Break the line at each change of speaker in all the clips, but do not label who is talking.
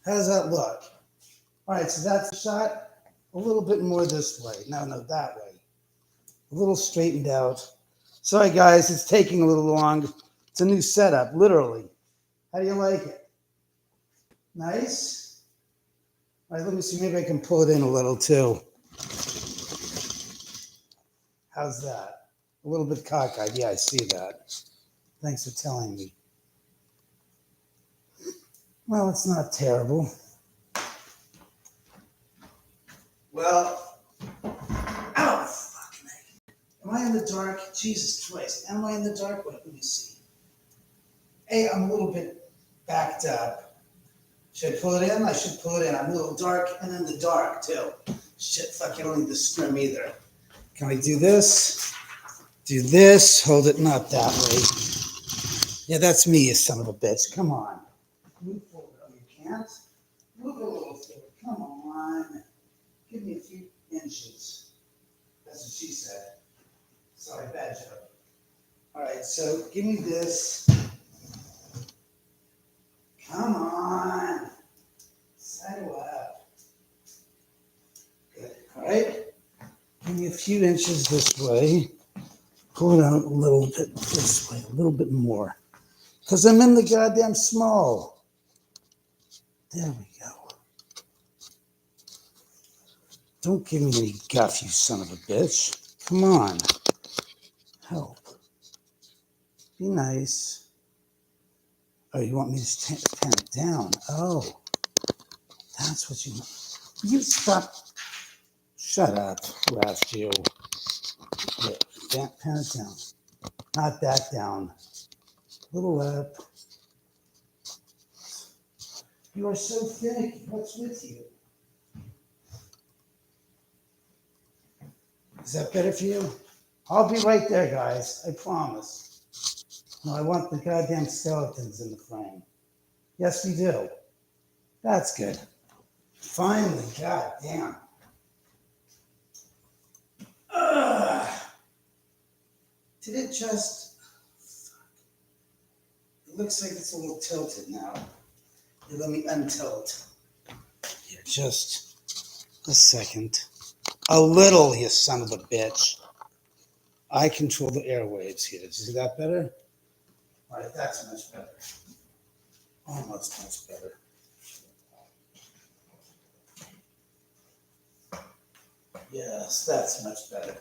How does that look? All right, so that's the shot. A little bit more this way. No, that way. A little straightened out. Sorry, guys, it's taking a little long. It's a new setup, literally. How do you like it? Nice? All right, let me see. Maybe I can pull it in a little, too. How's that? A little bit cockeyed. Yeah, I see that. Thanks for telling me. Well, it's not terrible. Well, ow, fucking A. Am I in the dark? Jesus Christ. Am I in the dark? Wait, let me see. Hey, I'm a little bit backed up. Should I pull it in? I should pull it in. I'm a little dark and in the dark, too. Shit, fuck, I don't need the scrim either. Can we do this? Do this. Hold it not that way. Yeah, that's me, you son of a bitch. Come on. Move forward. Oh, you can't? Move a little forward. Come on. Give me a few inches. That's what she said. Sorry, bad joke. All right, so give me this. Come on. Sidle up. Good. All right. Give me a few inches this way. Pull it out a little bit this way, a little bit more. Because I'm in the goddamn small. There we go. Don't give me any guff, you son of a bitch. Come on. Help. Be nice. Oh, you want me to pen it down? Oh, that's what you want. You stop. Shut up. Who asked you? Yeah, pen it down. Not that down. A little up. You are so finicky. What's with you? Is that better for you? I'll be right there, guys. I promise. No, I want the goddamn skeletons in the frame. Yes, we do. That's good. Finally, goddamn. Did it just... It looks like it's a little tilted now. Here, let me untilt. Here, just a second. A little, you son of a bitch. I control the airwaves here. Did you see that better? All right, that's much better. Almost much better. Yes, that's much better.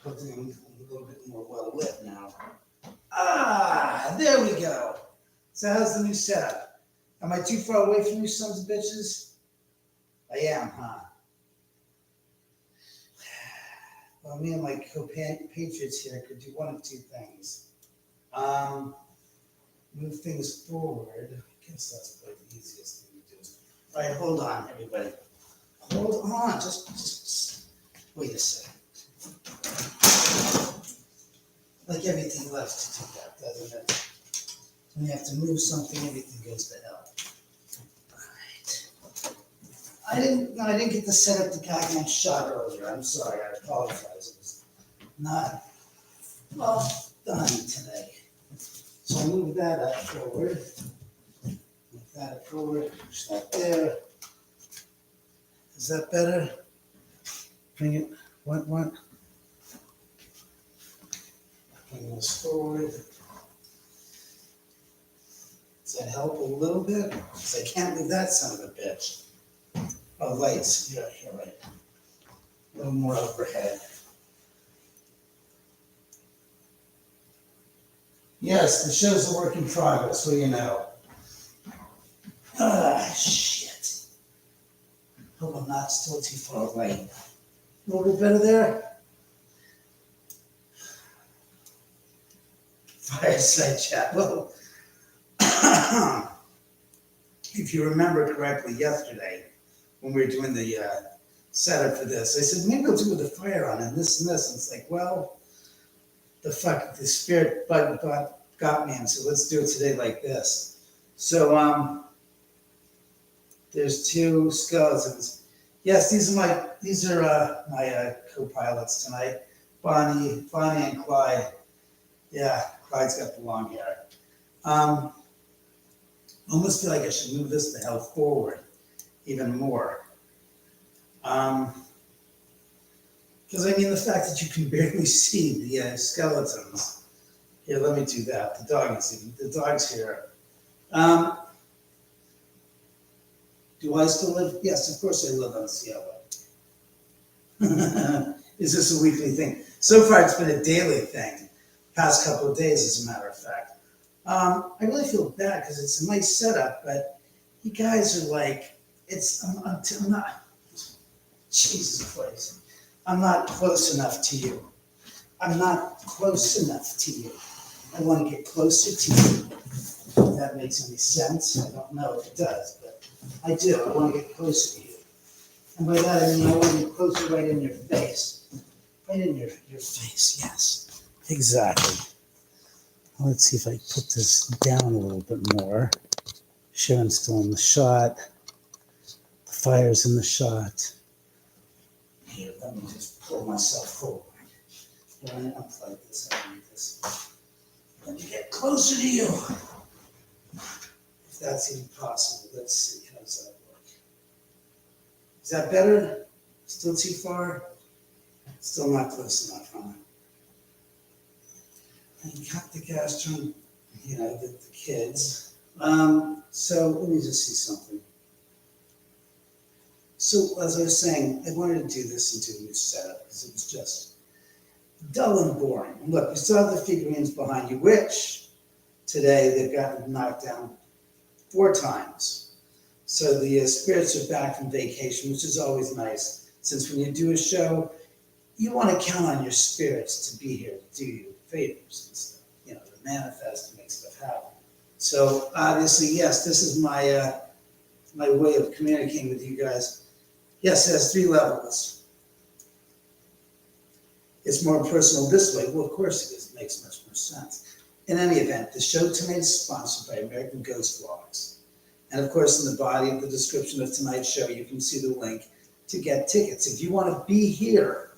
Putting a little bit more well lit now. Ah, there we go. So how's the new setup? Am I too far away from you sons of bitches? I am, huh? Well, me and my co-patriots here could do one of two things. Move things forward. I guess that's probably the easiest thing to do. All right, hold on, everybody. Hold on. Just wait a second. Like everything loves to do that, doesn't it? When you have to move something, everything goes to hell. All right. I didn't get to set up the goddamn shot earlier. I'm sorry. I apologize. It was not well done today. So I move that up forward. Move that up forward. Push that there. Is that better? Bring it. What? Bring this forward. Does that help a little bit? Because I can't move that son of a bitch. Oh, lights. Yeah, you're right. A little more overhead. Yes, the show's a work in progress. What do you know? Ah, shit. Hope I'm not still too far away. A little bit better there? Fireside chat. Well, if you remember correctly yesterday, when we were doing the setup for this, I said, maybe we'll do it with the fire on and this and this. And it's like, well, the spirit bug got me, and so let's do it today like this. So there's two skeletons. Yes, these are my co-pilots tonight, Bonnie and Clyde. Yeah, Clyde's got the long hair. I almost feel like I should move this the hell forward even more. Because I mean, the fact that you can barely see the skeletons. Here, let me do that. The dog's here. Do I still live? Yes, of course I live on Cielo. Is this a weekly thing? So far, it's been a daily thing. Past couple of days, as a matter of fact. I really feel bad because it's a nice setup, but you guys are like, I'm not, Jesus Christ. I'm not close enough to you. I'm not close enough to you. I want to get closer to you. If that makes any sense, I don't know if it does, but I do. I want to get closer to you. And by that I mean I want to get closer right in your face. Right in your face, yes. Exactly. Let's see if I put this down a little bit more. Sharon's still in the shot. The fire's in the shot. Here, let me just pull myself forward. Let me unplug this. I need this. Let me get closer to you. If that's even possible. Let's see. How does that work? Is that better? Still too far? Still not close enough, huh? And cut the gas, turn, the kids. So let me just see something. So as I was saying, I wanted to do this into a new setup because it was just dull and boring. And look, you still have the figurines behind you, which today they've gotten knocked down 4 times. So the spirits are back from vacation, which is always nice. Since when you do a show, you want to count on your spirits to be here to do you favors and stuff, to manifest, to make stuff happen. So obviously, yes, this is my my way of communicating with you guys. Yes, it has 3 levels. It's more personal this way. Well, of course it is. It makes much more sense. In any event, the show tonight is sponsored by American Ghost Vlogs. And of course, in the body of the description of tonight's show, you can see the link to get tickets. If you want to be here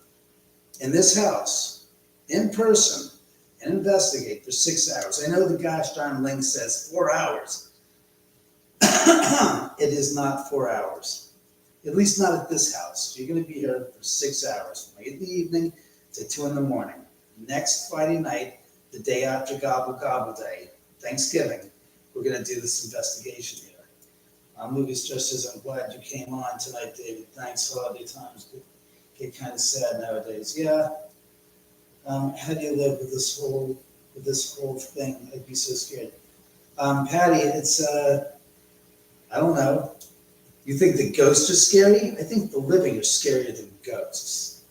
in this house, in person, and investigate for 6 hours. I know the gosh darn link says 4 hours. It is not 4 hours. At least not at this house. You're going to be here for 6 hours, from 8 in the evening to 2 in the morning. Next Friday night, the day after Gobble Gobble Day, Thanksgiving, we're going to do this investigation here. Movies just says, I'm glad you came on tonight, David. Thanks. Holiday times get kind of sad nowadays. Yeah. How do you live with this whole thing? I'd be so scared. Patty, it's I don't know. You think the ghosts are scary? I think the living are scarier than ghosts.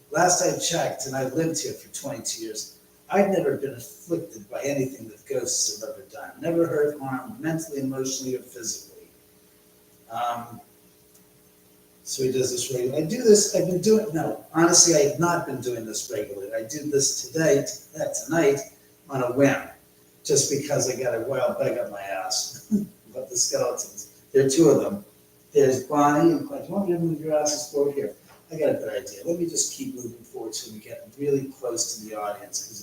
Last I checked, and I've lived here for 22 years, I've never been afflicted by anything that ghosts have ever done. Never hurt, harmed, mentally, emotionally, or physically. So he does this regularly. I do this, I've been doing, no, honestly, I have not been doing this regularly. I do this tonight, on a whim, just because I got a wild bug up my ass about the skeletons. There are 2 of them. There's Bonnie and Clint. You want me to move your asses forward here? I got a good idea. Let me just keep moving forward so we get really close to the audience, because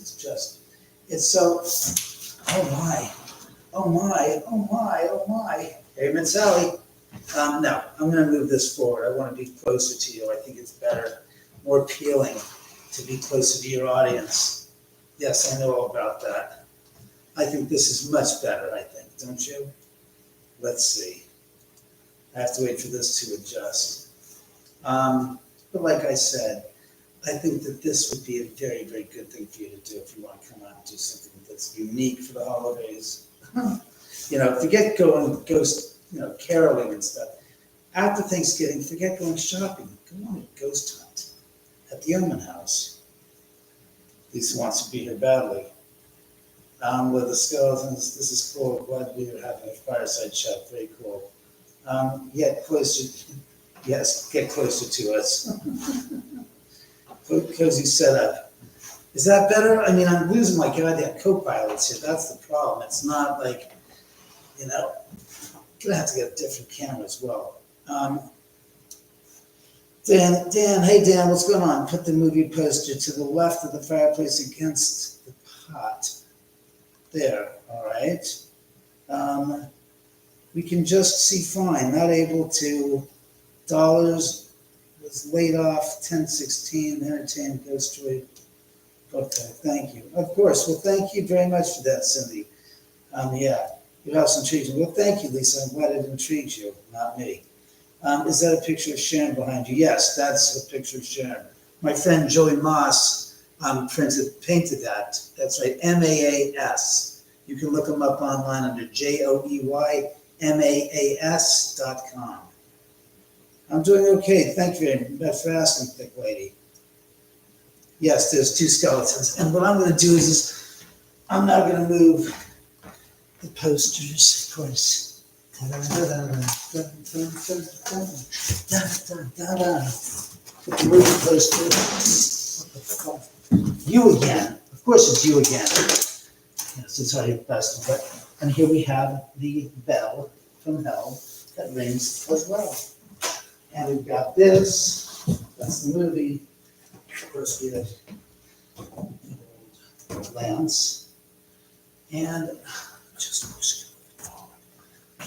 it's so, oh my. Hey, Miss Sally. No, I'm going to move this forward. I want to be closer to you. I think it's better, more appealing to be closer to your audience. Yes, I know all about that. I think this is much better, I think, don't you? Let's see. I have to wait for this to adjust. But like I said, I think that this would be a very, very good thing for you to do if you want to come out and do something that's unique for the holidays. Forget going ghost, caroling and stuff. After Thanksgiving, forget going shopping. Go on a ghost hunt at the Oman house. Lisa wants to be here badly. With the skeletons, this is cool. Glad we are having a fireside chat. Very cool. Get closer to us. Cozy setup. Is that better? I mean, I'm losing my goddamn co-pilots here. That's the problem. It's not like, gonna have to get a different camera as well. Dan, hey Dan, what's going on? Put the movie poster to the left of the fireplace against the pot. There, all right. We can just see fine, not able to. Dollars was laid off 10/16, entertainment goes to okay, thank you. Of course, well, thank you very much for that, Cindy. Yeah, your house intrigues me. Well, thank you, Lisa. I'm glad it intrigues you, not me. Is that a picture of Sharon behind you? Yes, that's a picture of Sharon. My friend Joey Moss painted that. That's right, MAAS. You can look him up online under JoeyMaas.com. I'm doing okay. Thank you for asking, thick lady. Yes, there's two skeletons. And what I'm going to do is I'm now going to move the posters, of course. Put the movie poster. You again. Of course it's you again. Yes, it's how you best. And here we have the bell from hell that rings as well. And we've got this. That's the movie. Of course, we have Lance. And just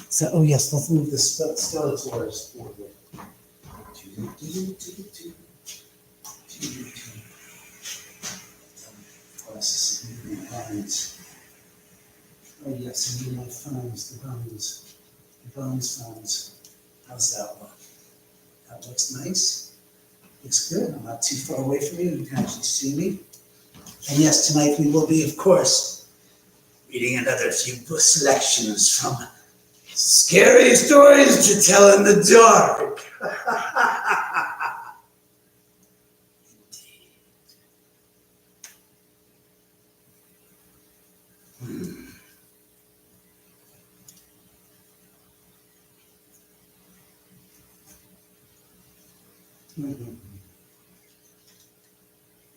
so, oh yes, let's move the Skeletors forward. Oh yes, and my phones, the bones phones. How's that look? That looks nice. Looks good. I'm not too far away from you. You can actually see me. And yes, tonight we will be, of course, reading another few book selections from Scary Stories to Tell in the Dark. Mm-hmm.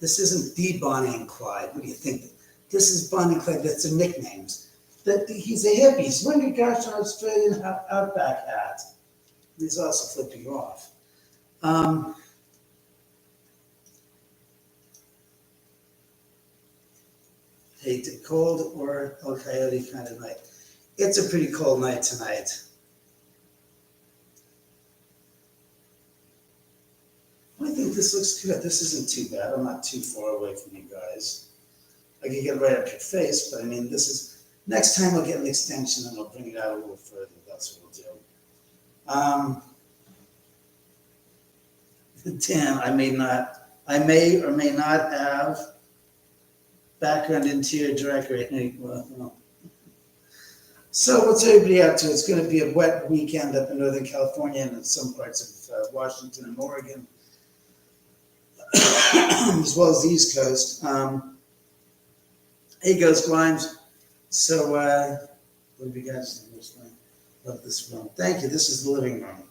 This isn't the Bonnie and Clyde. What do you think? This is Bonnie and Clyde. That's their nicknames. He's a hippie. He's wearing a gosh Australian outback hat. He's also flipping off. Hate it cold or El Coyote kind of night. It's a pretty cold night tonight. I think this looks good. This isn't too bad. I'm not too far away from you guys. I can get right up your face, but I mean, this is, next time I'll get an extension and I'll bring it out a little further. That's what we'll do. Damn, I may or may not have background interior decorating. Well. So what's everybody up to? It's going to be a wet weekend up in Northern California and in some parts of Washington and Oregon, as well as the East Coast. Hey, Ghost Grimes. So, what have you guys do? Love this room. Thank you. This is the living room.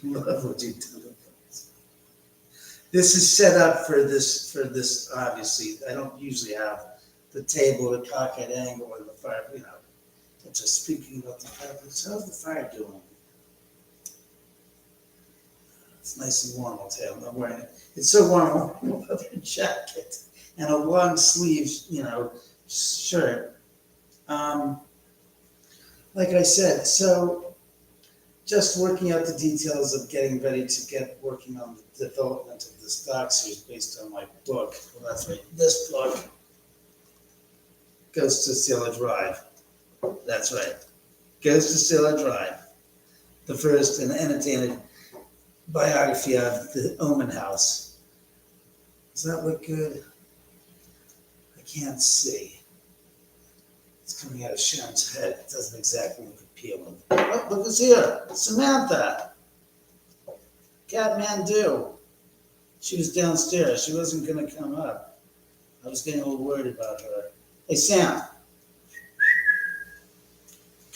Love what you do. This is set up for this. Obviously, I don't usually have the table, the cockhead angle, or the fire. You know, just speaking about the fireplace. How's the fire doing? It's nice and warm. I'll tell you. I'm wearing it. It's so warm. I'm wearing a leather jacket and a long sleeve, shirt. Like I said, so just working out the details of getting ready to get working on the development of this doc series based on my book. Well, that's right. This book goes to Sailor Drive. That's right. Goes to Sailor Drive. The first and entertaining biography of the Oman house. Does that look good? I can't see. It's coming out of Sharon's head. It doesn't exactly look appealing. Oh, look who's here. Samantha. Catmandu. She was downstairs. She wasn't going to come up. I was getting a little worried about her. Hey, Sam.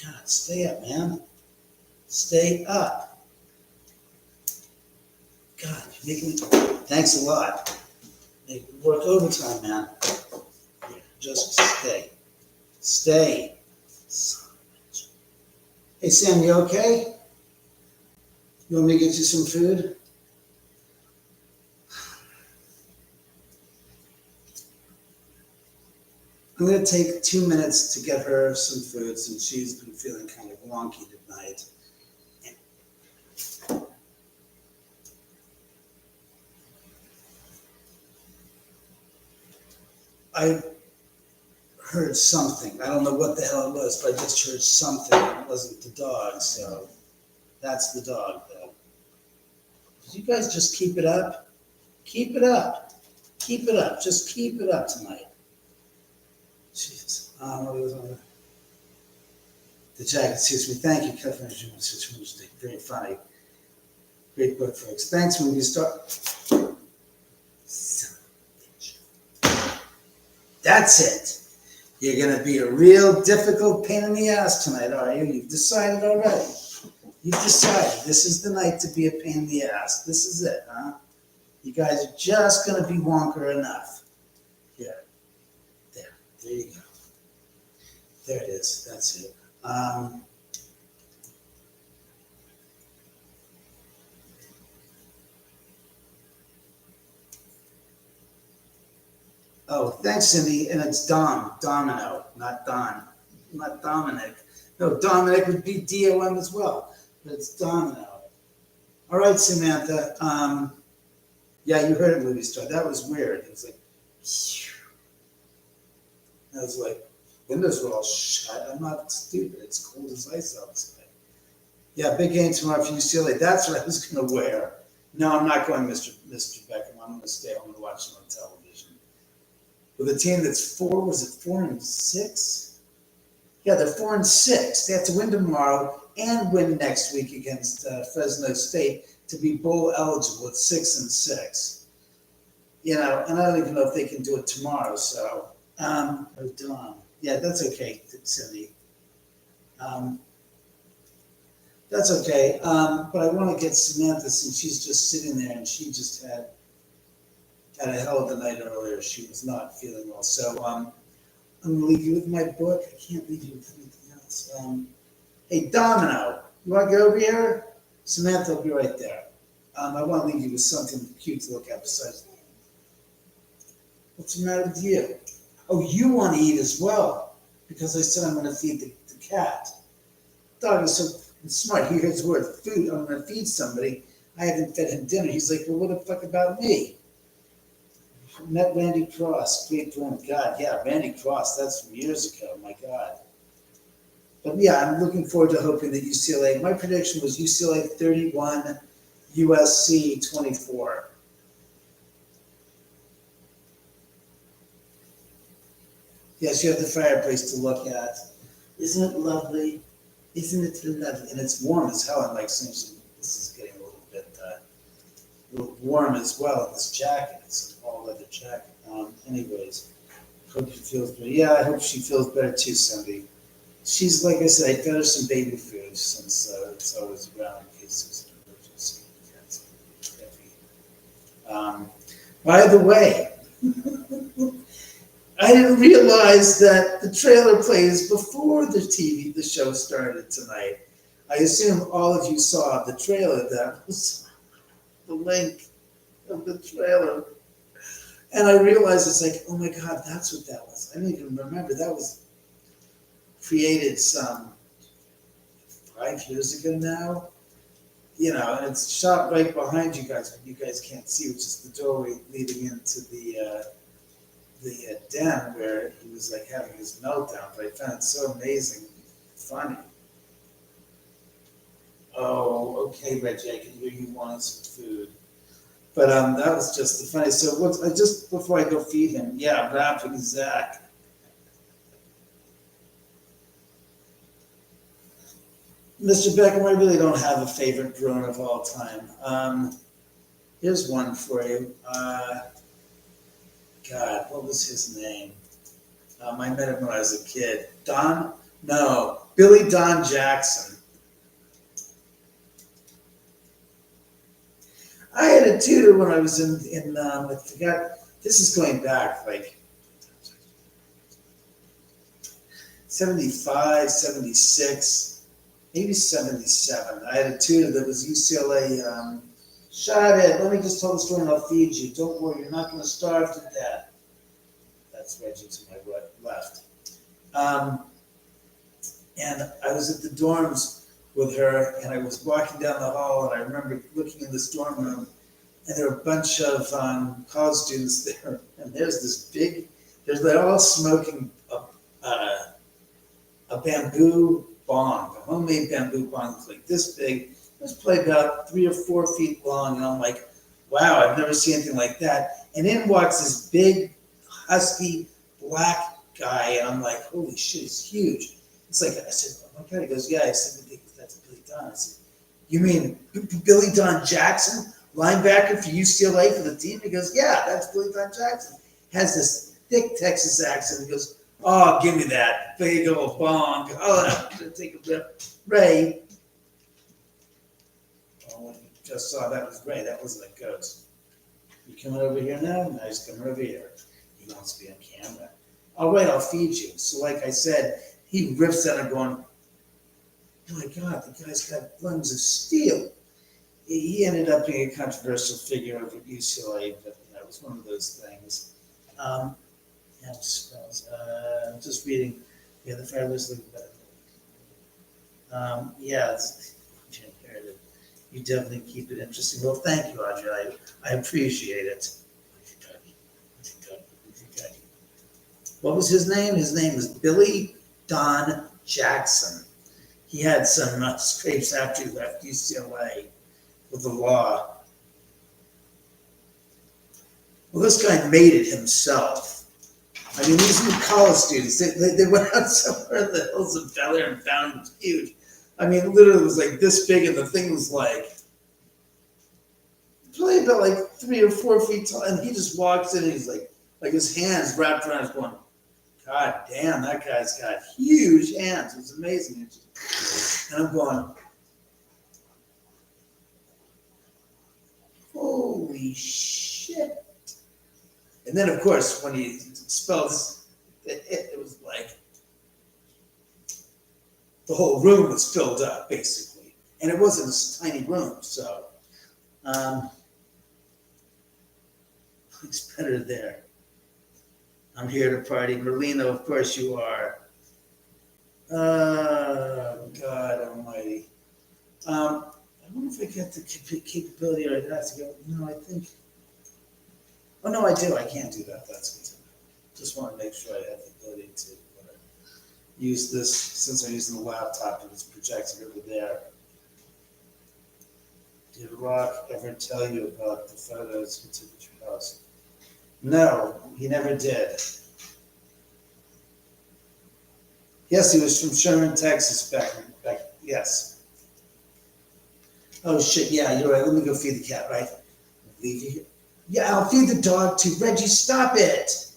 God, stay up, man. Stay up. God, you're making me... Thanks a lot. Hey, work overtime, man. Yeah, just stay. Stay. Hey, Sam, you okay? You want me to get you some food? I'm going to take 2 minutes to get her some food since she's been feeling kind of wonky tonight. I heard something. I don't know what the hell it was, but I just heard something. It wasn't the dog, so that's the dog, though. Did you guys just keep it up? Keep it up. Keep it up. Just keep it up tonight. Jesus. What was on the jacket suits me. Thank you, Catherine. Very funny. Great book, folks. Thanks when you start. That's it. You're going to be a real difficult pain in the ass tonight, are you? You've decided already. You've decided this is the night to be a pain in the ass. This is it, huh? You guys are just going to be wonker enough. Here. There you go. There it is. That's it. Oh, thanks, Cindy. And it's Domino, not Don, not Dominic. No, Dominic would be D-O-M as well, but it's Domino. All right, Samantha. Yeah, you heard it, movie star. That was weird. It was like, I was like, windows were all shut. I'm not stupid. It's cold as ice outside. Yeah, big game tomorrow for UCLA. That's what I was going to wear. No, I'm not going, Mr. Beckham. I'm going to stay home and watch it on television. With a team that's 4-6? Yeah, they're 4-6. They have to win tomorrow and win next week against Fresno State to be bowl eligible at 6-6. You know, and I don't even know if they can do it tomorrow. So, or Dom. Yeah, that's okay, Cindy. That's okay. But I want to get Samantha since she's just sitting there and she just had a hell of a night earlier. She was not feeling well. So I'm going to leave you with my book. I can't leave you with anything else. Hey, Domino, you want to get over here? Samantha will be right there. I want to leave you with something cute to look at besides. What's the matter with you? Oh, you want to eat as well because I said I'm going to feed the cat. Dog is so smart. He hears the word food. I'm going to feed somebody. I haven't fed him dinner. He's like, well, what the fuck about me? Met Randy Cross, great friend. God, yeah, Randy Cross, that's from years ago, my God. But yeah, I'm looking forward to hoping that UCLA, my prediction was UCLA 31, USC 24. Yes, you have the fireplace to look at. Isn't it lovely? Isn't it lovely? And it's warm as hell. I'm like, this is getting a little warm as well. This jacket, it's an all-leather jacket. Anyways, hope she feels better. Yeah, I hope she feels better too, Cindy. She's, like I said, I fed her some baby food since it's always around in case there's an emergency. By the way, I didn't realize that the trailer plays before the show started tonight. I assume all of you saw the trailer. That was the link of the trailer. And I realized it's like, oh my God, that's what that was. I didn't even remember. That was created some 5 years ago now. You know, and it's shot right behind you guys, but you guys can't see, which is the doorway leading into the den where he was like having his meltdown. But I found it so amazing, funny. Oh, okay, Reggie, I can hear you wanting some food. But that was just the funny. So just before I go feed him, yeah, rapping Zach. Mr. Beckham, I really don't have a favorite drone of all time. Here's one for you. God, what was his name? I met him when I was a kid. Billy Don Jackson. I had a tutor when I was in I forgot, this is going back like 75, 76, maybe 77. I had a tutor that was UCLA. Shut it. Let me just tell the story and I'll feed you. Don't worry. You're not going to starve to death. That's Reggie to my left. And I was at the dorms with her, and I was walking down the hall, and I remember looking in this dorm room, and there were a bunch of college students there, and there's this big, they're all smoking a bamboo bong, a homemade bamboo bong, like this big. It was probably about 3 or 4 feet long, and I'm like, wow, I've never seen anything like that. And in walks this big, husky, black guy, and I'm like, holy shit, he's huge. It's like, I said, oh my God. He goes, yeah. I said, that's Billy Don. I said, you mean Billy Don Jackson, linebacker for UCLA for the team? He goes, yeah, that's Billy Don Jackson. Has this thick Texas accent. He goes, oh, give me that big old bong. Oh, I'm going to take a rip. Ray. Oh, what you just saw, that was Ray. That wasn't a ghost. You coming over here now? No, he's coming over here. He wants to be on camera. All right, I'll feed you. So like I said, he rips out and going, oh my God, the guy's got lungs of steel. He ended up being a controversial figure over at UCLA, but it was one of those things. I'm just reading. Yeah, the Fireplace looking better. You definitely keep it interesting. Well, thank you, Audrey. I appreciate it. What was his name? His name was Billy Don Jackson. He had some scrapes after he left UCLA with the law. Well, this guy made it himself. I mean, these new college students, they went out somewhere in the hills of Bel Air and found it was huge. I mean, literally it was like this big, and the thing was like, probably about like 3 or 4 feet tall, and he just walks in and he's like his hands wrapped around his going, God damn, that guy's got huge hands. It's amazing. And I'm going, holy shit. And then, of course, when he spells it was like the whole room was filled up, basically. And it wasn't a tiny room, so it's better there. I'm here to party. Merlino, of course you are. Oh, God almighty. I wonder if I get the capability or I have to go. No, I think. Oh, no, I do. I can't do that. That's good to know. Just want to make sure I have the ability to use this, since I'm using the laptop and it's projected over there. Did Rock ever tell you about the photos he took at your house? No, he never did. Yes, he was from Sherman, Texas back. Yes. Oh shit, yeah, you're right. Let me go feed the cat, right? Leave you here. Yeah, I'll feed the dog too. Reggie, stop it.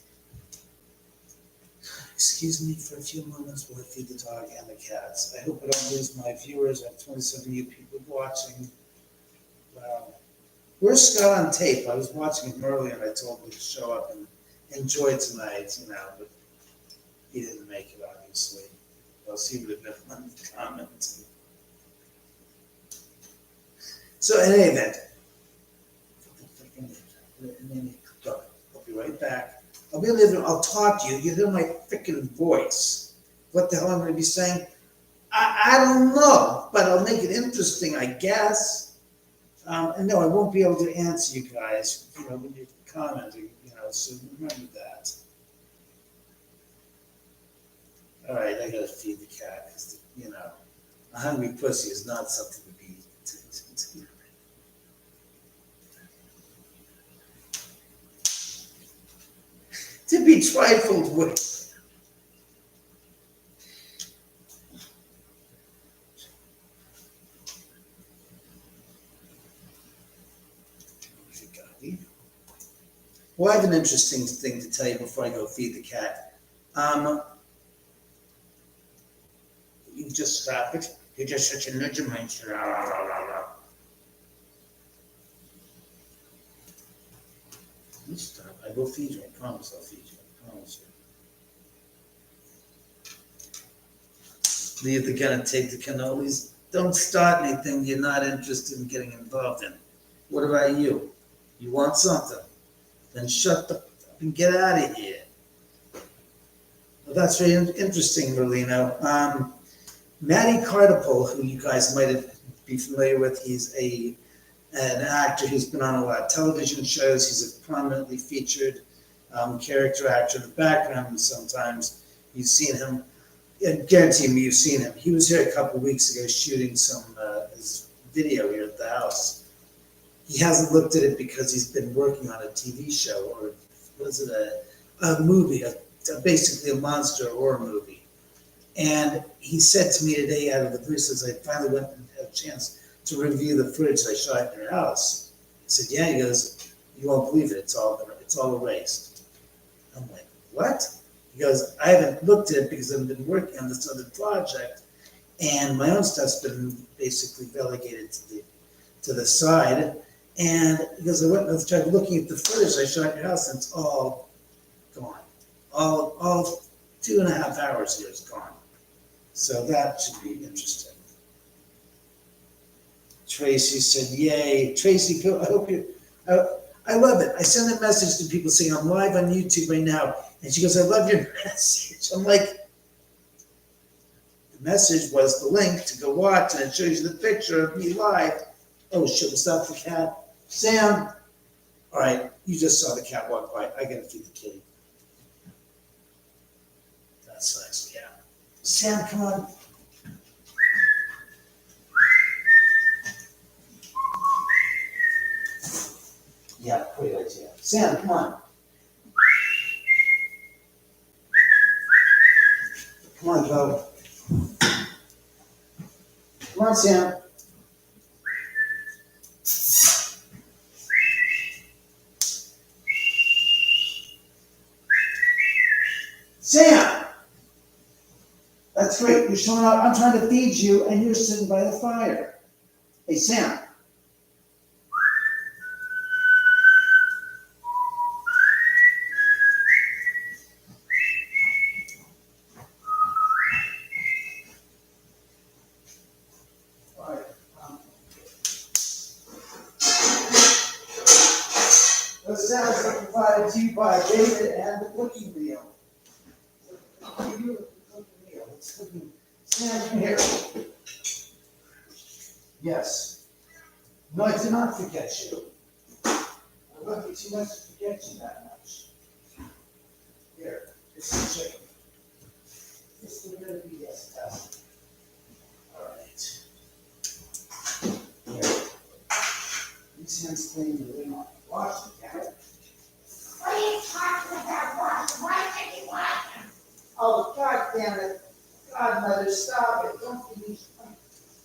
Excuse me for a few moments while I feed the dog and the cats. I hope I don't lose my viewers. I have 27 new people watching. Wow. Where's Scott on tape? I was watching him earlier and I told him to show up and enjoy tonight, but he didn't make it, obviously. Else he would have been on the comment. So in any event, I'll be right back. I'll be living. I'll talk to you. You hear my freaking voice. What the hell I'm going to be saying? I don't know, but I'll make it interesting, I guess. And no, I won't be able to answer you guys, when you're commenting, so remember that. All right, I gotta feed the cat, because, a hungry pussy is not something to be, to be trifled with. Well, I have an interesting thing to tell you before I go feed the cat. You just stop it. You're just such a nudge mind. You stop. I will feed you. I promise I'll feed you. I promise you. Leave the gun and take the cannolis. Don't start anything you're not interested in getting involved in. What about you? You want something? Then shut the fuck up and get out of here. Well, that's very interesting, Merlino. Matty Cartapole, who you guys might be familiar with, he's an actor who's been on a lot of television shows. He's a prominently featured character actor in the background. Sometimes you've seen him. I guarantee me you've seen him. He was here a couple of weeks ago shooting some his video here at the house. He hasn't looked at it because he's been working on a TV show, or was it a movie, basically a monster horror movie. And he said to me today, out of the blue, says, I finally went and had a chance to review the footage I shot in your house. I said, yeah. He goes, you won't believe it. It's all erased. I'm like, what? He goes, I haven't looked at it because I've been working on this other project, and my own stuff's been basically relegated to the side. And he goes, I went and started looking at the footage I shot in your house, and it's all gone. All 2.5 hours here is gone. So that should be interesting. Tracy said, yay. Tracy, I hope you, I love it. I send a message to people saying, I'm live on YouTube right now. And she goes, I love your message. I'm like, the message was the link to go watch, and it shows you the picture of me live. Oh shit, was that the cat? Sam, all right, you just saw the cat walk by. I gotta feed the kitty. That's nice, yeah. Sam, come on. Yeah, great idea. Sam, come on. Come on, Joe. Come on, Sam. Sam! That's great. You're showing up. I'm trying to feed you, and you're sitting by the fire. Hey, Sam. Those sounds are provided to you by David and the cooking meal. It's cooking. Sam, come here. Yes. No, I did not forget you. I love you too much to forget you that much. Here, it's the chicken. It's the real BS test. All right. Here. These hands clean, you really not wash them, can it?
What are you talking about washing? Why did you wash them?
Oh, God damn it. God, Mother, stop it. Don't give me.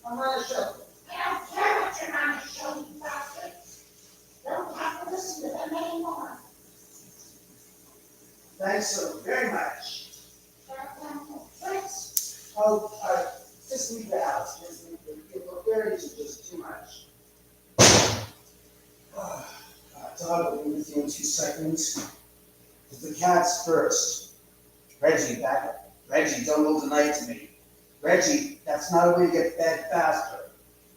I'm on a show.
I don't care what your mom is showing you, bastard. Don't have to listen to them anymore.
Thanks so very much.
Fritz.
Oh, just leave the house. Just leave the berries are just too much. Dog will be with you in 2 seconds. The cat's first. Reggie, back up. Reggie, don't hold the knife to me. Reggie, that's not a way to get fed faster.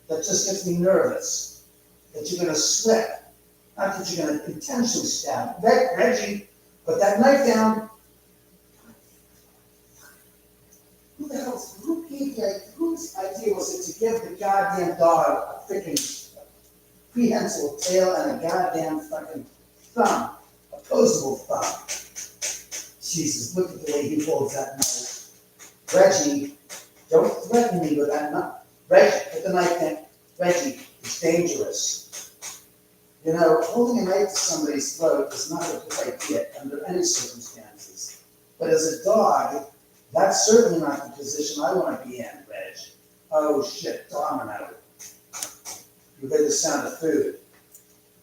That just gets me nervous. That you're going to slip. Not that you're going to intentionally stab. Reggie, put that knife down. Who the hell's, whose idea was it to give the goddamn dog a freaking prehensile tail and a goddamn fucking thumb, opposable thumb? Jesus, look at the way he holds that knife. Reggie, don't threaten me with that knife. Reggie, put the knife in. Reggie, it's dangerous. You know, holding a knife to somebody's throat is not a good idea under any circumstances. But as a dog, that's certainly not the position I want to be in, Reg. Oh shit, domino. You heard the sound of food.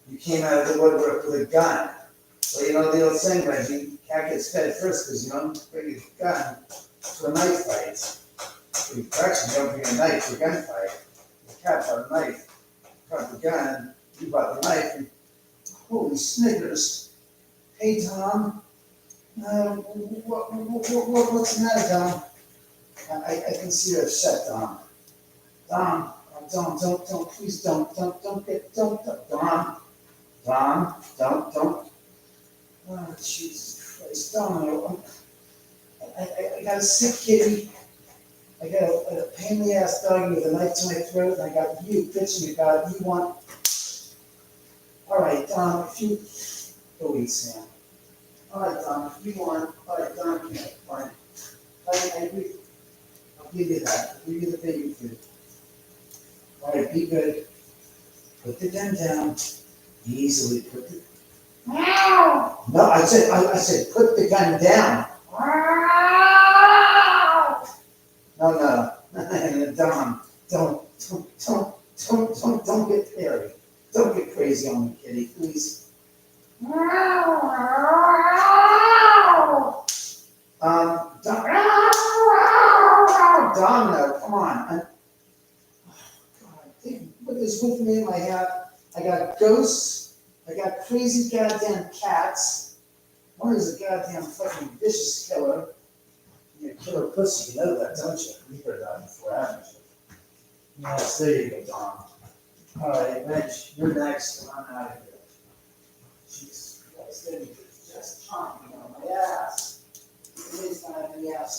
You came out of the woodwork with a gun. Well, you know the old saying, Reggie, cat gets fed first because you don't bring a gun to a knife fight. You actually don't bring a knife to a gunfight. The cat brought a knife, brought the gun, you brought the knife, and holy Snickers. Hey, Tom. What's the matter, Tom? I can see you're upset, Tom. Tom, don't, please don't, Tom, don't. Oh, Jesus Christ, Domino. I got a sick kitty. I got a pain in the ass doggy with a knife to my throat, and I got you bitching about it. You want. All right, Dom, if you. Go eat, Sam. All right, Dom, if you want. All right, Dom, yeah, fine. I agree. I'll give you that. I'll give you the baby food. All right, be good. Put the gun down. Easily put the.
Meow.
No, I said, put the gun down.
Meow.
No. Don, don't get hairy. Don't get crazy on me, kitty, please.
Meow.
Domino, come on. God, what is with me in my hat? I got ghosts. I got crazy goddamn cats. One is a goddamn fucking vicious killer. You're a killer pussy, you know that, don't you? You heard that before, haven't you? Yes, there you go, Dom. All right, Reg, you're next, and I'm out of here. Jesus Christ, there you go. Just chomping on my ass. It's not even the ass.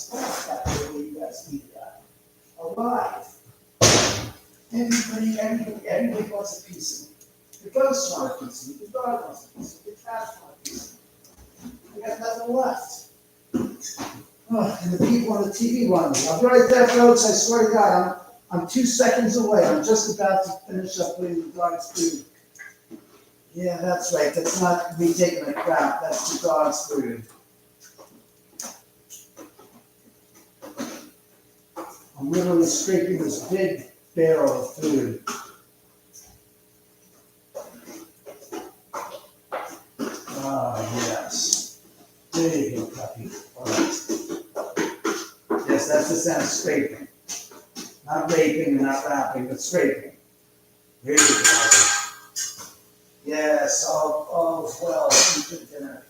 That way you guys need that. Alive. Everybody wants a piece of me. The ghosts want a piece of me. The dog wants a piece of me. The cats want a piece of me. I got nothing left. Oh, and the people on the TV want me. I'll be right there, folks. I swear to God, I'm 2 seconds away. I'm just about to finish up putting the dog's food. Yeah, that's right. That's not me taking a crap. That's the dog's food. I'm literally scraping this big barrel of food. Ah, yes. There you go, puppy. All right. Yes, that's the sound of scraping. Not raping and not rapping, but scraping. Here you go. Yes, all's well. Eat good dinner.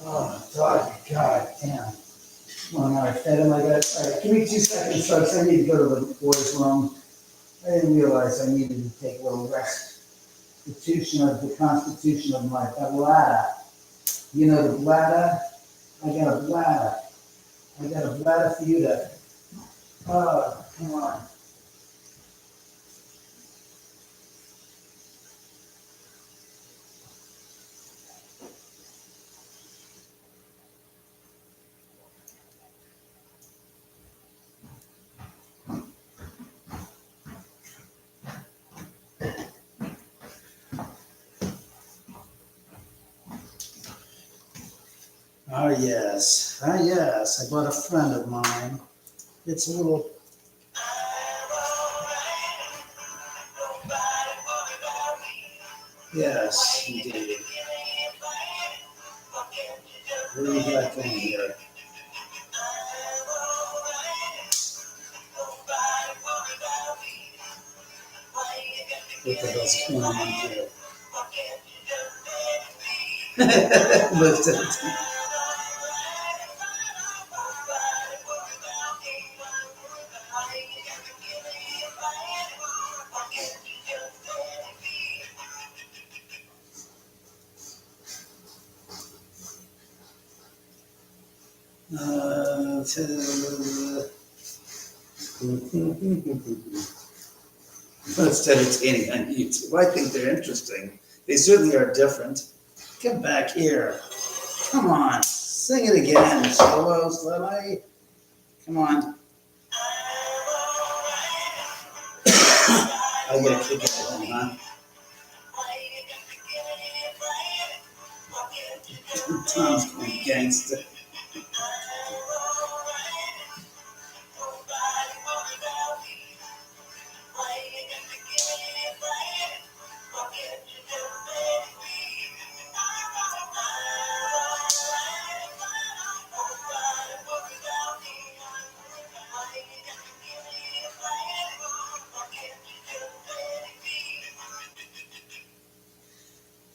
Oh, God damn. Come on, all right, fed him. All right, give me 2 seconds, folks. I need to go to the boys' room. I didn't realize I needed to take a little rest. The constitution of my bladder. You know the bladder? I got a bladder. I got a bladder for you to. Oh, come on. Ah, yes. I bought a friend of mine. It's a little. Yes, indeed. What do you got going here? What the hell's going on here? Lift it. That's entertaining on YouTube. I think they're interesting. They certainly are different. Come back here. Come on. Sing it again. Solo, Slelly. Come on. I get a kick out of them, huh? Tom's going gangster.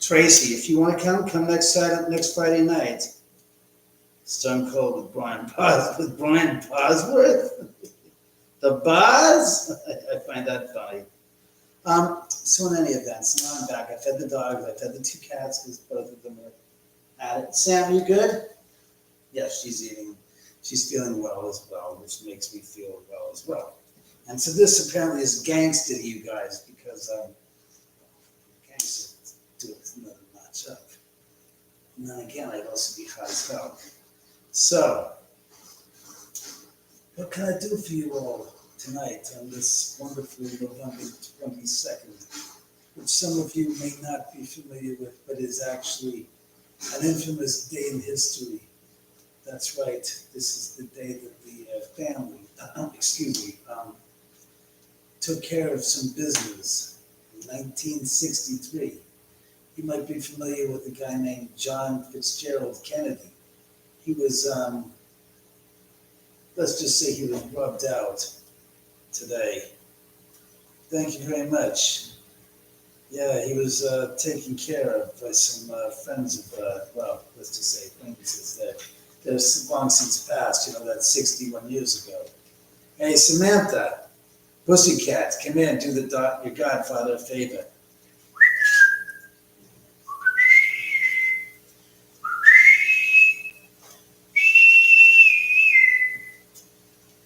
Tracy, if you want to come next Friday night. Stone Cold with Brian Bosworth. The Boz? I find that funny. So in any event, so now I'm back. I fed the dogs, I fed the 2 cats because both of them are at it. Sam, you good? Yes, she's eating. She's feeling well as well, which makes me feel well as well. And so this apparently is gangster to you guys because gangster do it another notch up. And then again, I'd also be high as hell. So, what can I do for you all tonight on this wonderful November 22nd, which some of you may not be familiar with, but is actually an infamous day in history. That's right, this is the day that the family, took care of some business in 1963. You might be familiar with a guy named John Fitzgerald Kennedy. He was, let's just say he was rubbed out today. Thank you very much. Yeah, he was taken care of by some friends of, well, let's just say acquaintances that they're long since passed, that's 61 years ago. Hey, Samantha, Pussycat, come in, do your godfather a favor.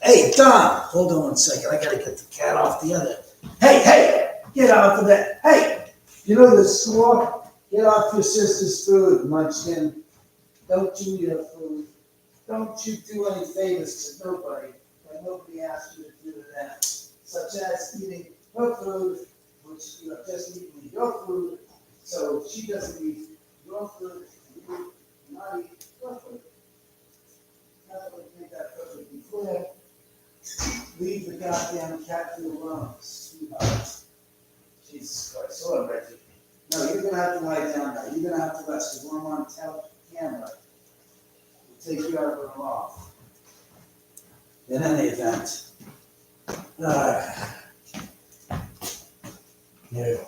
Hey, Don, hold on 1 second. I gotta get the cat off the other. Hey, get off of that. Hey, you know the score? Get off your sister's food, Munchkin. Don't you eat her food. Don't you do any favors to nobody that nobody asked you to do to them, such as eating her food, which you have just eaten your food, so she doesn't eat your food, and you not eat her food. Now that we make that perfectly clear, leave the goddamn cat food alone, sweetheart. Jesus Christ. Hold on, Reggie. No, you're going to have to lie down now. You're going to have to rest because when I'm on camera, we'll take you out of the off. In any event, here.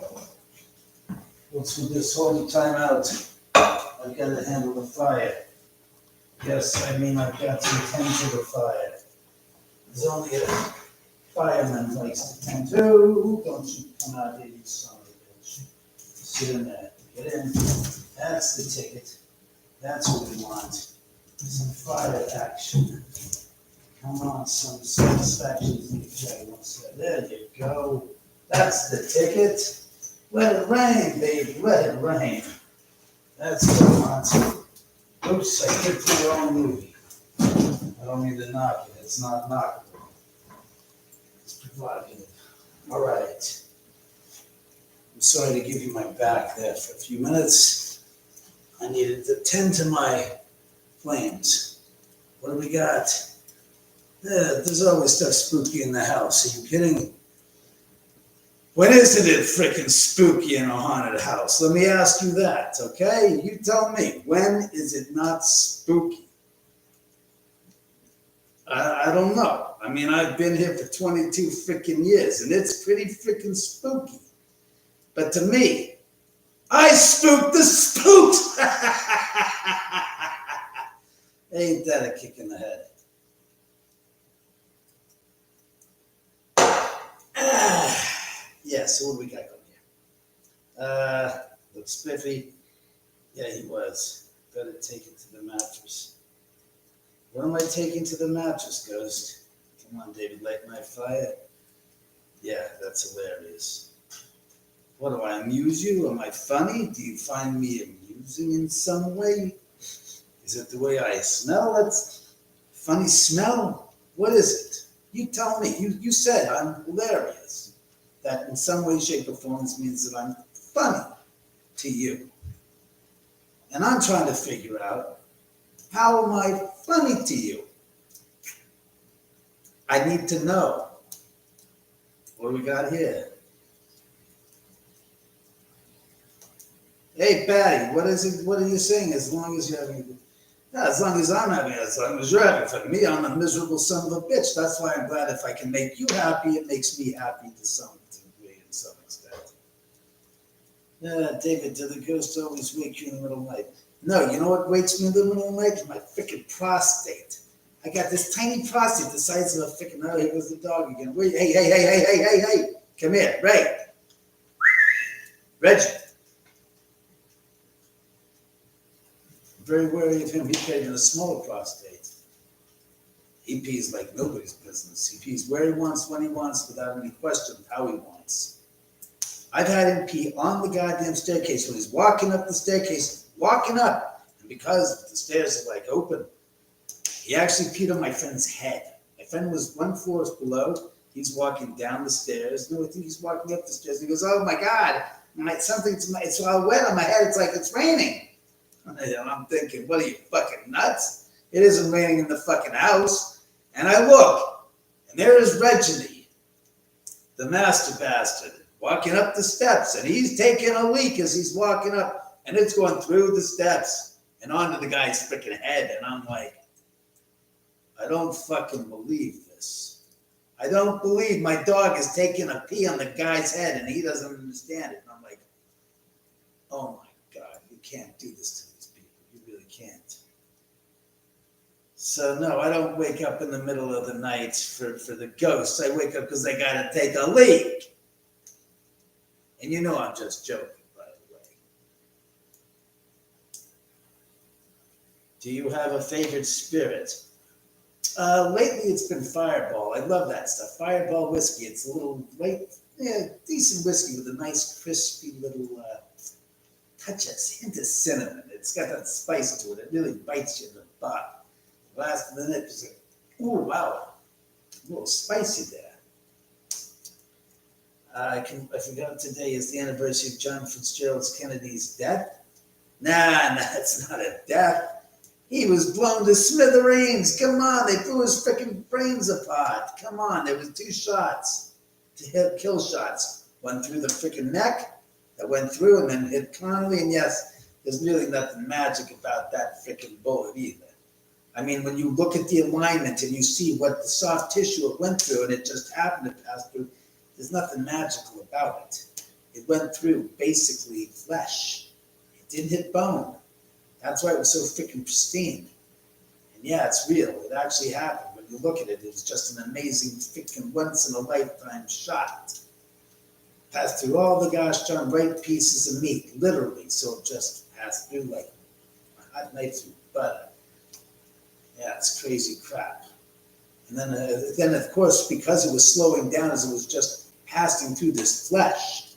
Once we just hold the time out, I've got to handle the fire. Yes, I mean I've got to tend to the fire. There's only a fireman likes to tend to. Don't you come out here, you son of a bitch. Sit in there. Get in. That's the ticket. That's what we want. Some fire action. Come on, some satisfaction. There you go. That's the ticket. Let it rain, baby. Let it rain. That's what we want. Oops, I clicked the wrong movie. I don't need to knock it. It's not knockable. It's provocative. All right. I'm sorry to give you my back there for a few minutes. I needed to tend to my flames. What do we got? There's always stuff spooky in the house. Are you kidding? When isn't it freaking spooky in a haunted house? Let me ask you that, okay? You tell me. When is it not spooky? I don't know. I mean, I've been here for 22 freaking years, and it's pretty freaking spooky. But to me, I spooked the spooks! Ain't that a kick in the head? Yeah, so what do we got going here? Looks spiffy. Yeah, he was. Better take it to the mattress. What am I taking to the mattress, Ghost? Come on, David, light my fire. Yeah, that's hilarious. What, do I amuse you? Am I funny? Do you find me amusing in some way? Is it the way I smell? That's funny smell? What is it? You tell me. You said I'm hilarious. That in some way, shape, or form means that I'm funny to you. And I'm trying to figure out, how am I funny to you? I need to know. What do we got here? Hey, Patty, what is it? What are you saying? As long as you're having, as long as I'm having, as long as you're having fun. Me, I'm a miserable son of a bitch. That's why I'm glad if I can make you happy, it makes me happy to some degree, to some extent. Yeah, David, did the ghost always wake you in the middle of the night? No, you know what wakes me in the middle of the night? My freaking prostate. I got this tiny prostate the size of a freaking, oh, here goes the dog again. Wait, hey. Come here, Ray. Reggie. I'm very wary of him. He's got even a smaller prostate. He pees like nobody's business. He pees where he wants, when he wants, without any question of how he wants. I've had him pee on the goddamn staircase when he's walking up the staircase, and because the stairs are like open, he actually peed on my friend's head. My friend was one floor below. He's walking down the stairs. No, I think he's walking up the stairs. He goes, "Oh my God, it's all wet on my head. It's like it's raining." And I'm thinking, what are you, fucking nuts? It isn't raining in the fucking house. And I look, and there is Reggie, the master bastard, walking up the steps, and he's taking a leak as he's walking up, and it's going through the steps and onto the guy's freaking head. And I'm like, I don't fucking believe this. I don't believe my dog is taking a pee on the guy's head and he doesn't understand it. And I'm like, oh my God, you can't do this to these people. You really can't. So no, I don't wake up in the middle of the night for the ghosts. I wake up because I gotta take a leak. And you know I'm just joking, by the way. Do you have a favorite spirit? Lately it's been Fireball. I love that stuff. Fireball whiskey. It's a little decent whiskey with a nice crispy little touch, a hint of cinnamon. It's got that spice to it. It really bites you in the butt. Last minute, it's like, ooh, wow, a little spicy there. I forgot today is the anniversary of John Fitzgerald Kennedy's death. Nah, it's not a death. He was blown to smithereens. Come on, they blew his freaking brains apart. Come on, there was 2 shots, kill shots. One through the freaking neck that went through and then hit Connolly. And yes, there's really nothing magic about that freaking bullet either. I mean, when you look at the alignment and you see what the soft tissue it went through and it just happened to pass through, there's nothing magical about it. It went through basically flesh. It didn't hit bone. That's why it was so freaking pristine. And yeah, it's real. It actually happened. When you look at it, it was just an amazing freaking once-in-a-lifetime shot. Passed through all the gosh darn right pieces of meat, literally. So it just passed through like a hot knife through butter. Yeah, it's crazy crap. And then of course, because it was slowing down as it was just passing through this flesh,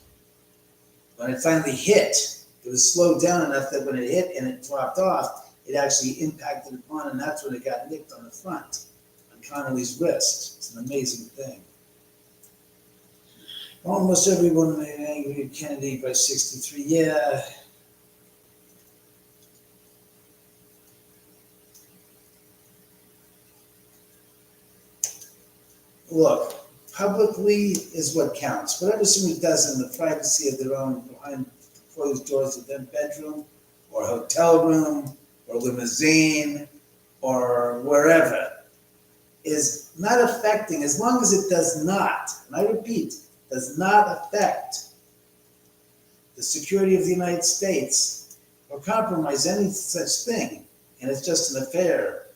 when it finally hit, it was slowed down enough that when it hit and it dropped off, it actually impacted upon, and that's when it got nicked on the front, on Connolly's wrist. It's an amazing thing. Almost everyone made angry at Kennedy by 63. Yeah. Look, publicly is what counts. Whatever somebody does in the privacy of their own, behind the closed doors of their bedroom, or hotel room, or limousine, or wherever, is not affecting, as long as it does not, and I repeat, does not affect the security of the United States or compromise any such thing, and it's just an affair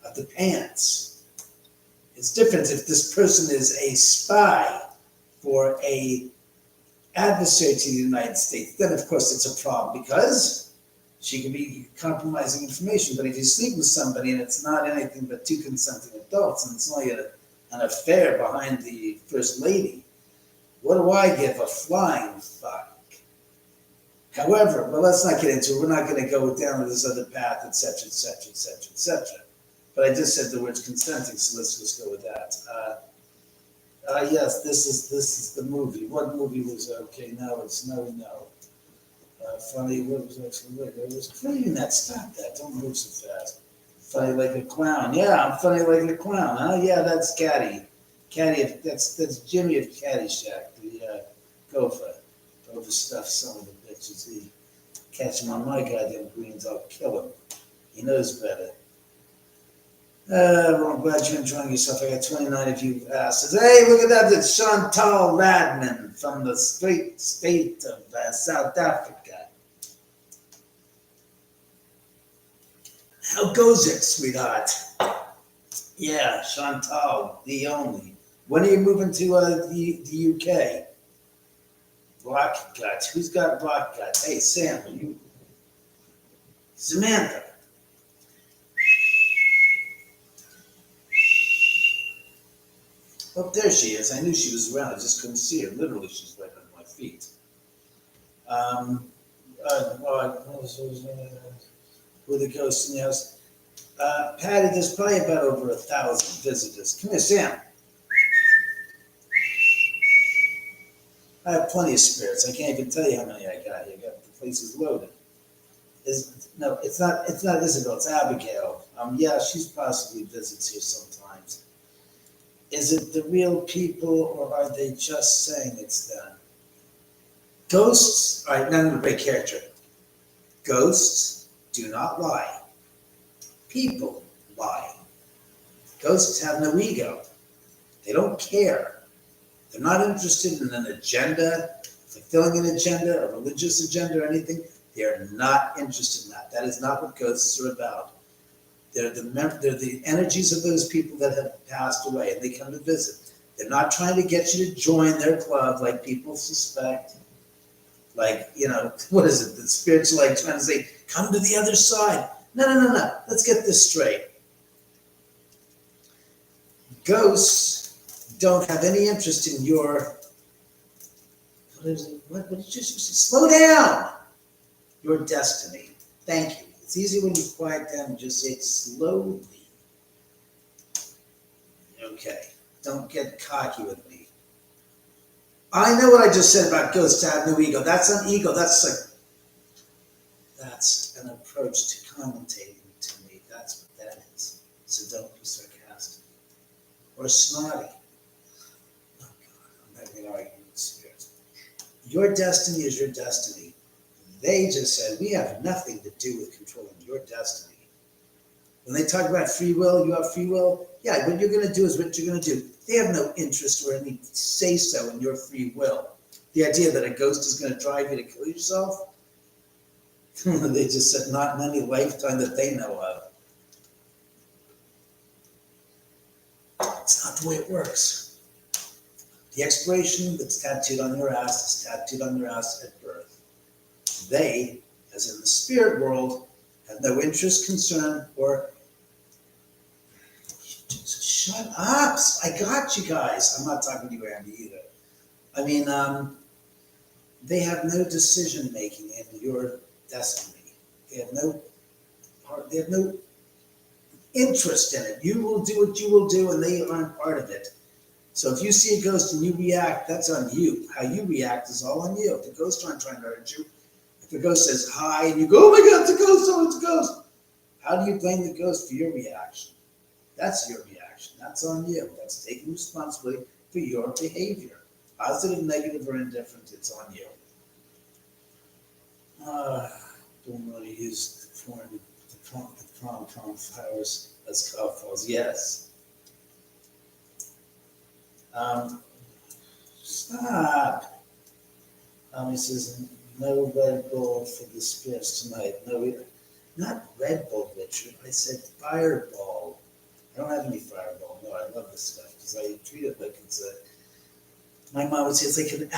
of the pants. It's different if this person is a spy for a adversary to the United States. Then, of course, it's a problem because she can be compromising information. But if you sleep with somebody and it's not anything but 2 consenting adults and it's only an affair behind the first lady, what do I give a flying fuck? However, well, let's not get into it. We're not going to go down this other path, etc., etc., etc., etc. But I just said the words consenting, so let's just go with that. Yes, this is the movie. What movie was okay? No, it's no. Funny, what was actually wait? I was cleaning that. Stop that! Don't move so fast. Funny like a clown. Yeah, I'm funny like a clown. Huh? Yeah, that's Caddy. That's Jimmy of Caddyshack. The gopher stuff. Some of the bitches. He catch him on my goddamn greens, I'll kill him. He knows better. I'm glad you're enjoying yourself. I got 29 of you asses. Hey, look at that. It's Chantal Ladman from the great state of South Africa. How goes it, sweetheart? Yeah, Chantal, the only. When are you moving to the UK? Rock gut. Who's got rock gut? Hey, Sam, are you? Samantha. Oh, there she is. I knew she was around. I just couldn't see her. Literally, she's right under my feet. With the ghost in the house. Patty, there's probably about over 1,000 visitors. Come here, Sam. I have plenty of spirits. I can't even tell you how many I got here. The place is loaded. No, it's not Isabel, it's Abigail. Yeah, she's possibly visits here sometimes. Is it the real people or are they just saying it's them? Ghosts, all right, now I'm going to break character. Ghosts do not lie. People lie. Ghosts have no ego. They don't care. They're not interested in an agenda, fulfilling an agenda, a religious agenda or anything. They're not interested in that. That is not what ghosts are about. They're the energies of those people that have passed away and they come to visit. They're not trying to get you to join their club like people suspect. Like, what is it? The spirits are like trying to say, come to the other side. No. Let's get this straight. Ghosts don't have any interest in your, what is it? What did you say? Slow down. Your destiny. Thank you. It's easy when you quiet down and just say it slowly. Okay. Don't get cocky with me. I know what I just said about ghosts to have no ego. That's an ego. That's an approach to commentating to me. That's what that is. So don't be sarcastic or snotty. Oh God, I'm not going to argue with spirits. Your destiny is your destiny. They just said, we have nothing to do with controlling your destiny. When they talk about free will, you have free will. Yeah, what you're going to do is what you're going to do. They have no interest or any say-so in your free will. The idea that a ghost is going to drive you to kill yourself, they just said not in any lifetime that they know of. It's not the way it works. The expiration that's tattooed on your ass is tattooed on your ass at birth. They, as in the spirit world, have no interest, concern, or shut up. I got you guys. I'm not talking to you, Andy, either. I mean, they have no decision making in your destiny. They have no interest in it. You will do what you will do, and they aren't part of it. So if you see a ghost and you react, that's on you. How you react is all on you. If the ghosts aren't trying to hurt you, if the ghost says hi and you go, oh my God, it's a ghost, oh, it's a ghost. How do you blame the ghost for your reaction? That's your reaction. That's on you. That's taking responsibility for your behavior. Positive, negative, or indifferent, it's on you. Don't want to use the prom flowers as cow falls. Yes. Stop. He says, no Red Bull for the spirits tonight. No, not Red Bull, Richard. I said Fireball. I don't have any Fireball. No, I love this stuff because I treat it like it's a. My mom would say it's like an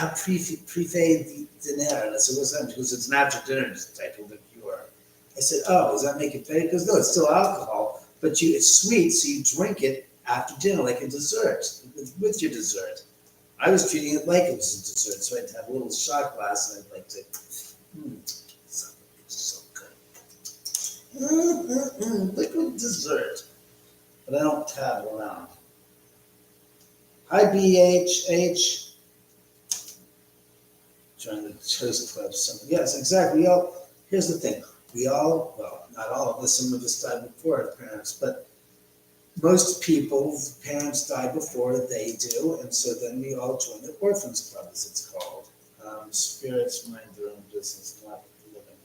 prepaid dinner. And I said, what's that? She goes, it's an after dinner type of liqueur. I said, oh, does that make it better? He goes, no, it's still alcohol, but it's sweet, so you drink it after dinner like a dessert, with your dessert. I was treating it like it was a dessert, so I'd have a little shot glass and I'd like to, so good. Liquid dessert. But I don't have it around. Hi, BHH. Join the Toast Club. Yes, exactly. Here's the thing. Well, not all of us, some of us died before our parents, but most people's parents die before they do, and so then we all join the Orphans Club, as it's called. Spirits mind their own business, not living.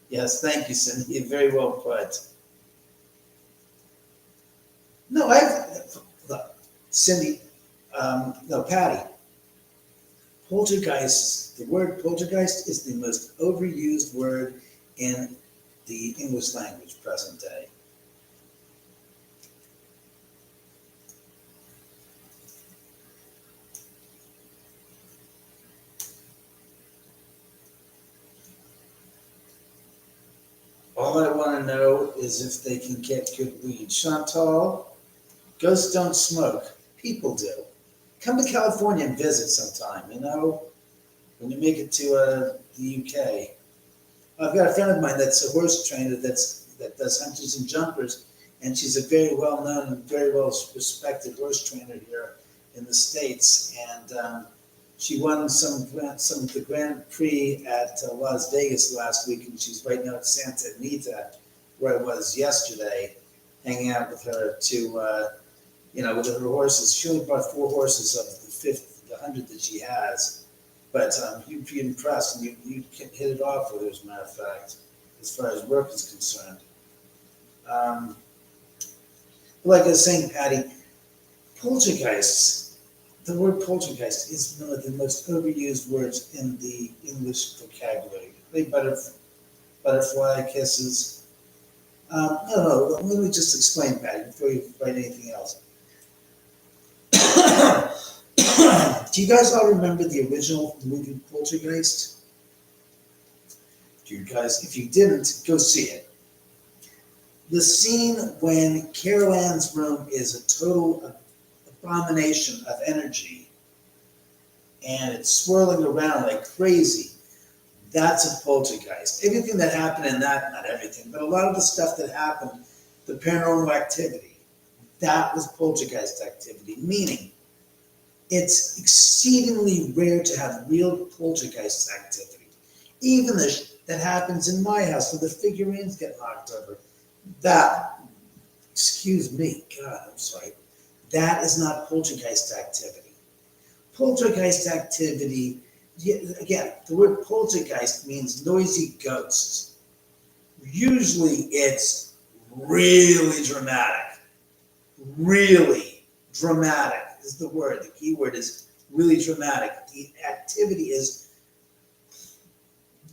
Yes, thank you, Cindy. You're very well put. No, look, Cindy, no, Patty. Poltergeist, the word poltergeist is the most overused word in the English language present day. want to know is if they can get good weed. Chantal, ghosts don't smoke. People do. Come to California and visit sometime, when you make it to the UK. I've got a friend of mine that's a horse trainer that does hunters and jumpers, and she's a very well-known and very well-respected horse trainer here in the States. And she won some of the Grand Prix at Las Vegas last week, and she's right now at Santa Anita, where I was yesterday, hanging out with her with her horses. She only brought 4 horses of the 100 that she has. But you'd be impressed, and you can hit it off with her, as a matter of fact, as far as work is concerned. Like I was saying, Patty, poltergeists, the word poltergeist is one of the most overused words in the English vocabulary. Like butterfly kisses. No, let me just explain, Patty, before you write anything else. Do you guys all remember the original movie Poltergeist? Do you guys, if you didn't, go see it. The scene when Carol Ann's room is a total abomination of energy and it's swirling around like crazy, that's a poltergeist. Everything that happened in that, not everything, but a lot of the stuff that happened, the paranormal activity, that was poltergeist activity, meaning it's exceedingly rare to have real poltergeist activity. Even that happens in my house where the figurines get knocked over. That, excuse me, God, I'm sorry. That is not poltergeist activity. Poltergeist activity, again, the word poltergeist means noisy ghosts. Usually it's really dramatic. Really dramatic is the word. The key word is really dramatic. The activity is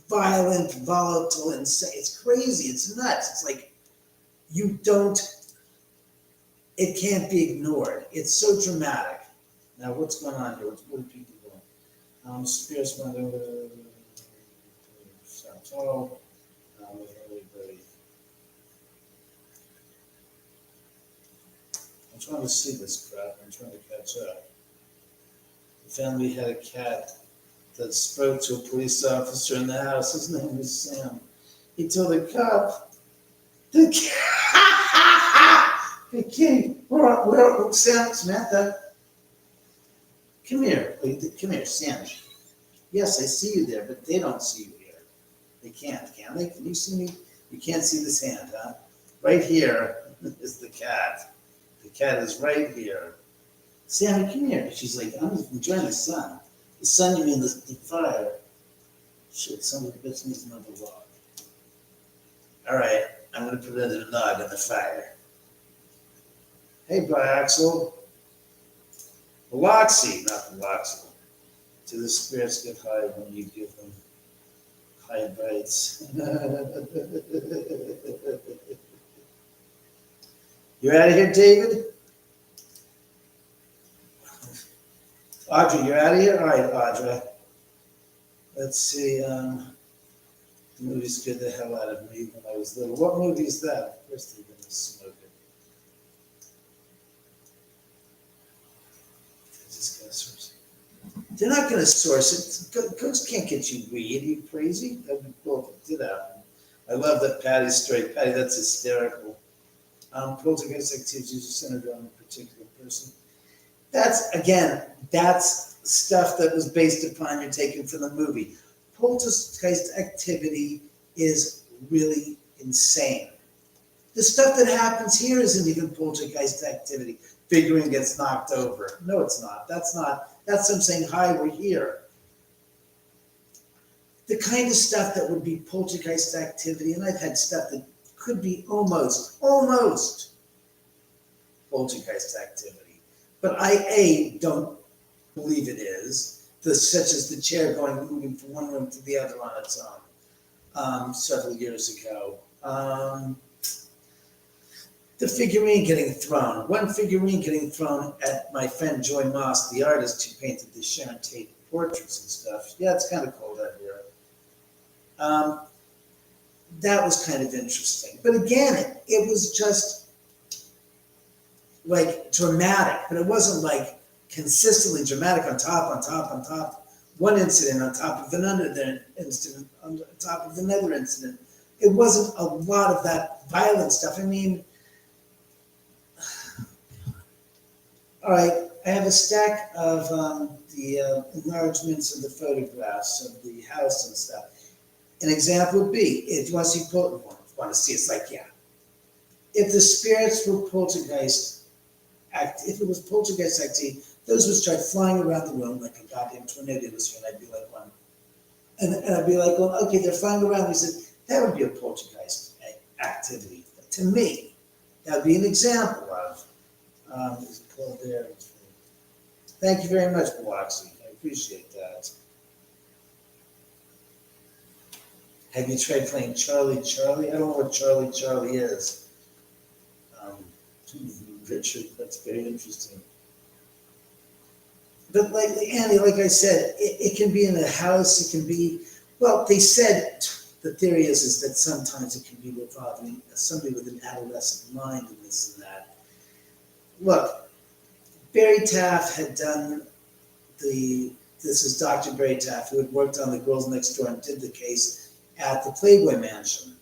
violent, volatile, and it's crazy. It's nuts. It's like it can't be ignored. It's so dramatic. Now, what's going on here? What are people doing? Spirits went over Chantal. I'm trying to see this crap. I'm trying to catch up. The family had a cat that spoke to a police officer in the house. His name was Sam. He told the cop, the kitty, where, Sam, Samantha, come here, Sam. Yes, I see you there, but they don't see you here. They can't, can they? Can you see me? You can't see this hand, huh? Right here is the cat. The cat is right here. Sammy, come here. She's like, I'm enjoying the sun. The sun, you mean the fire. Shit, somebody bitch needs another log. All right, I'm going to put another log in the fire. Hey, Biaxel. Biloxi, not Biloxi. To the spirits get high when you give them high bites. You're out of here, David? Audrey, you're out of here? All right, Audrey. Let's see. The movie scared the hell out of me when I was little. What movie is that? First they're going to smoke it. They're not going to source it. Ghosts can't get you weed. Are you crazy? That'd be cool if it did happen. I love that Patty's story. Patty, that's hysterical. Poltergeist activities are centered on a particular person. That's stuff that was based upon you're taken from the movie. Poltergeist activity is really insane. The stuff that happens here isn't even poltergeist activity. Figuring gets knocked over. No, it's not. That's them saying, hi, we're here. The kind of stuff that would be poltergeist activity, and I've had stuff that could be almost poltergeist activity. But I don't believe it is, such as the chair moving from one room to the other on its own several years ago. The figurine getting thrown. One figurine getting thrown at my friend Joy Moss, the artist who painted the Sharon Tate portraits and stuff. Yeah, it's kind of cold out here. that was kind of interesting. But again, it was just like dramatic, but it wasn't like consistently dramatic on top. One incident on top of another incident on top of another incident. It wasn't a lot of that violent stuff. I mean, all right, I have a stack of the enlargements of the photographs of the house and stuff. An example would be, if you want to see, want to see, it's like, yeah. If the spirits were poltergeist, if it was poltergeist activity, those would start flying around the room like a goddamn tornado was here, and I'd be like, one. And I'd be like, well, okay, they're flying around. We said, that would be a poltergeist activity. But to me, that would be an example of, there. Thank you very much, Biloxi. I appreciate that. Have you tried playing Charlie Charlie? I don't know what Charlie Charlie is. Richard, that's very interesting. But like Annie, like I said, it can be in a house, it can be, well, they said, the theory is that sometimes it can be involving somebody with an adolescent mind and this and that. Look, Barry Taff had done this is Dr. Barry Taff, who had worked on The Girls Next Door and did the case at the Playboy Mansion,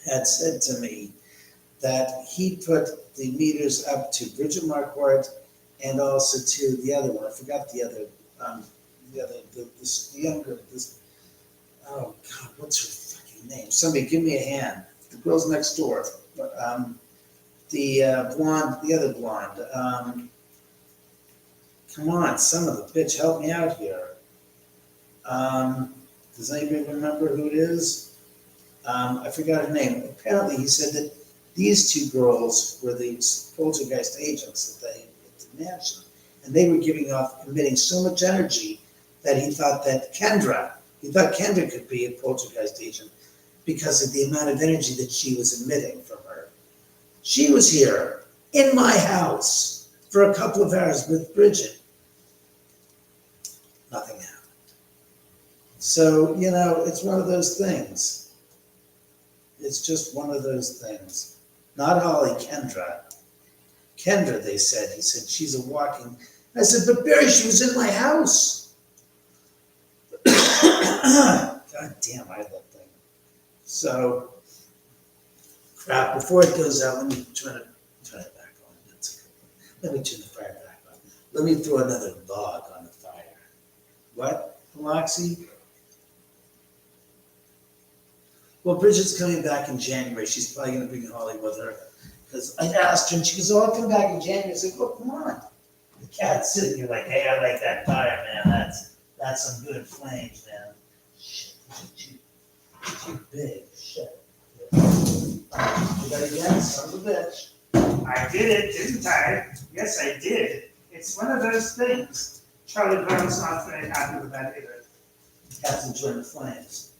had said to me that he put the meters up to Bridget Marquardt and also to the other one. I forgot the other, the younger, oh God, what's her fucking name? Somebody give me a hand. The Girls Next Door. The blonde, the other blonde. Come on, son of a bitch, help me out here. Does anybody remember who it is? I forgot her name. Apparently he said that these two girls were the poltergeist agents that they at the mansion. And they were emitting so much energy that he thought Kendra could be a poltergeist agent because of the amount of energy that she was emitting from her. She was here in my house for a couple of hours with Bridget. Nothing happened. So, it's one of those things. It's just one of those things. Not Holly, Kendra. Kendra, he said, she's a walking. I said, but Barry, she was in my house. God damn, I have that thing. So, crap, before it goes out, let me turn it back on. That's a good one. Let me turn the fire back on. Let me throw another log on the fire. What, Biloxi? Well, Bridget's coming back in January. She's probably going to bring Holly with her. Because I asked her, and she goes, oh, I'll come back in January. I said, well, come on. The cat's sitting here like, hey, I like that fire, man. That's some good flames, man. Shit, you're too big. Shit. You got it again, son of a bitch. I did it, didn't I? Yes, I did. It's one of those things. Charlie Brown's not very happy with that either. Cat's enjoying the flames.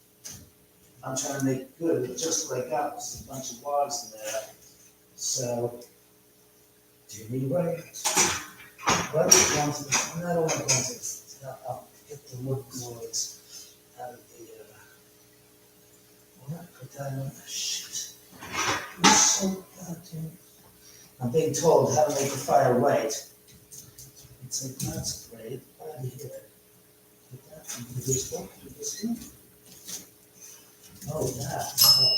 I'm trying to make it good, but just what I got was a bunch of logs in there. So, do you need what? What? I don't want to go into this. I'll get the wood boards out of the, put that in. Shit. It's so goddamn. I'm being told how to make the fire white. It's like, that's great. Out of here. Put that into this one. Do this one. Oh, that. Oh.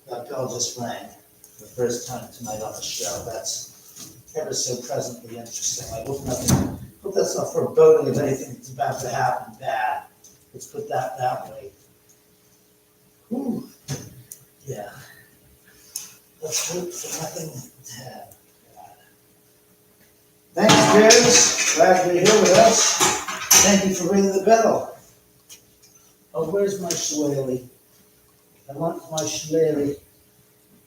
That bell just rang for the first time tonight on the show. That's ever so presently interesting. I hope that's not foreboding of anything that's about to happen bad. Let's put that way. Whew. Yeah. Let's hope for nothing bad. Thanks, James. Glad you're here with us. Thank you for ringing the bell. Oh, where's my shillelagh? I want my shillelagh.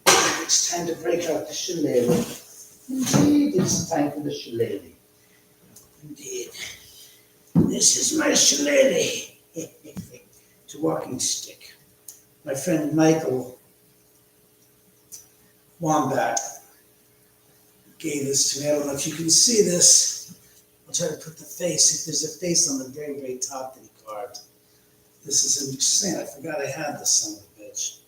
It's time to break out the shillelagh. Indeed, it's time for the shillelagh. Indeed. This is my shillelagh. It's a walking stick. My friend Michael Wambach gave this to me. I don't know if you can see this. try to put the face. If there's a face on the very, very top that he carved. This is interesting. I forgot I had this son of a bitch.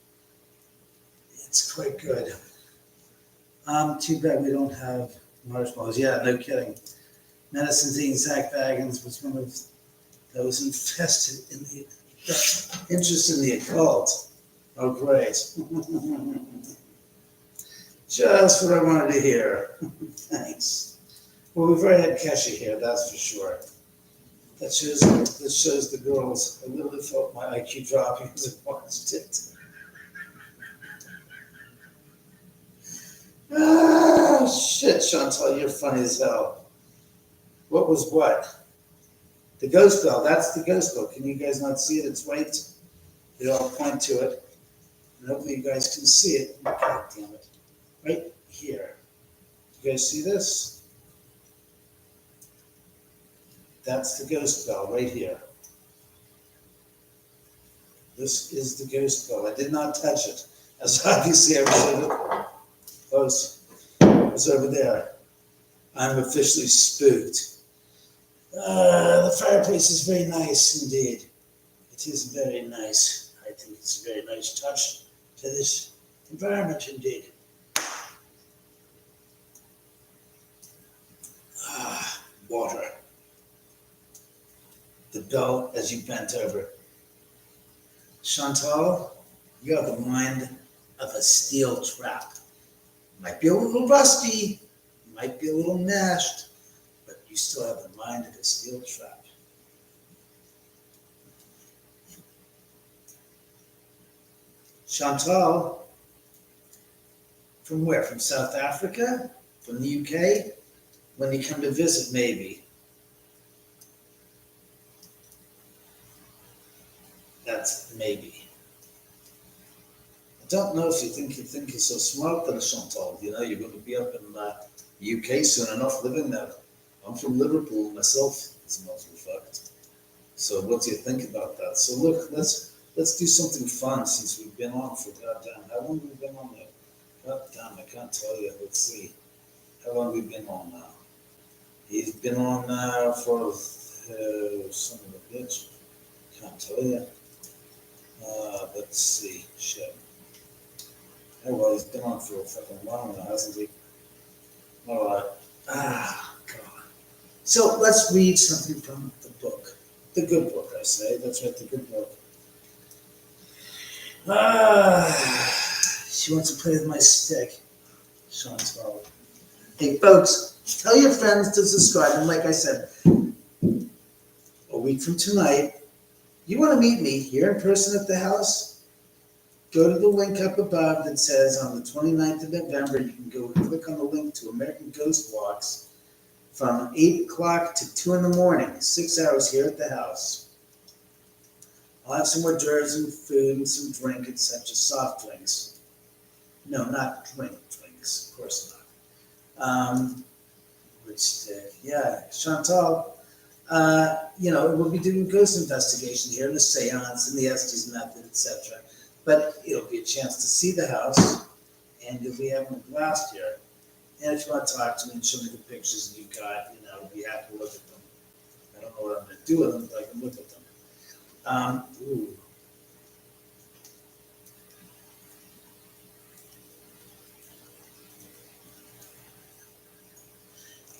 It's quite good. Too bad we don't have marshmallows. Yeah, no kidding. Medicine Dean Zach Baggins was one of those infested in the interest in the occult. Oh, great. Just what I wanted to hear. Thanks. Well, we've already had Kesha here, that's for sure. That shows the girls. I literally felt my IQ dropping as I watched it. Ah, shit, Chantal, you're funny as hell. What was what? The ghost bell. That's the ghost bell. Can you guys not see it? It's white. We all point to it. And hopefully you guys can see it. God damn it. Right here. You guys see this? That's the ghost bell right here. This is the ghost bell. I did not touch it. As obviously I was close. I was over there. I'm officially spooked. The fireplace is very nice indeed. It is very nice. I think it's a very nice touch to this environment indeed. Water. The bell as you bent over. Chantal, you have the mind of a steel trap. Might be a little rusty, might be a little mashed, but you still have the mind of a steel trap. Chantal, from where? From South Africa? From the UK? When you come to visit, maybe. That's maybe. I don't know if you think you're so smart than Chantal. You know, you're going to be up in the UK soon enough living there. I'm from Liverpool myself, as a matter of fact. So what do you think about that? So look, let's do something fun since we've been on for goddamn. How long have we been on there? Goddamn, I can't tell you. Let's see. How long have we been on now? He's been on now for son of a bitch. Can't tell you. Let's see. Shit. Oh well, he's been on for a fucking while now, hasn't he? Alright. God. So let's read something from the book. The good book, I say. That's right, the good book. She wants to play with my stick. Chantal. Hey folks, tell your friends to subscribe. And like I said, a week from tonight, you want to meet me here in person at the house? Go to the link up above that says on the 29th of November, you can go click on the link to American Ghost Walks from 8 o'clock to 2 in the morning, 6 hours here at the house. I'll have some hors d'oeuvres and food and some drink, etc. Soft drinks. No, not drinks, of course not. Which stick? Yeah, Chantal. We'll be doing ghost investigation here, and the seance, and the Estes method, etc. But it'll be a chance to see the house, and you'll be having a blast here. And if you want to talk to me and show me the pictures that you got, I'll be happy to look at them. I don't know what I'm going to do with them, but I can look at them.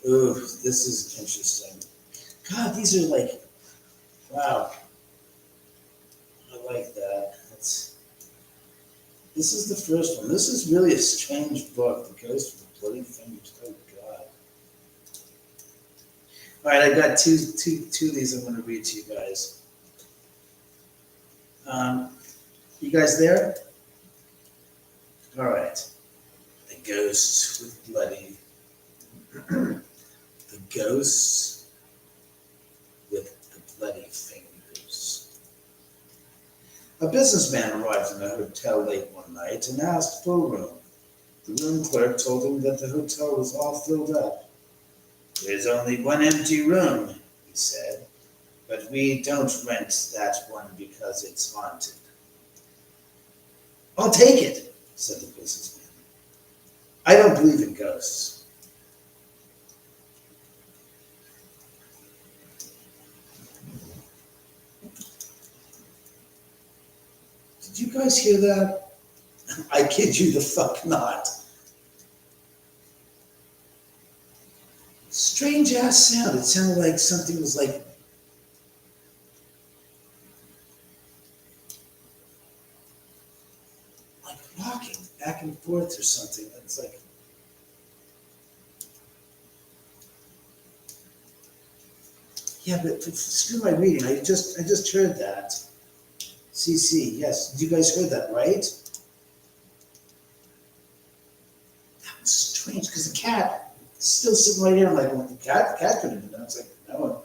Ooh, this is interesting. God, these are like, wow. I like that. This is the first one. This is really a strange book. The Ghost with the Bloody Fingers. Oh, God. All right, I got two of these I'm going to read to you guys. You guys there? All right. The Ghosts with Bloody. The Ghosts with the Bloody Fingers. A businessman arrived in a hotel late one night and asked for a room. The room clerk told him that the hotel was all filled up. "There's only one empty room," he said, "but we don't rent that one because it's haunted." "I'll take it," said the businessman. "I don't believe in ghosts." Did you guys hear that? I kid you the fuck not. Strange ass sound. It sounded like something was like rocking back and forth or something. It's like, yeah, but screw my reading. I just heard that. CC, yes. You guys heard that, right? That was strange because the cat is still sitting right here. I'm like, well, the cat could have been done. It's like, no.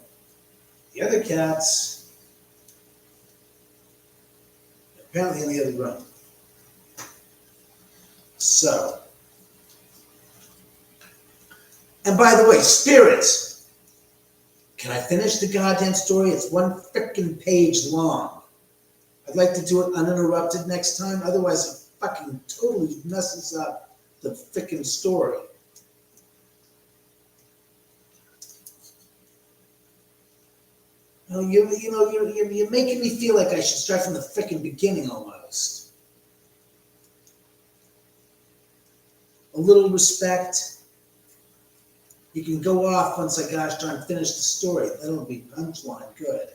The other cats, apparently in the other room. So, and by the way, spirits, can I finish the goddamn story? It's one frickin' page long. I'd like to do it uninterrupted next time, otherwise it fucking totally messes up the frickin' story. You're making me feel like I should start from the frickin' beginning almost. A little respect. You can go off once I gosh darn finish the story. That'll be punchline good.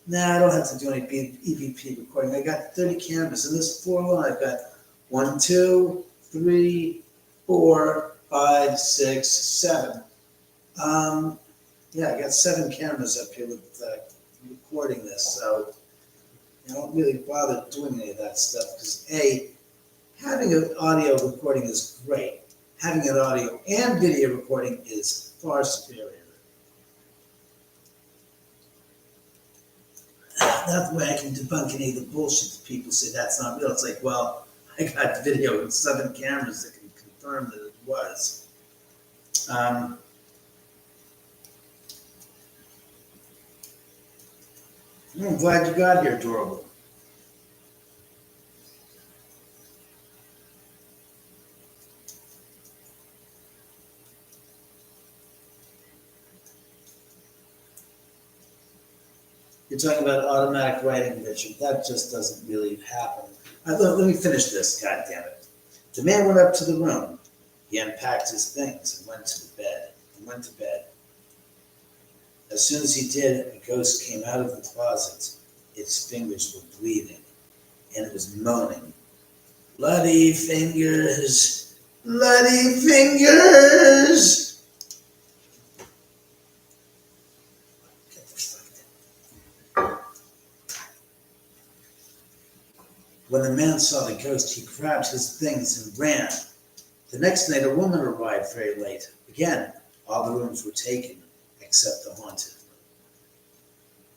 Nah, I don't have to do any EVP recording. I got 30 cameras in this floor alone. I've got 1, 2, 3, 4, 5, 6, 7. Yeah, I got 7 cameras up here with recording this, so I don't really bother doing any of that stuff because having an audio recording is great. Having an audio and video recording is far superior. That way I can debunk any of the bullshit that people say that's not real. It's like, well, I got video with 7 cameras that can confirm that it was. I'm glad you got here, Adorable. You're talking about automatic writing, Richard. That just doesn't really happen. Let me finish this, goddammit. The man went up to the room. He unpacked his things and went to bed. As soon as he did, a ghost came out of the closet. Its fingers were bleeding, and it was moaning. Bloody fingers, bloody fingers. Get the fuck down. When the man saw the ghost, he grabbed his things and ran. The next night, a woman arrived very late. Again, all the rooms were taken, except the haunted room.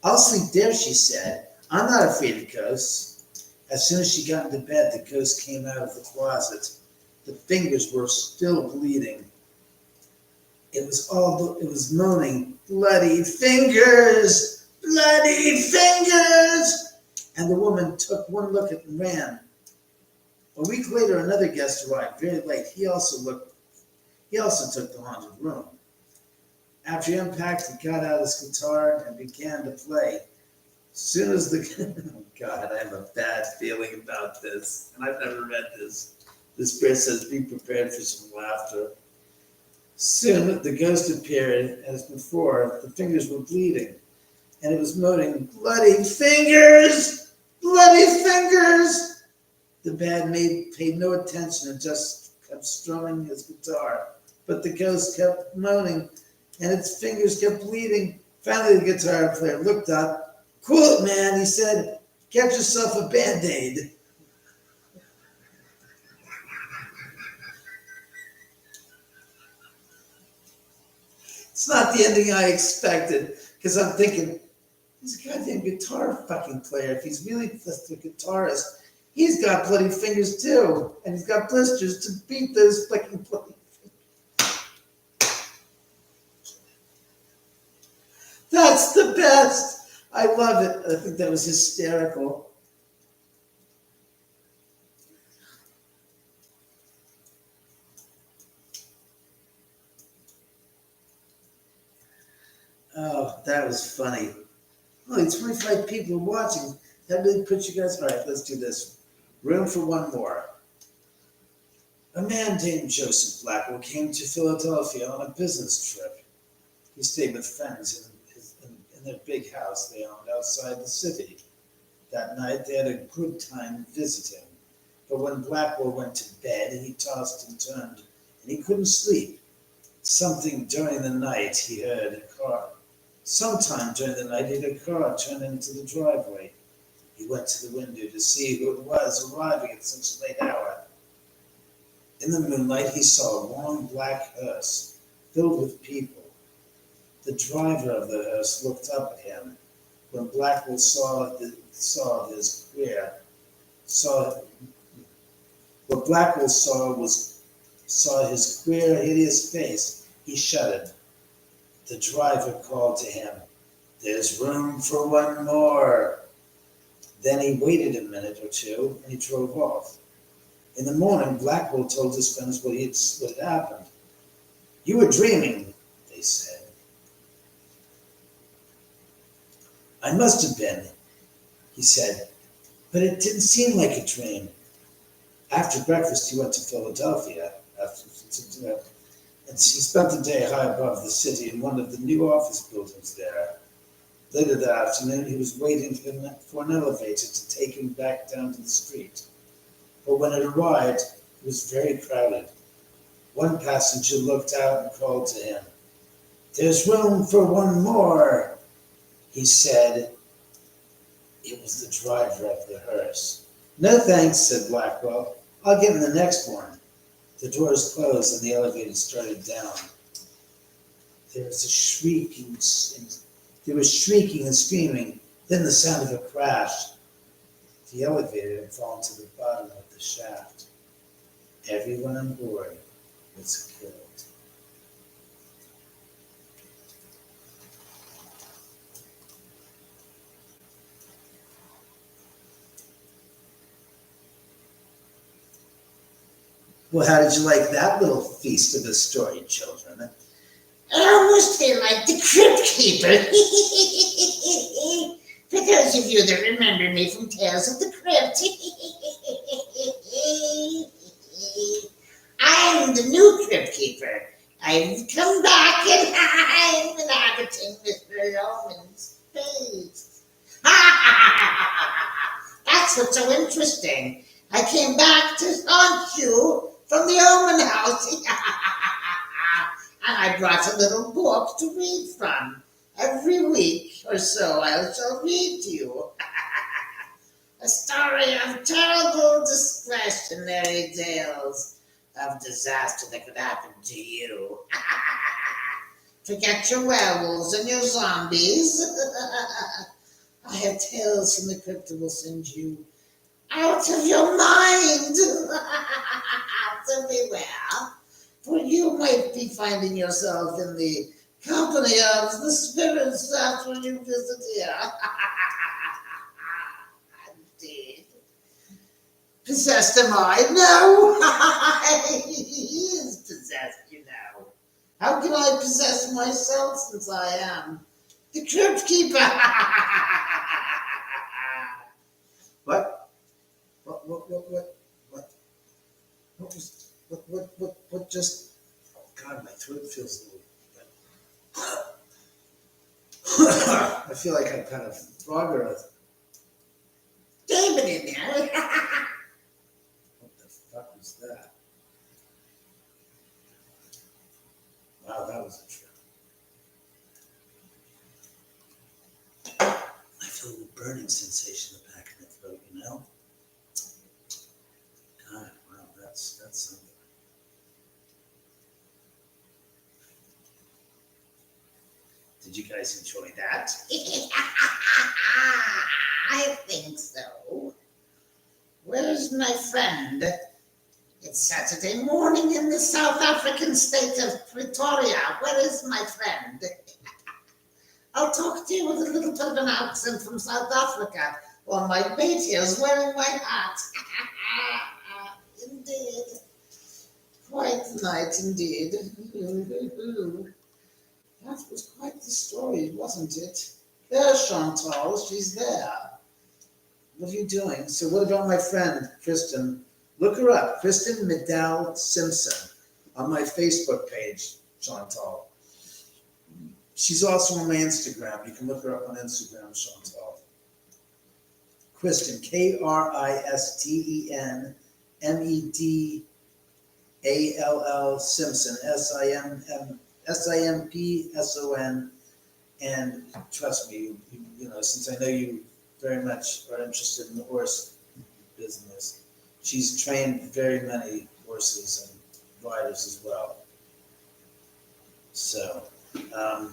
I'll sleep there, she said. I'm not afraid of ghosts. As soon as she got into bed, the ghost came out of the closet. The fingers were still bleeding. It was moaning, bloody fingers, bloody fingers. And the woman took one look at and ran. A week later, another guest arrived very late. He also took the haunted room. After he unpacked, he got out his guitar and began to play. As soon as oh God, I have a bad feeling about this, and I've never read this. This prayer says, be prepared for some laughter. Soon the ghost appeared, as before, the fingers were bleeding, and it was moaning, bloody fingers, bloody fingers. The bad maid paid no attention and just kept strumming his guitar, but the ghost kept moaning, and its fingers kept bleeding. Finally, the guitar player looked up. Cool it, man, he said. Get yourself a Band-Aid. It's not the ending I expected, because I'm thinking, he's a goddamn guitar fucking player. If he's really just a guitarist, he's got bloody fingers too, and he's got blisters to beat those fucking bloody fingers. That's the best. I love it. I think that was hysterical. Oh, that was funny. Only 25 people watching. That really puts you guys. All right, let's do this. Room for one more. A man named Joseph Blackwell came to Philadelphia on a business trip. He stayed with friends in their big house they owned outside the city. That night they had a good time visiting. But when Blackwell went to bed, he tossed and turned, and he couldn't sleep. Something during the night he heard a car. Sometime during the night he heard a car turn into the driveway. He went to the window to see who it was arriving at such a late hour. In the moonlight he saw a long black hearse filled with people. The driver of the hearse looked up at him. When Blackwell what Blackwell saw his queer, hideous face, he shuddered. The driver called to him, "There's room for one more." Then he waited a minute or two and he drove off. In the morning, Blackwell told his friends what had happened. "You were dreaming," they said. "I must have been," he said, "but it didn't seem like a dream." After breakfast, he went to Philadelphia, and he spent the day high above the city in one of the new office buildings there. Later that afternoon, he was waiting for an elevator to take him back down to the street. But when it arrived, it was very crowded. One passenger looked out and called to him. "There's room for one more," he said. It was the driver of the hearse. "No thanks," said Blackwell. "I'll get in the next one." The doors closed and the elevator started down. There was shrieking and screaming, then the sound of a crash. The elevator had fallen to the bottom of the shaft. Everyone on board was killed. Well, how did you like that little feast of a story, children?
I almost feel like the Crypt Keeper. For those of you that remember me from Tales of the Crypt, I'm the new Crypt Keeper. I've come back and I'm inhabiting Mr. Oman's face. That's what's so interesting. I came back to haunt you from the Oman house. And I brought a little book to read from. Every week or so I shall read to you. A story of terrible discretionary tales of disaster that could happen to you. Forget your werewolves and your zombies. I have tales from the crypt that will send you out of your mind. So beware, for you might be finding yourself in the company of the spirits after you visit here. Indeed. Possessed am I? No! He is possessed, you know. How can I possess myself since I am the Crypt Keeper?
What just, oh God, my throat feels a little, I feel like I'm kind of frog or
David in there.
what the fuck was that? Wow, that was a trip. I feel a little burning sensation in the back of the throat, you know? God, wow, that's something. Did you guys enjoy that?
I think so. Where's my friend? It's Saturday morning in the South African state of Pretoria. Where is my friend? I'll talk to you with a little bit of an accent from South Africa, while my mate here is wearing my hat. Indeed. Quite the night, indeed. That was quite the story, wasn't it? There's Chantal. She's there. What are you doing? So what about my friend, Kristen? Look her up. Kristen Medell Simpson on my Facebook page, Chantal. She's also on my Instagram. You can look her up on Instagram, Chantal. Kristen, Kristen Medall Simpson, Simpson. And trust me, you know, since I know you very much are interested in the horse business, she's trained very many horses and riders as well. So, God,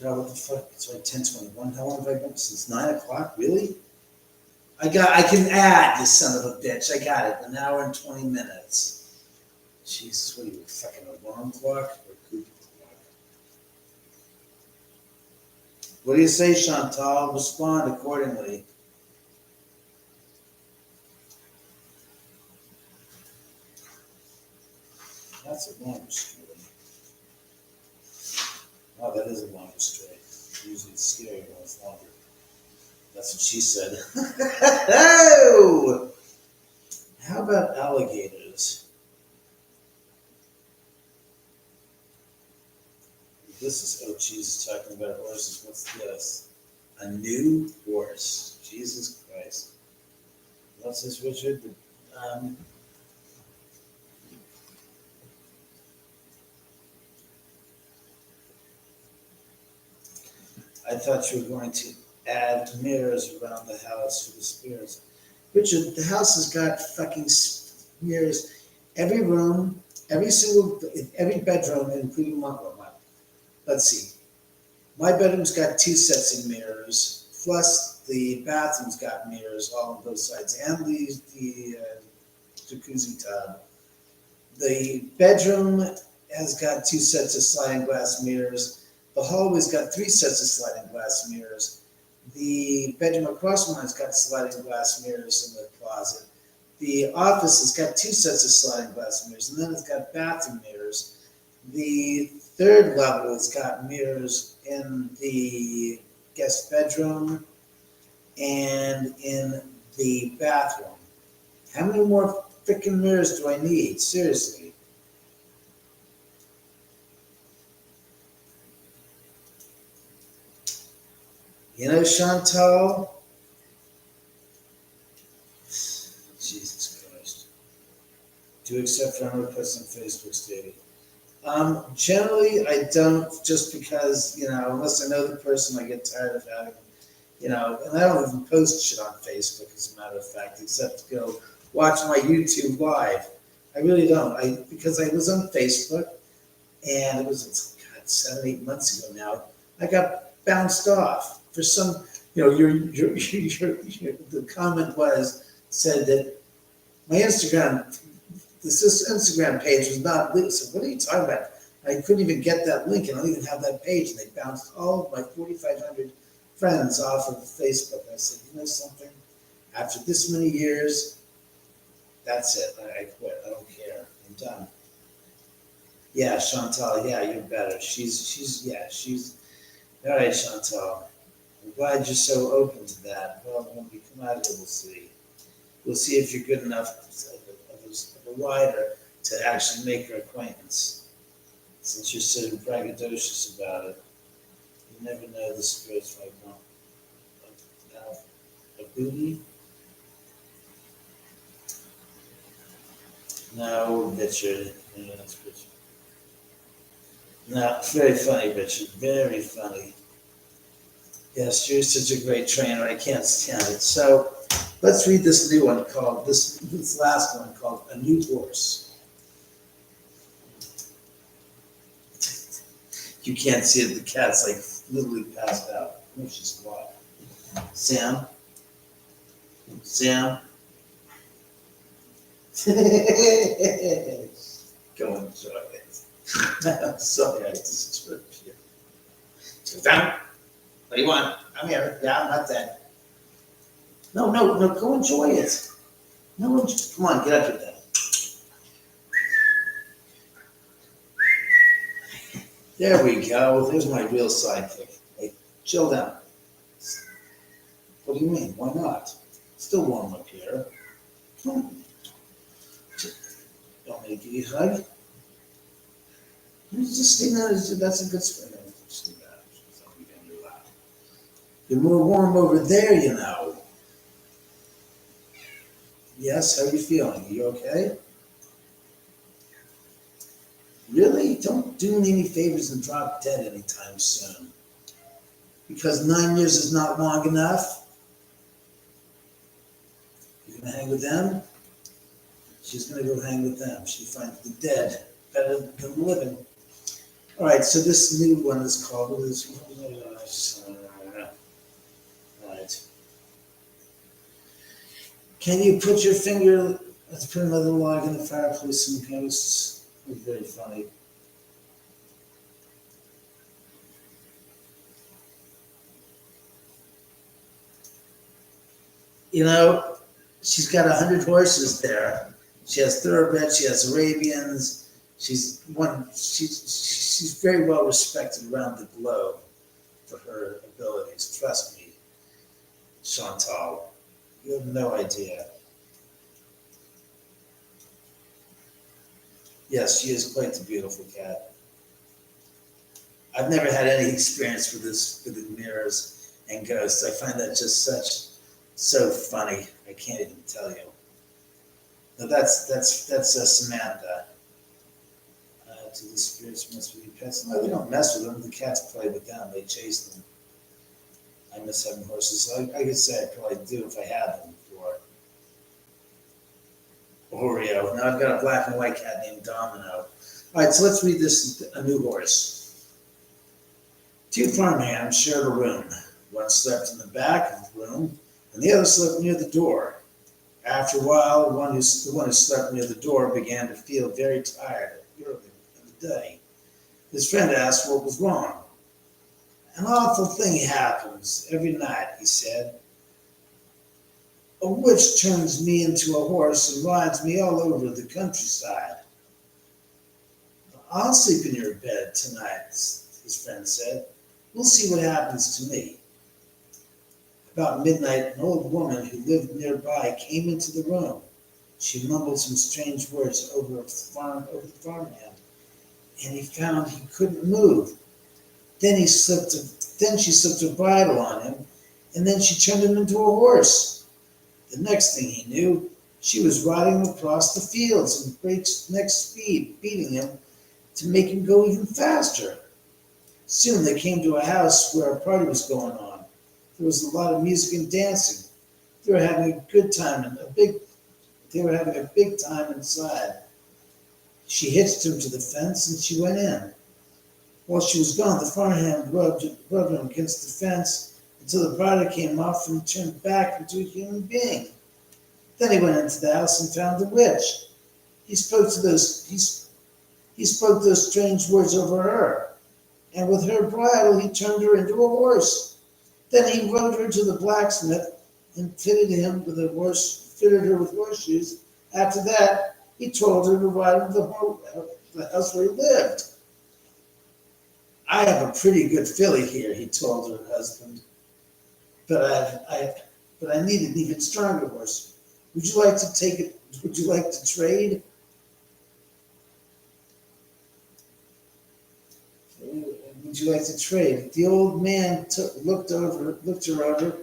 what the fuck? It's like 10:21. How long have I been? Since 9 o'clock? Really? I can add, you son of a bitch. I got it. An hour and 20 minutes. Jesus, what are you, fucking alarm clock or Google clock? What do you say, Chantal? Respond accordingly. That's a longer story. Oh, that is a longer story. Usually it's scary when it's longer. That's what she said. Oh! How about alligators? This is, oh Jesus, talking about horses. What's this? A new horse. Jesus Christ. What's this, Richard? I thought you were going to add mirrors around the house for the spirits. Richard, the house has got fucking mirrors. Every room, every bedroom, including my room. Let's see. My bedroom's got 2 sets of mirrors, plus the bathroom's got mirrors all on both sides, and the jacuzzi tub. The bedroom has got 2 sets of sliding glass mirrors. The hallway's got 3 sets of sliding glass mirrors. The bedroom across from mine's got sliding glass mirrors in the closet. The office has got 2 sets of sliding glass mirrors, and then it's got bathroom mirrors. The 3rd level has got mirrors in the guest bedroom and in the bathroom. How many more freaking mirrors do I need? Seriously. You know, Chantal? Jesus Christ. Do you accept friend requests on Facebook, Stevie? Generally, I don't, just because, you know, unless I know the person, I get tired of having, you know, and I don't even post shit on Facebook, as a matter of fact, except to go watch my YouTube live. I really don't. Because I was on Facebook, and it was, God, 7, 8 months ago now, I got bounced off for some, you know, the comment said that my this Instagram page was not linked. So what are you talking about? I couldn't even get that link, and I don't even have that page. And they bounced all of my 4,500 friends off of Facebook. I said, you know something? After this many years, that's it. I quit. I don't care. I'm done. Yeah, Chantal. Yeah, you're better. She's all right, Chantal. I'm glad you're so open to that. Well, when we come out here, we'll see. We'll see if you're good enough of a rider to actually make her acquaintance. Since you're so braggadocious about it, you never know the spirits might want a booty. No, Richard. Yeah, that's Richard. No, very funny, Richard. Very funny. Yes, you're such a great trainer. I can't stand it. So let's read this new one called, this last one called A New Horse. You can't see it. The cat's like literally passed out. Oh, she's quiet. Sam? Go enjoy it. I'm sorry, I disturbed you. Sam? What do you want? I'm here. Yeah, I'm not dead. No, go enjoy it. No, come on, get up here then. There we go. There's my real sidekick. Hey,
Chill down. What do you mean? Why not? Still warm up here. Come on. Don't make you hug. You just stay down. That's a good spring. Stay down. You're more warm over there, you know. Yes, how are you feeling? Are you okay? Really? Don't do me any favors and drop dead anytime soon. Because 9 years is not long enough. You're gonna hang with them? She's gonna go hang with them. She finds the dead better than the living. All right, so this new one is called, what is this? All right. Can you put your finger, let's put another log in the fireplace and ghosts. It's very funny. You know, she's got 100 horses there. She has thoroughbreds, she has Arabians. She's very well respected around the globe for her abilities. Trust me, Chantal. You have no idea. Yes, she is quite the beautiful cat. I've never had any experience with the mirrors and ghosts. I find that just so funny. I can't even tell you. No, that's Samantha. To the spirits mess with your pets. No, we don't mess with them. The cats play with them. They chase them. I miss having horses. So I could say I probably do if I had them before. Oreo. Now I've got a black and white cat named Domino. All right, so let's read this. A new horse. Two farmhands shared a room. One slept in the back of the room, and the other slept near the door. After a while, the one who slept near the door began to feel very tired early in the day. His friend asked what was wrong. An awful thing happens every night, he said. A witch turns me into a horse and rides me all over the countryside. I'll sleep in your bed tonight, his friend said. We'll see what happens to me. About midnight, an old woman who lived nearby came into the room. She mumbled some strange words over the farmhand, and he found he couldn't move. Then she slipped a bridle on him, and then she turned him into a horse. The next thing he knew, she was riding him across the fields in breakneck speed, beating him to make him go even faster. Soon they came to a house where a party was going on. There was a lot of music and dancing. They were having a good time a big time inside. She hitched him to the fence and she went in. While she was gone, the farmhand rubbed him against the fence until the bridle came off and turned back into a human being. Then he went into the house and found the witch. He spoke those strange words over her, and with her bridle he turned her into a horse. Then he rode her to the blacksmith and fitted her with horseshoes. After that, he told her to ride to the house where he lived. I have a pretty good filly here, he told her husband, but I need an even stronger horse. Would you like to take it? Would you like to trade? Would you like to trade? The old man looked her over,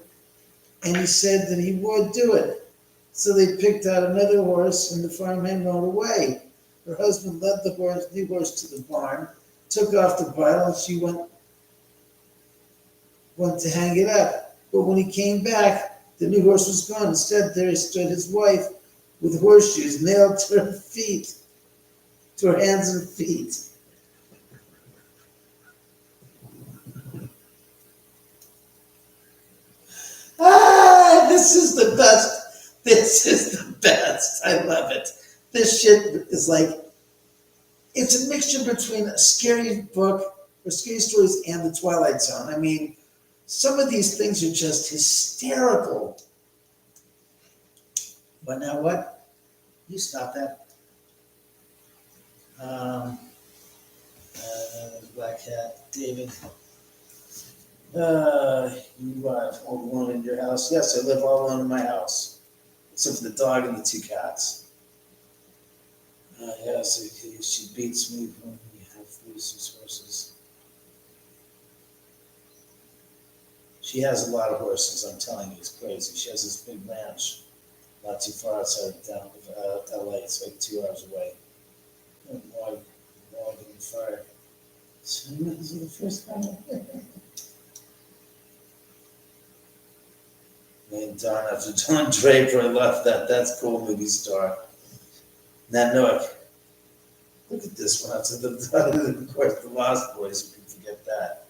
and he said that he would do it. So they picked out another horse, and the farmhand rode away. Her husband led the new horse to the barn, took off the bridle, and she went to hang it up. But when he came back, the new horse was gone. Instead, there stood his wife with horseshoes nailed to her hands and feet. This is the best. This is the best. I love it. This shit is like, it's a mixture between a scary book or scary stories and the Twilight Zone. I mean, some of these things are just hysterical. But now what? You stop that. Black Cat, David You all alone in your house? Yes, I live all alone in my house, except for the dog and the 2 cats. Yes, she beats me when we have horses. She has a lot of horses, I'm telling you, it's crazy. She has this big ranch not too far outside of LA. It's like 2 hours away. Log in the fire. So this is the first time. And Don, after Don Draper left that's cool movie star. Nanook. Look at this one. That's of course the Lost Boys. You can forget that.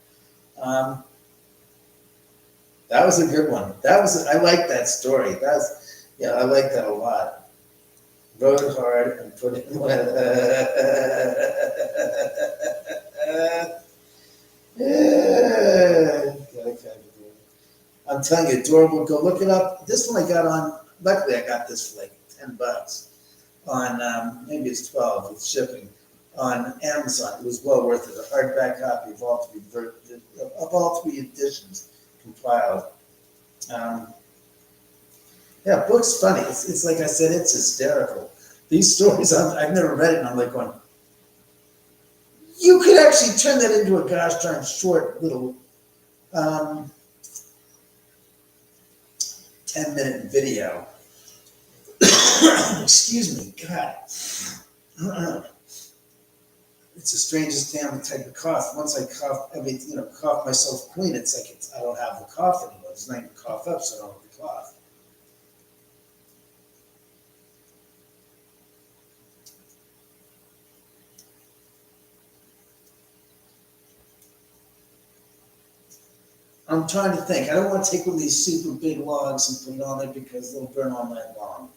That was a good one. I like that story. I like that a lot. Rode hard and put in I'm telling you, adorable. Go look it up. This one I got on. Luckily, I got this for like $10 on maybe it's 12 with shipping on Amazon. It was well worth it. A hardback copy of all three editions compiled. Book's funny. It's like I said, it's hysterical. These stories, I've never read it, and I'm like going, you could actually turn that into a gosh darn short little 10-minute video. Excuse me, God. It's the strangest damn type of cough. Once I cough, cough myself clean, it's like I don't have the cough anymore. It's not even cough up, so I don't have the cough. I'm trying to think. I don't want to take one of these super big logs and put it on there because they'll burn all night long.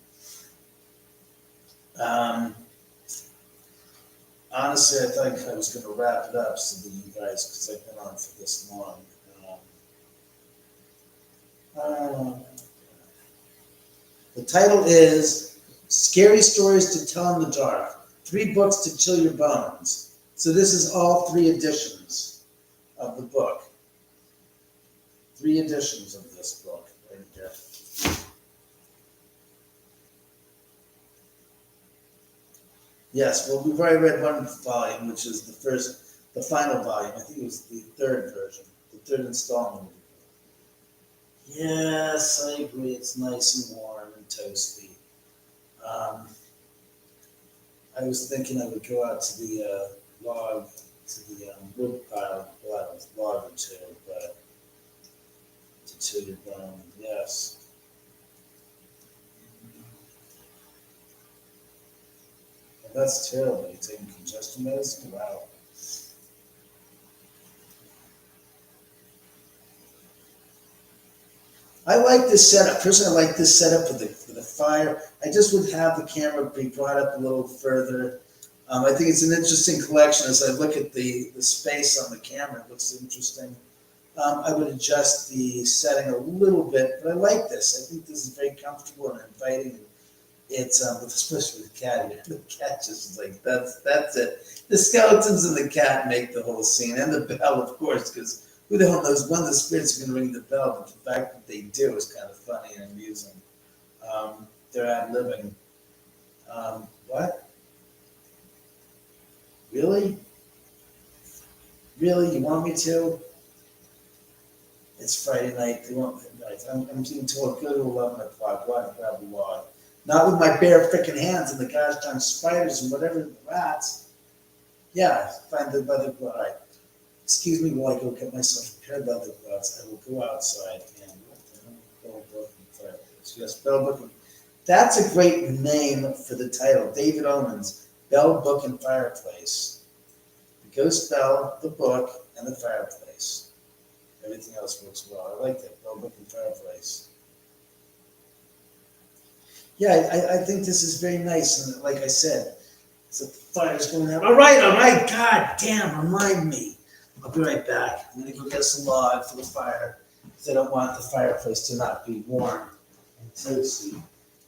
Honestly, I think I was going to wrap it up so that you guys, because I've been on for this long. The title is Scary Stories to Tell in the Dark. 3 books to chill your bones. So this is all 3 editions of the book. 3 editions of this book right here. Yes, well, we've already read one volume, which is the final volume. I think it was the 3rd version, the 3rd installment. Yes, I agree. It's nice and warm and toasty. I was thinking I would go out to the wood pile, log or 2, but to chill your bone, yes. That's terrible. You're taking congestion medicine? Wow. I like this setup. Personally, I like this setup for the fire. I just would have the camera be brought up a little further. I think it's an interesting collection. As I look at the space on the camera, it looks interesting. I would adjust the setting a little bit, but I like this. I think this is very comfortable and inviting. It's especially with the cat. The cat just like that's it. The skeletons and the cat make the whole scene, and the bell, of course, because who the hell knows when the spirits are going to ring the bell? But the fact that they do is kind of funny and amusing. They're ad-libbing. What? Really? Really? You want me to? It's Friday night. They want me. Right. I'm being told go to 11 o'clock. Go out and grab a log. Not with my bare freaking hands and the gosh darn spiders and whatever rats. Yeah, find the leather glove. All right. Excuse me while I go get myself a pair of leather gloves. I will go outside and Bell Book and Fireplace. Yes, Bell Book. That's a great name for the title. David Oman's Bell Book and Fireplace. The Ghost Bell, the book, and the fireplace. Everything else works well. I like that. Bell Book and Fireplace. Yeah, I think this is very nice. And like I said, so the fire's going out. All right. God damn, remind me. I'll be right back. I'm going to go get some log for the fire because I don't want the fireplace to not be warm and toasty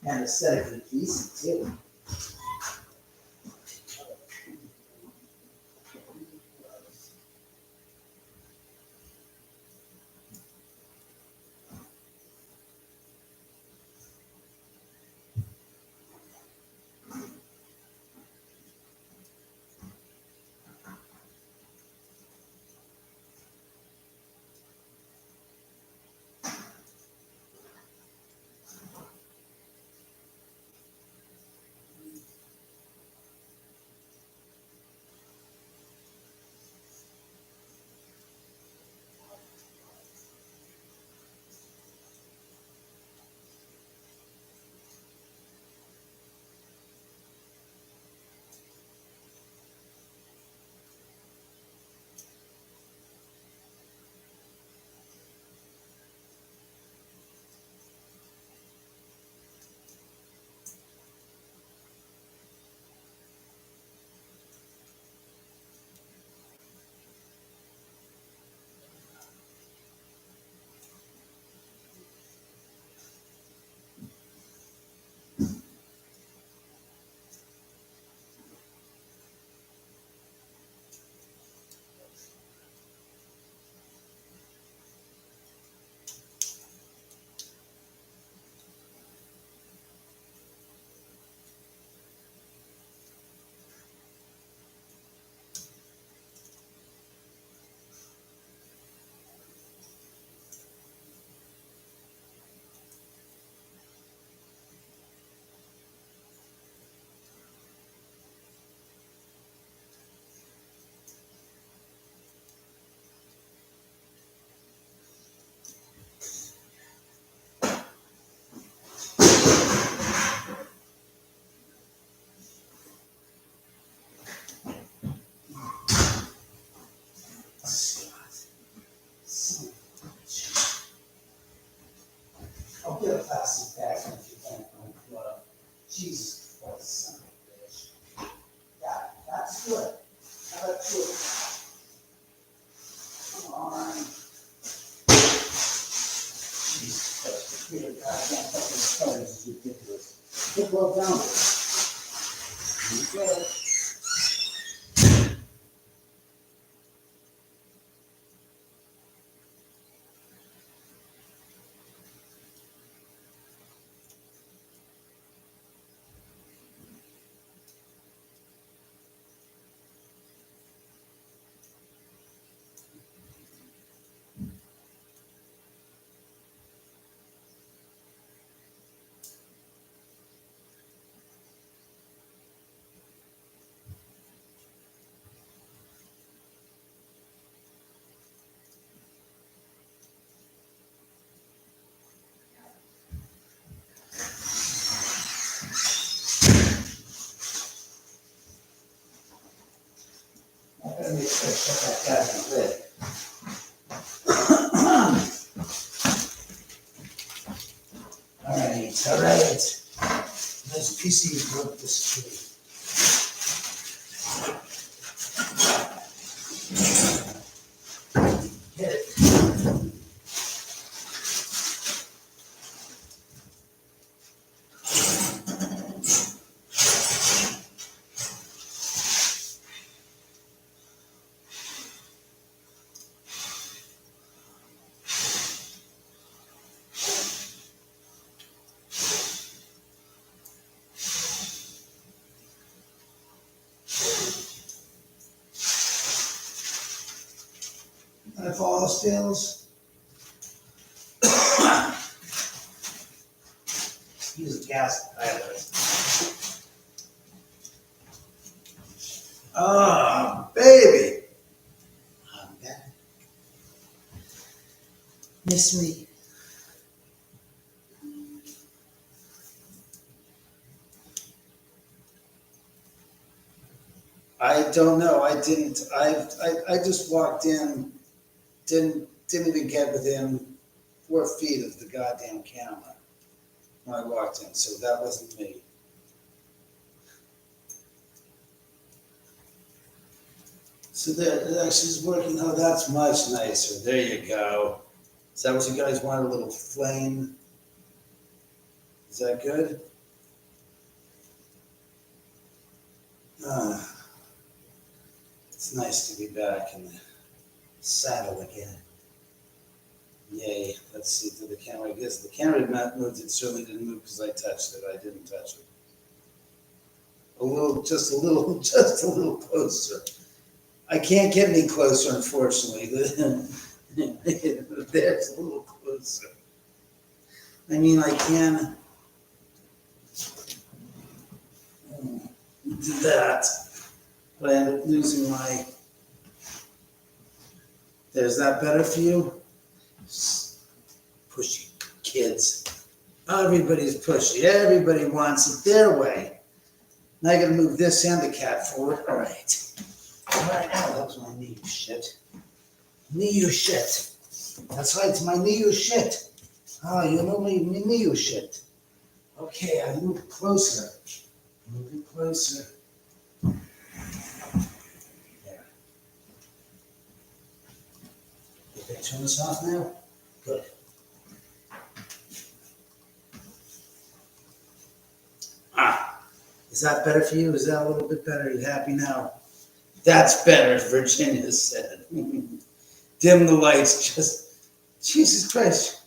and aesthetically decent, too. plastic bag if you can't find a glove. Jesus Christ, son of a bitch. Yeah, that's good. How about two? Come on. Jesus Christ, the computer guy can't fucking start. This is ridiculous. Good glove down. Here you go. I gotta make sure I put that guy in the lid. All right. Nice PC broke this tree. Hit it. And if all else fails, use a gas pilot. Ah, baby. I'm back. Miss me. I don't know. I didn't. I just walked in. Didn't even get within 4 feet of the goddamn camera when I walked in, so that wasn't me. So there, it actually is working. Oh, that's much nicer. There you go. Is that what you guys want? A little flame? Is that good? It's nice to be back in the saddle again. Yay. Let's see to the camera. I guess the camera moved. It certainly didn't move because I touched it. I didn't touch it. Just a little closer. I can't get any closer, unfortunately. There's a little closer. I mean, I can do that, but I end up losing my. There's that better for you? Pushy kids. Everybody's pushy. Everybody wants it their way. Now I gotta move this and the cat forward. All right. All right, now that was my knee shit. Knee shit. That's right, it's my knee shit. Oh, you know me knee shit. Okay, I move closer. Move it closer. There. Did I turn this off now? Good. Is that better for you? Is that a little bit better? Are you happy now? That's better, Virginia said. Dim the lights, just, Jesus Christ.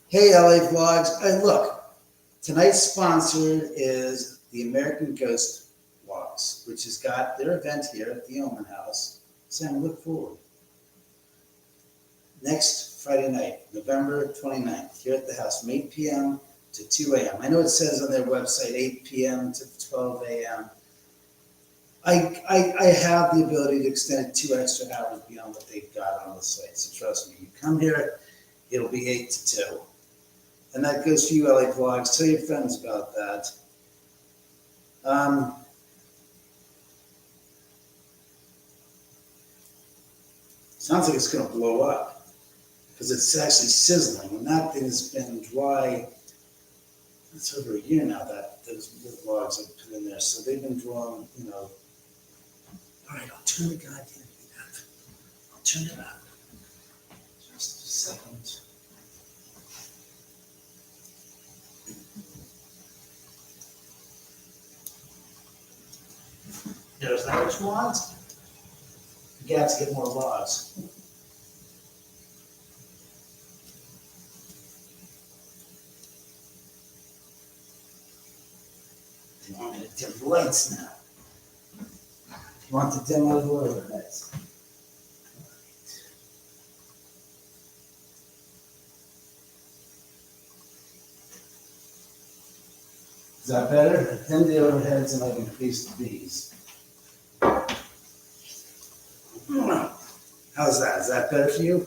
Hey, LA Vlogs. Hey, look, tonight's sponsor is the American Ghost Walks, which has got their event here at the Oman House. Sam, look forward. Next Friday night, November 29th, here at the house from 8 p.m. to 2 a.m. I know it says on their website 8 p.m. to 12 a.m. I have the ability to extend it 2 extra hours beyond what they've got on the site. So trust me, you come here, it'll be 8 to 2. And that goes for you, LA Vlogs. Tell your friends about that. Sounds like it's going to blow up. because it's actually sizzling. And that thing has been dry. It's over a year now that those logs I put in there. So they've been drawn, you know. All right, I'll turn the goddamn heat up. I'll turn it up. Just a second. There's that what you want? You got to get more logs. You want me to dim the lights now? You want to dim out the lights? Is that better? Dim the overheads and I've increased the bees. How's that? Is that better for you?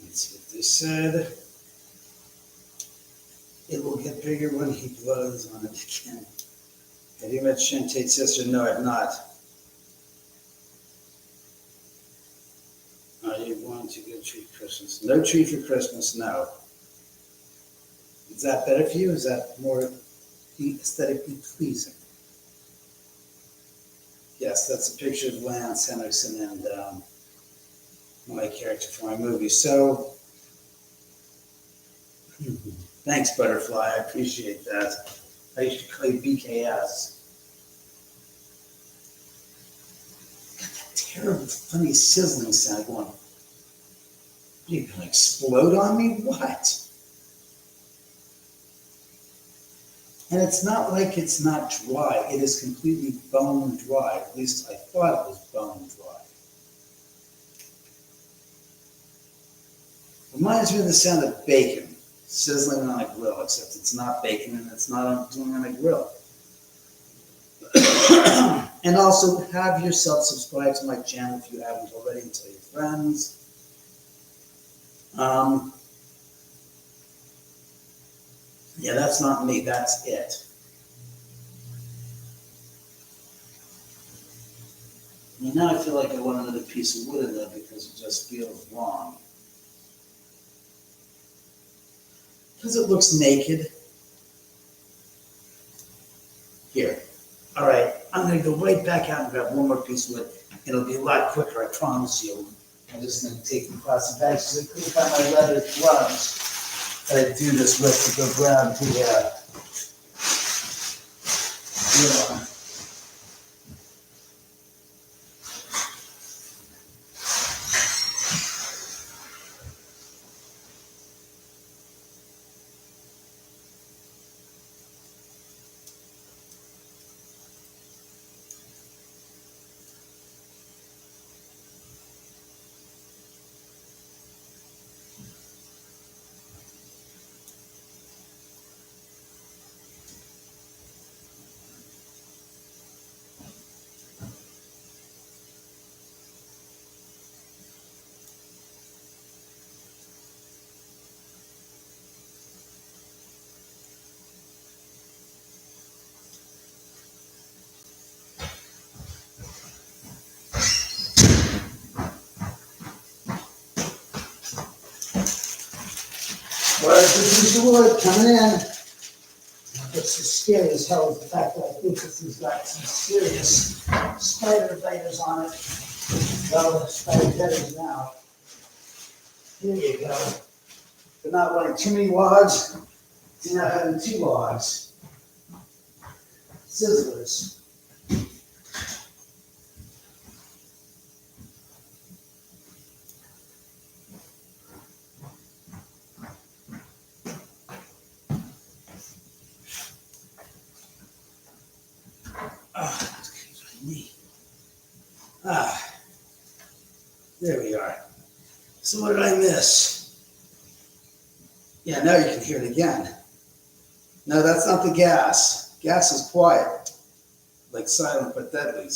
Let's see what they said. It will get bigger when he blows on it again. Have you met Shantae's sister? No, I've not. Are you going to get a tree for Christmas? No tree for Christmas, no. Is that better for you? Is that more aesthetically pleasing? Yes, that's a picture of Lance Henriksen and my character for my movie. So, thanks, Butterfly. I appreciate that. I used to call you BKS. Got that terrible, funny sizzling sound going. Are you going to explode on me? What? And it's not like it's not dry. It is completely bone dry. At least I thought it was bone dry. Reminds me of the sound of bacon sizzling on a grill, except it's not bacon and it's not doing on a grill. And also have yourself subscribe to my channel if you haven't already, and tell your friends. Yeah, that's not me, that's it. And now I feel like I want another piece of wood in there because it just feels wrong. Because it looks naked. Here. All right, I'm going to go right back out and grab one more piece of wood. It'll be a lot quicker, I promise you. I'm just going to take the plastic bags because I couldn't find my leather gloves that I do this with to go grab the, well, this is the wood coming in. What's so scary as hell is the fact that I think this has got some serious spider biters on it. Well, spider biters now. Here you go. They're not wanting too many logs. They're not having 2 logs. Sizzlers. There we are. So what did I miss? Yeah, now you can hear it again. No, that's not the gas. Gas is quiet, like silent but deadly.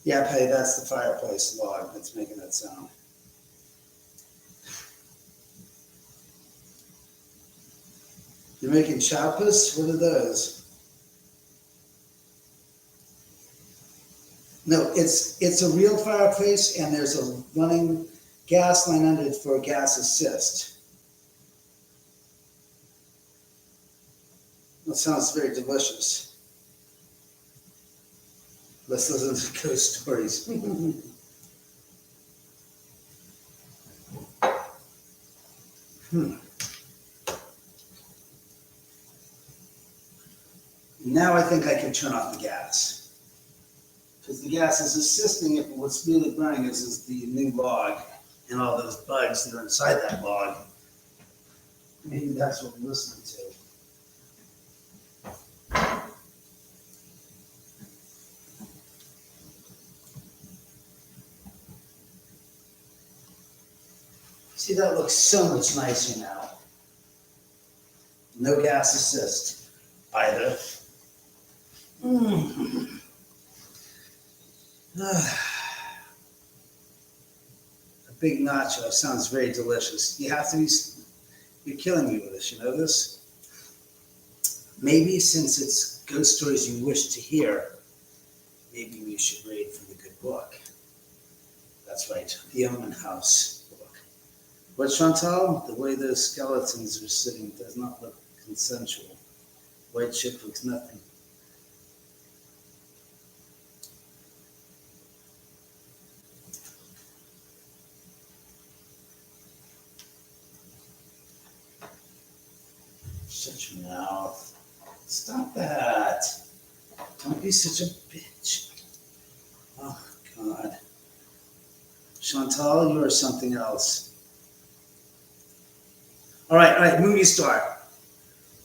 Yeah, Patty, that's the fireplace log that's making that sound. You're making chapas? What are those? No, it's a real fireplace, and there's a running gas line under it for a gas assist. That sounds very delicious. Let's listen to ghost stories. Now I think I can turn off the gas. Because the gas is assisting it, but what's really burning is the new log and all those bugs that are inside that log. Maybe that's what we're listening to. See, that looks so much nicer now. No gas assist either. A big nacho sounds very delicious. You have to be, you're killing me with this, you know this? Maybe since it's ghost stories you wish to hear, maybe we should read from the good book. That's right, the Oman House book. What, Chantal? The way those skeletons are sitting does not look consensual. White chip looks nothing. Shut your mouth. Stop that. Don't be such a bitch. Oh, God. Chantal, you are something else. All right, movie star.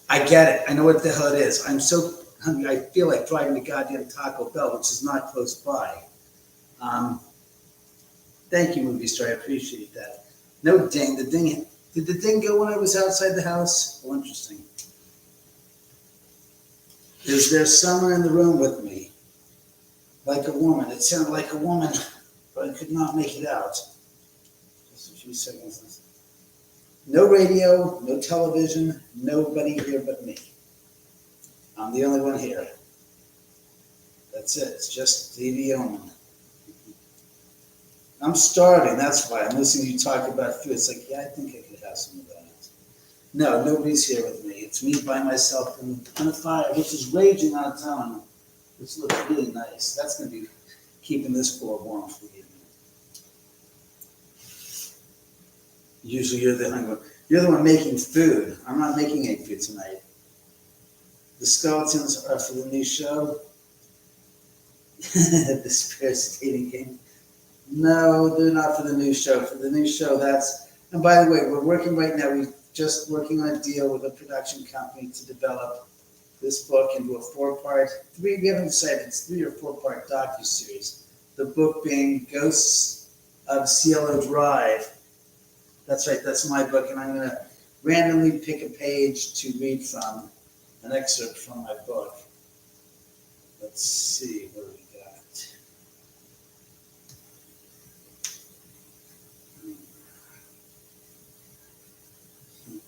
I get it. I know what the hell it is. I'm so hungry. I feel like driving to goddamn Taco Bell, which is not close by. Thank you, movie star. I appreciate that. No ding. Did the ding go when I was outside the house? Oh, interesting. Is there someone in the room with me? Like a woman. It sounded like a woman, but I could not make it out. Just a few seconds. No radio, no television, nobody here but me. I'm the only one here. That's it. It's just David Oman. I'm starving. That's why I'm listening to you talk about food. It's like, yeah, I think I could have some of that. No, nobody's here with me. It's me by myself on a fire, which is raging on its own, which looks really nice. That's going to be keeping this floor warm for the evening. Usually you're the one making food. I'm not making any food tonight. The skeletons are for the new show. The Spirits dating game. No, they're not for the new show. For the new show, and by the way, we're working right now. We're just working on a deal with a production company to develop this book into a we haven't decided, it's 3 or 4 part docuseries. The book being Ghosts of Cielo Drive. That's right, that's my book, and I'm going to randomly pick a page to read from, an excerpt from my book. Let's see, what do we got?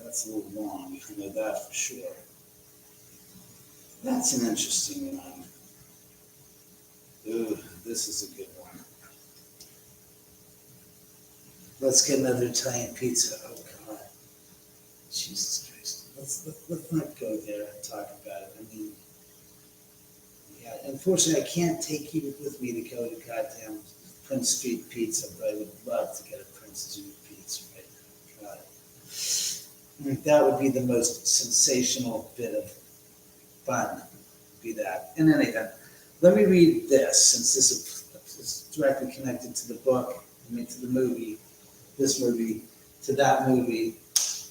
That's a little long, I know that for sure. That's an interesting one. Ooh, this is a good one. Let's get another Italian pizza. Oh, God. Jesus Christ. Let's not go there and talk about it. I mean, yeah, unfortunately, I can't take you with me to go to goddamn Prince Street Pizza, but I would love to get a Prince Street Pizza right now. God. That would be the most sensational bit of fun, be that. In any event, let me read this, since this is directly connected to the book, to the movie, this movie, to that movie,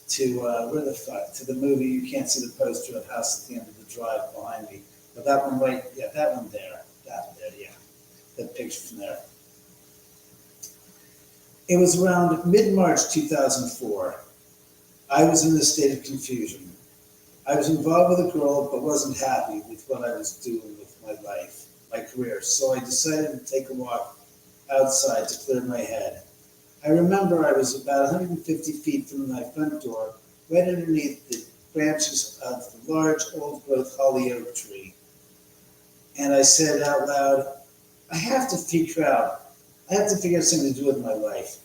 to, where the fuck, to the movie. You can't see the poster of House at the End of the Drive behind me. But that one right, yeah, that one there, yeah, that picture from there. It was around mid-March 2004. I was in a state of confusion. I was involved with a girl, but wasn't happy with what I was doing with my life, my career. So I decided to take a walk outside to clear my head. I remember I was about 150 feet from my front door, right underneath the branches of the large old-growth holly oak tree. And I said out loud, I have to figure out something to do with my life.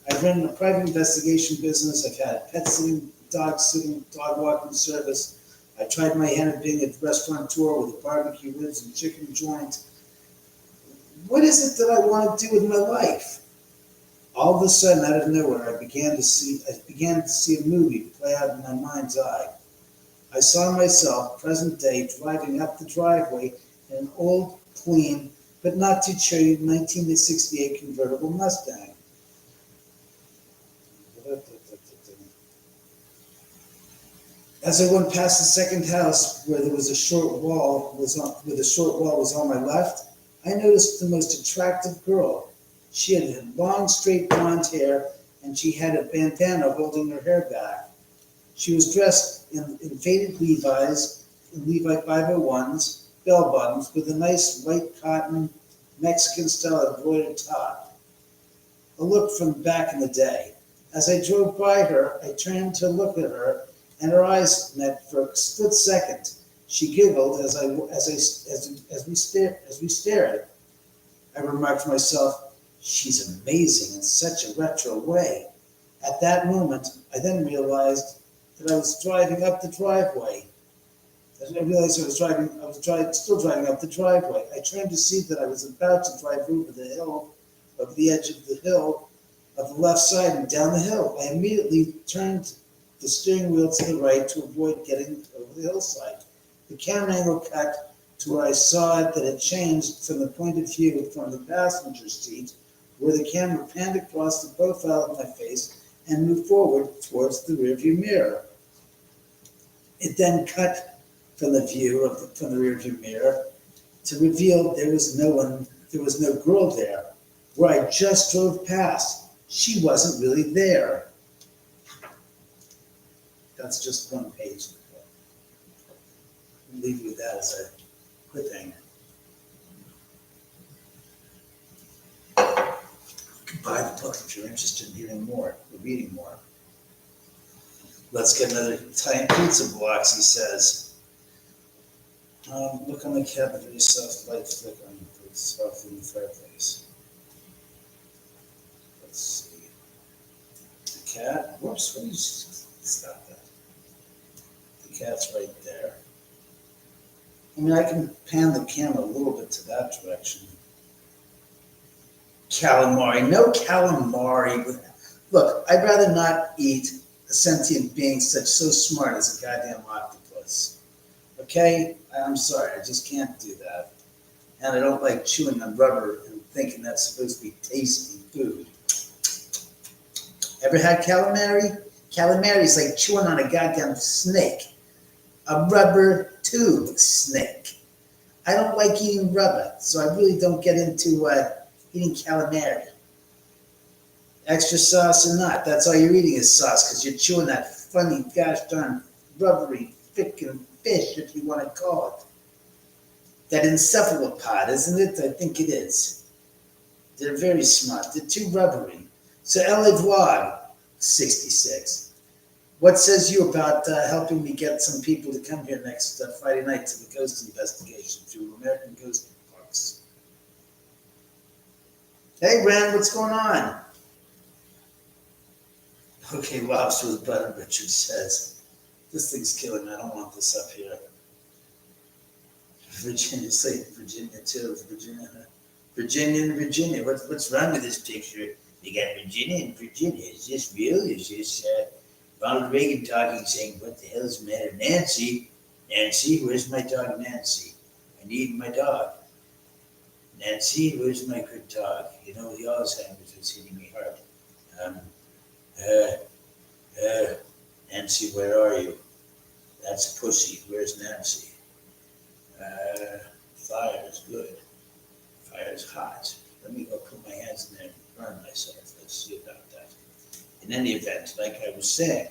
I've run a private investigation business. I've had a pet sitting, dog walking service. I tried my hand at being a restaurateur with a barbecue ribs and chicken joint. What is it that I want to do with my life? All of a sudden, out of nowhere, I began to see a movie play out in my mind's eye. I saw myself, present day, driving up the driveway in an old, clean, but not too cherry 1968 convertible Mustang. As I went past the second house, where there was a short wall was on my left, I noticed the most attractive girl. She had long, straight blonde hair, and she had a bandana holding her hair back. She was dressed in faded Levi's, in Levi 501s, bell bottoms, with a nice white cotton Mexican-style embroidered top. A look from back in the day. As I drove by her, I turned to look at her, and our eyes met for a split second. She giggled as we stared. I remarked to myself, "She's amazing in such a retro way." At that moment, I then realized that I was driving up the driveway. I realized still driving up the driveway. I turned to see that I was about to drive over the edge of the hill, of the left side and down the hill. I immediately turned the steering wheel to the right to avoid getting over the hillside. The camera angle cut to where I saw that it changed from the point of view from the passenger seat, where the camera panned across the profile of my face and moved forward towards the rearview mirror. It then cut from the rearview mirror to reveal there was no girl there. Where I just drove past, she wasn't really there. That's just one page of the book. I'll leave you with that as a cliffhanger. You can buy the book if you're interested in hearing more or reading more. Let's get another Italian pizza box, he says. Look on the cabinet for yourself, light flickering for yourself in the fireplace. Let's see. The cat, whoops, what did you stop that? The cat's right there. I mean, I can pan the camera a little bit to that direction. Calamari, no calamari. Look, I'd rather not eat a sentient being so smart as a goddamn octopus. Okay? I'm sorry, I just can't do that. And I don't like chewing on rubber and thinking that's supposed to be tasty food. Ever had calamari? Calamari is like chewing on a goddamn snake. A rubber tube snake. I don't like eating rubber, so I really don't get into eating calamari. Extra sauce or not, that's all you're eating is sauce, because you're chewing that funny, gosh darn, rubbery, frickin' fish, if you want to call it. That encephalopod, isn't it? I think it is. They're very smart. They're too rubbery. So, LA Vlog 66. What says you about helping me get some people to come here next Friday night to the ghost investigation through American Ghost Parks? Hey, Ren, what's going on? Okay, lobster with butter, Richard says. This thing's killing me. I don't want this up here. Virginia, say Virginia too. Virginia. What's wrong with this picture? You got Virginia and Virginia. Is this real? Is this Ronald Reagan talking, saying, "What the hell is the matter, Nancy? Nancy, where's my dog, Nancy? I need my dog. Nancy, where's my good dog? You know, the Alzheimer's is hitting me hard. Nancy, where are you? That's Pussy. Where's Nancy? Fire's good. Fire's hot. Let me go put my hands in there and burn myself. Let's see about that. In any event, like I was saying,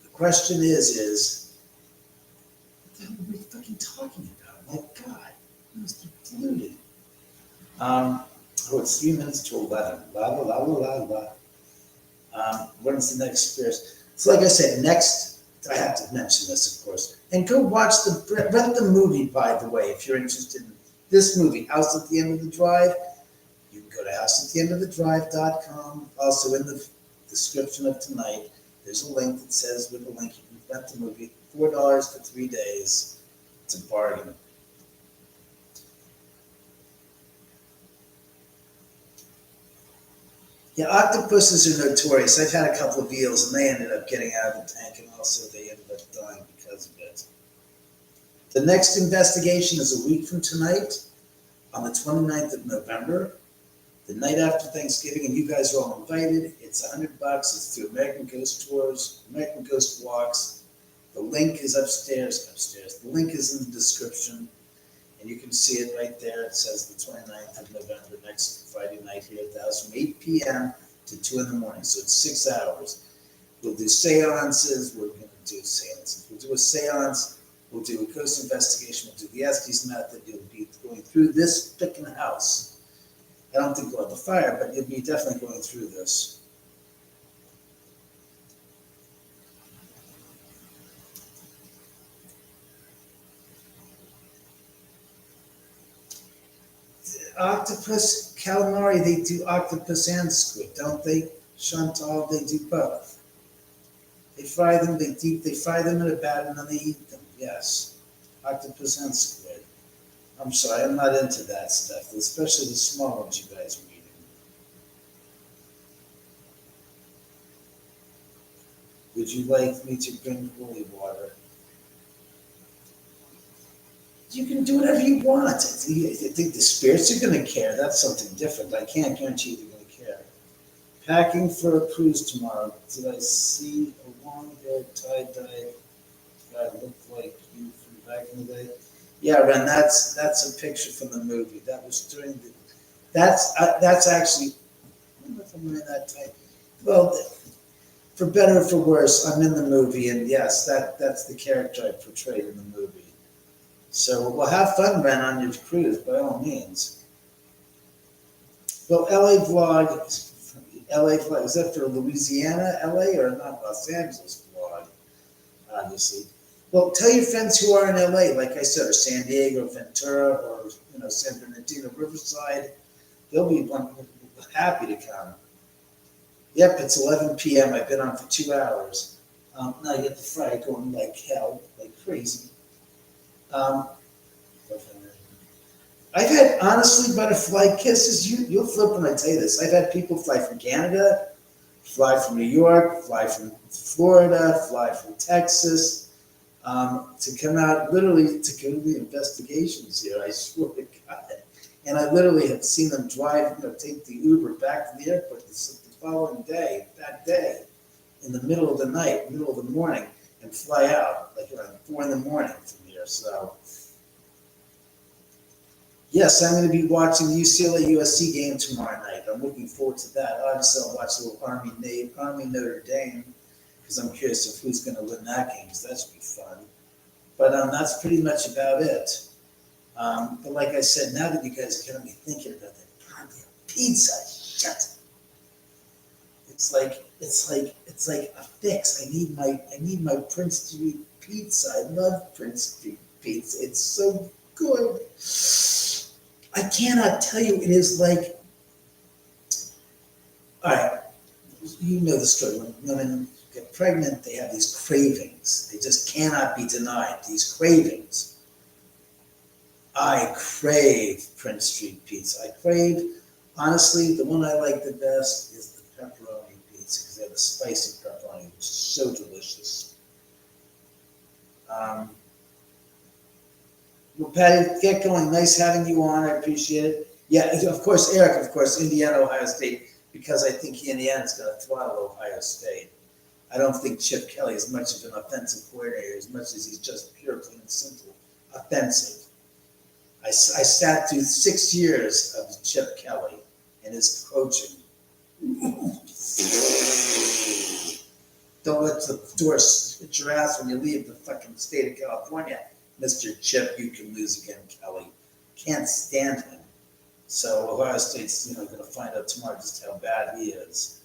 the question is, what the hell are we fucking talking about? My God, I must be deluded. It's 3 minutes to 11. La la la la la la. When's the next Spears? So, like I said, next, I have to mention this, of course. And go watch rent the movie, by the way, if you're interested in this movie, House at the End of the Drive, you can go to houseattheendofthedrive.com. Also in the description of tonight, there's a link that says with a link you can rent the movie $4 for 3 days. It's a bargain. Yeah, octopuses are notorious. I've had a couple of eels, and they ended up getting out of the tank, and also they ended up dying because of it. The next investigation is a week from tonight, on the 29th of November, the night after Thanksgiving, and you guys are all invited. It's $100. It's through American Ghost Tours, American Ghost Walks. The link is upstairs. The link is in the description, and you can see it right there. It says the 29th of November, next Friday night here at the house from 8 p.m. to 2 in the morning. So it's 6 hours. We'll do seances. We're going to do seances. We'll do a seance. We'll do a ghost investigation. We'll do the Estes method. You'll be going through this picking house. I don't think we'll have a fire, but you'll be definitely going through this. Octopus, calamari, they do octopus and squid, don't they? Chantal, they do both. They fry them, they fry them in a batter and then they eat them, yes. Octopus and squid. I'm sorry, I'm not into that stuff, especially the small ones you guys are eating. Would you like me to bring holy water? You can do whatever you want. I think the spirits are going to care. That's something different. I can't guarantee they're going to care. Packing for a cruise tomorrow. Did I see a long-haired tie-dye guy look like you from back in the day? Yeah, Ren, that's a picture from the movie. That was during the. That's actually. I don't know if I'm wearing that tight. Well, for better or for worse, I'm in the movie, and yes, that's the character I portrayed in the movie. So, well, have fun, Ren, on your cruise, by all means. Well, LA vlog, is that for Louisiana, LA, or not Los Angeles vlog, obviously. Well, tell your friends who are in LA, like I said, or San Diego, Ventura, or, San Bernardino, Riverside. They'll be happy to come. Yep, it's 11 p.m. I've been on for 2 hours. Now you get the fry going like hell, like crazy. I've had, honestly, butterfly kisses. You'll flip when I tell you this. I've had people fly from Canada, fly from New York, fly from Florida, fly from Texas, to come out literally to do the investigations here. I swear to God. And I literally have seen them drive, take the Uber back to the airport the following day, that day, in the middle of the night, middle of the morning, and fly out like around 4 in the morning from here. So, yes, I'm going to be watching the UCLA USC game tomorrow night. I'm looking forward to that. Obviously, I'll watch a little Army Notre Dame, because I'm curious of who's going to win that game, because that should be fun. But that's pretty much about it. But like I said, now that you guys are getting me thinking about that goddamn pizza, shit. It's like a fix. I need my Prince Street pizza. I love Prince Street pizza. It's so good. I cannot tell you, it is like, all right, you know the story. When women get pregnant, they have these cravings. They just cannot be denied, these cravings. I crave Prince Street pizza. I crave, honestly, the one I like the best is the pepperoni pizza, because they have the spicy pepperoni, which is so delicious. Well, Patty, get going. Nice having you on. I appreciate it. Yeah, of course, Eric, Indiana, Ohio State, because I think Indiana's going to throttle Ohio State. I don't think Chip Kelly is much of an offensive coordinator as much as he's just pure, clean, and simple offensive. I sat through 6 years of Chip Kelly and his coaching. Don't let the door hit your ass when you leave the fucking state of California. Mr. Chip, you can lose again, Kelly. Can't stand him. So Ohio State's going to find out tomorrow just how bad he is.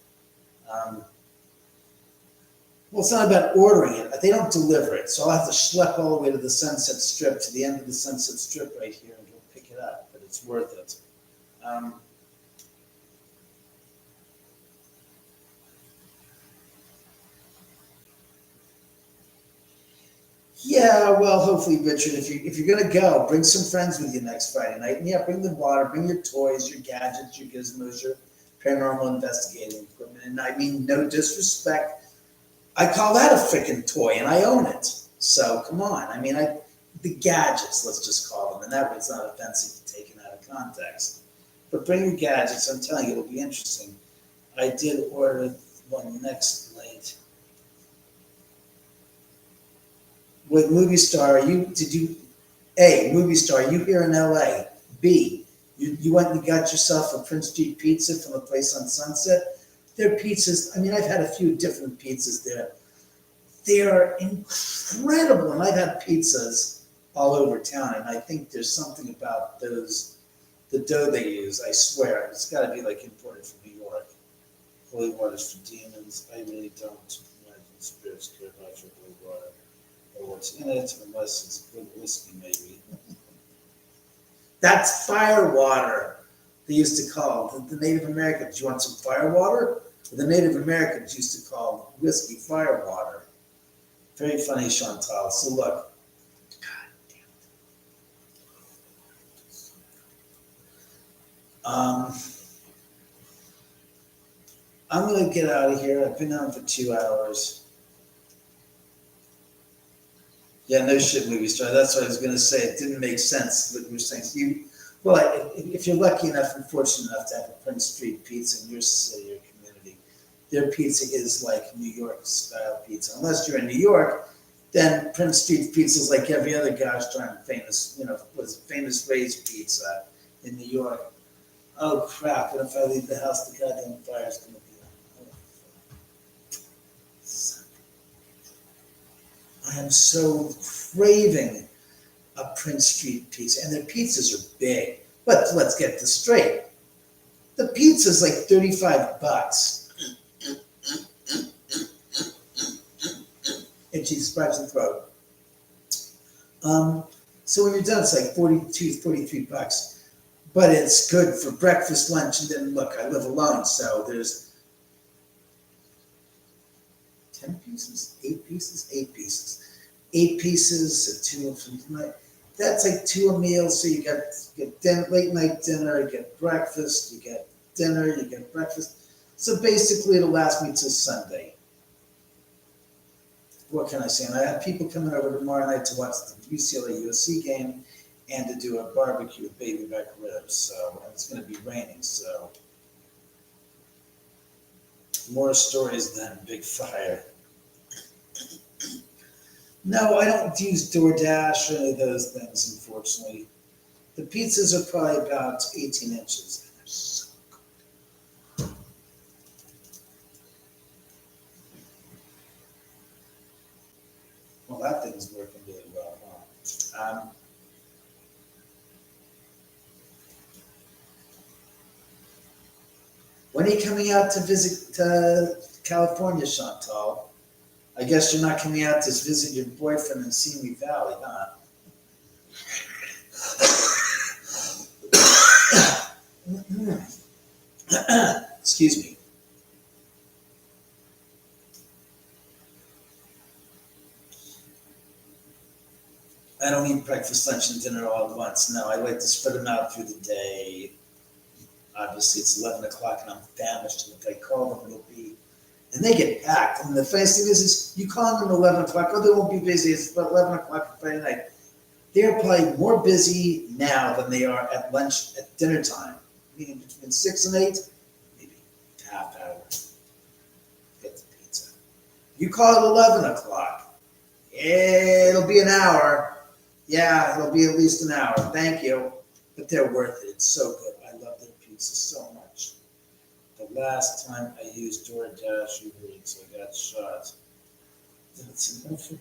Well, it's not about ordering it. They don't deliver it, so I'll have to schlep all the way to the Sunset Strip, to the end of the Sunset Strip right here, and go pick it up. It's worth it. Yeah, well, hopefully, Richard, if you're gonna go, bring some friends with you next Friday night. And yeah, bring the water, bring your toys, your gadgets, your gizmos, your paranormal investigating equipment. And I mean, no disrespect. I call that a freaking toy, and I own it. So come on. I mean, the gadgets, let's just call them, and that way it's not offensive taken out of context. But bring your gadgets. I'm telling you, it'll be interesting. I did order one next night. With movie star, movie star, you here in LA? B, you went and got yourself a Prince Street pizza from a place on Sunset. Their pizzas, I mean, I've had a few different pizzas there. They are incredible, and I've had pizzas all over town, and I think there's something about those, the dough they use, I swear, it's got to be like imported from New York. Holy water's for demons. I really don't imagine spirits care about your holy water or what's in it, unless it's good whiskey, maybe. That's fire water, they used to call the Native Americans. You want some fire water? The Native Americans used to call whiskey fire water. Very funny, Chantal. So look, God damn it. I'm gonna get out of here. I've been on for 2 hours. Yeah, no shit, movie star. That's what I was gonna say. It didn't make sense what you were saying. If you're lucky enough and fortunate enough to have a Prince Street pizza in your city or community, their pizza is like New York style pizza. Unless you're in New York, then Prince Street pizza is like every other gosh darn famous, famous Ray's pizza in New York. Oh crap! And if I leave the house, the goddamn fire's gonna be on. I am so craving a Prince Street pizza, and their pizzas are big. But let's get this straight: the pizza's like $35. And she scratches the throat. So when you're done, it's like $42, $43. But it's good for breakfast, lunch, and then look, I live alone, so there's 10 pieces, 8 pieces, 8 pieces. 8 pieces, 2 of them. That's like 2 a meal, so you get late night dinner, you get breakfast, you get dinner, you get breakfast. So basically it'll last me till Sunday. What can I say? And I have people coming over tomorrow night to watch the UCLA USC game and to do a barbecue with baby back ribs. So it's going to be raining. So more stories than big fire. No, I don't use DoorDash or any of those things, unfortunately. The pizzas are probably about 18 inches. And they're so good. Well, that thing's working really well, huh? When are you coming out to visit California, Chantal? I guess you're not coming out to visit your boyfriend in Simi Valley, huh? Excuse me. I don't eat breakfast, lunch, and dinner all at once. No, I like to spread them out through the day. Obviously, it's 11 o'clock and I'm famished, and if I call them, it'll be, and they get packed. And the funniest thing is you call them at 11 o'clock, oh, they won't be busy. It's about 11 o'clock Friday night. They're probably more busy now than they are at lunch, at dinner time. Meaning between 6 and 8, maybe half hour. Get the pizza. You call it 11 o'clock. It'll be an hour. Yeah, it'll be at least an hour. Thank you. But they're worth it. It's so good. I love their pizza so much. The last time I used DoorDash Uber Eats, I got shot. That's enough.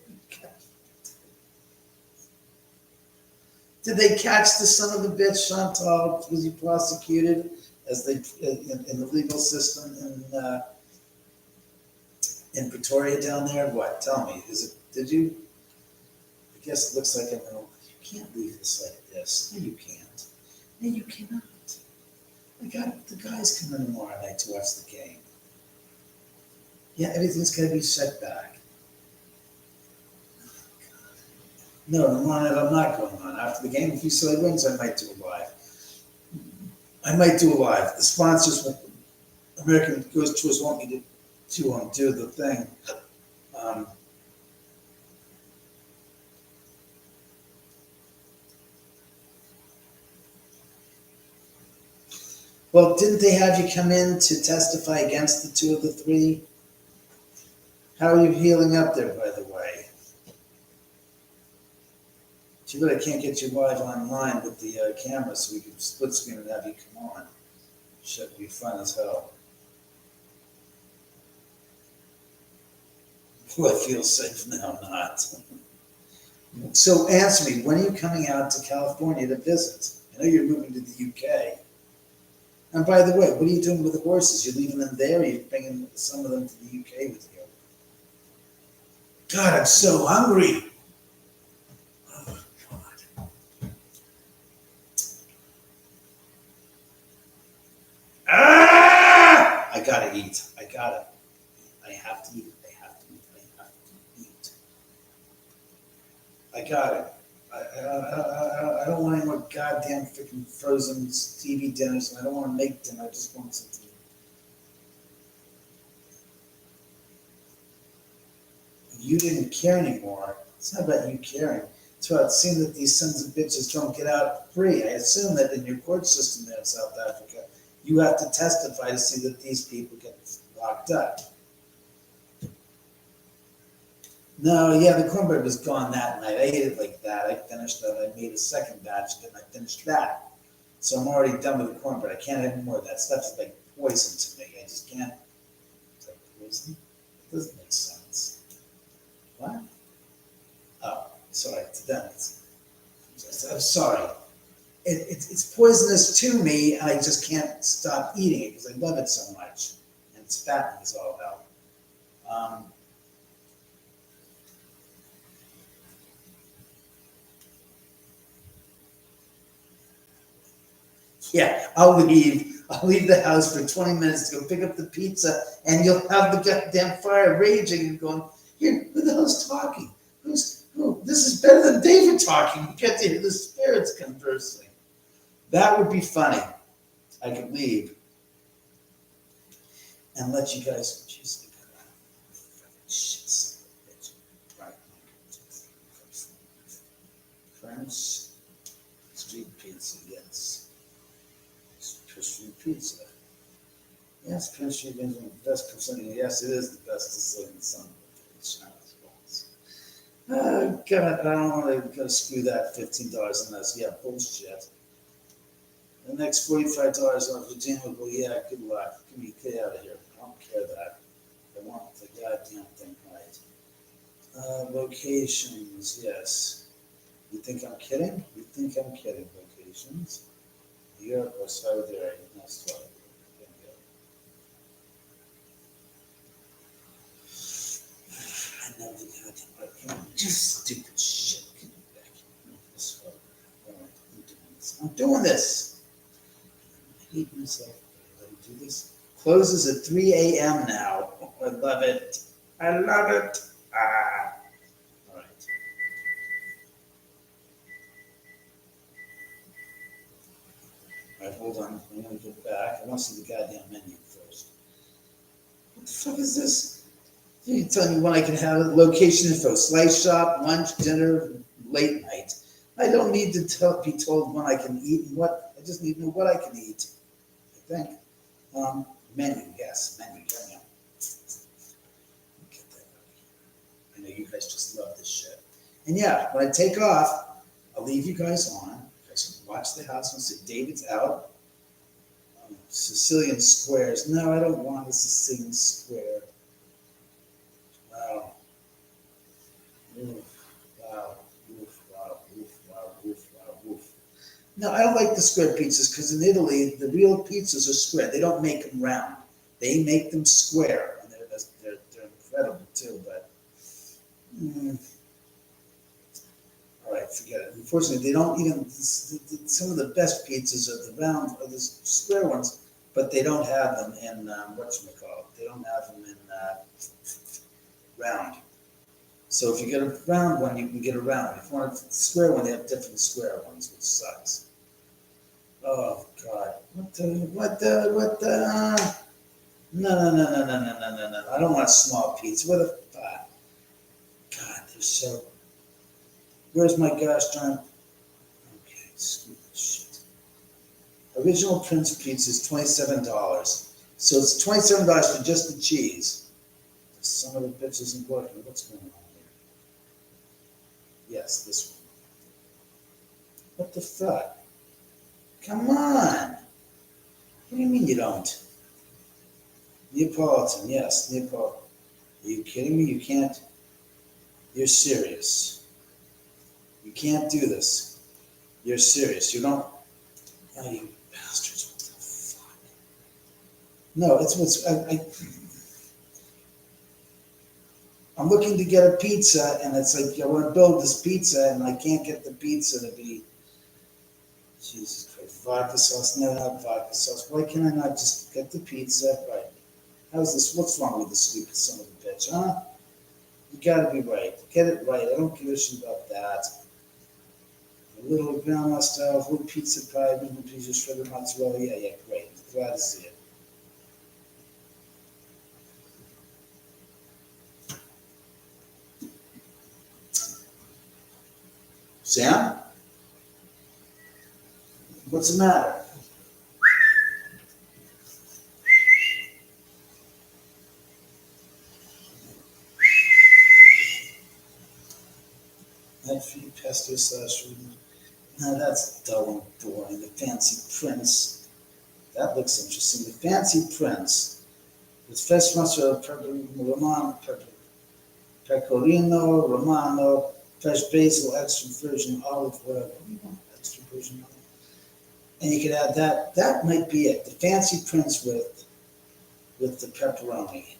Did they catch the son of a bitch, Chantal? Was he prosecuted as they in the legal system in Pretoria down there? What? Tell me. Did you? I guess it looks like you can't leave this like this. No, you can't. No, you cannot. I got the guys coming tomorrow night to watch the game. Yeah, everything's got to be set back. No, tomorrow night I'm not going on. After the game, if UCLA wins, I might do a live. The sponsors, American Ghost Tours, want me to do the thing. Well, didn't they have you come in to testify against the two of the three? How are you healing up there, by the way? Too bad I can't get you live online with the camera so we can split screen and have you come on. Should be fun as hell. Do I feel safe now? Not. So answer me, when are you coming out to California to visit? I know you're moving to the UK. And by the way, what are you doing with the horses? You're leaving them there, or you're bringing some of them to the UK with you? God, I'm so hungry. Oh, God. Ah! I gotta eat. I have to eat. I have to eat. I got it. I don't want any more goddamn freaking frozen TV dinners, and I don't want to make dinner. I just want something. You didn't care anymore. It's not about you caring. It's about seeing that these sons of bitches don't get out free. I assume that in your court system there in South Africa, you have to testify to see that these people get locked up. No, yeah, the cornbread was gone that night. I ate it like that. I finished that. I made a second batch, then I finished that. So I'm already done with the cornbread. I can't have more of that stuff. It's like poison to me. I just can't. It's like poison? It doesn't make sense. What? Oh, sorry. To them, I'm sorry. It's poisonous to me, and I just can't stop eating it because I love it so much. And it's fattening is all about. Yeah, I'll leave the house for 20 minutes to go pick up the pizza, and you'll have the goddamn fire raging and going, here, who the hell's talking? Who? This is better than David talking. You get to hear the spirits conversing. That would be funny. I could leave and let you guys, jeez, shit. Right. French street pizza, yes. Street pizza. Yes, Prince Street is the best Sicilian. Yes, it is the best Sicilian son. Oh, God, I don't want to screw that $15 on this. Yeah, bullshit. The next $45 on Virginia will go, yeah, good luck. Get out of here. I don't care that. I want the goddamn thing right. Locations, yes. You think I'm kidding? You think I'm kidding? Locations. Europe or Saudi Arabia. That's right. I know the goddamn just stupid shit. Get back here. I'm doing this. I hate myself. Let me do this. Closes at 3 a.m. now. I love it. I love it. Ah. All right. All right, hold on. I'm going to go back. I want to see the goddamn menu first. What the fuck is this? You can tell me when I can have it. Location info. Slice shop, lunch, dinner, late night. I don't need to be told when I can eat and what. I just need to know what I can eat. I think. Menu, yes. Menu, yeah. Get that out of here. I know you guys just love this shit. And yeah, when I take off, I'll leave you guys on. You guys can watch the house and say David's out. Sicilian squares. No, I don't want a Sicilian square. Wow. Oof. Wow. Oof. Wow. Oof. Wow. Oof. Wow. Oof. No, I don't like the square pizzas because in Italy, the real pizzas are square. They don't make them round. They make them square. And they're incredible too, but... All right. forget it. Unfortunately, they don't even, some of the best pizzas are the round, or the square ones, but they don't have them in, whatchamacallit, they don't have them in, round. So if you get a round one, you can get a round. If you want a square one, they have different square ones, which sucks. Oh, God. What the, no. I don't want a small pizza. What the fuck? God, they're so, where's my gosh darn, okay, stupid shit. Original Prince Pizza is $27. So it's $27 for just the cheese. Some of the bitch isn't working. What's going on here? Yes, this one. What the fuck? Come on. What do you mean you don't? Neapolitan, yes, Neapolitan. Are you kidding me? You can't. You're serious. You can't do this. You're serious. You don't. Oh, you bastards. What the fuck? No, it's what's. I'm looking to get a pizza, and it's like, I want to build this pizza, and I can't get the pizza to be. Jesus Christ. Vodka sauce. No, not vodka sauce. Why can't I not just get the pizza? Right. How's this? What's wrong with the stupid son of a bitch, huh? You gotta be right. Get it right. I don't give a shit about that. A little grandma style, whole pizza pie, medium pizza, shredded mozzarella. Yeah, great. Glad to see it. Sam? What's the matter? That free pesto sauce. Now that's dull and boring. The Fancy Prince. That looks interesting. The Fancy Prince. It's fresh mozzarella, pecorino romano, fresh basil, extra virgin olive oil. What do you want? Extra virgin olive. And you could add that. That might be it. The Fancy Prince with the pepperoni.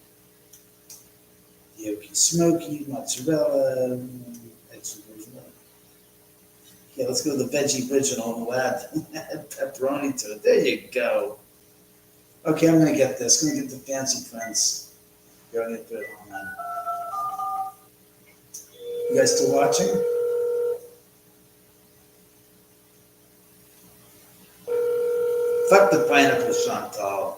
Gnocchi smoky, mozzarella, extra virgin olive. Yeah, let's go to the veggie original and we'll add pepperoni to it. There you go. Okay, I'm gonna get this. I'm gonna get the Fancy Prince. Here, I'm gonna put it on that. You guys still watching? Fuck the pineapple, Chantal.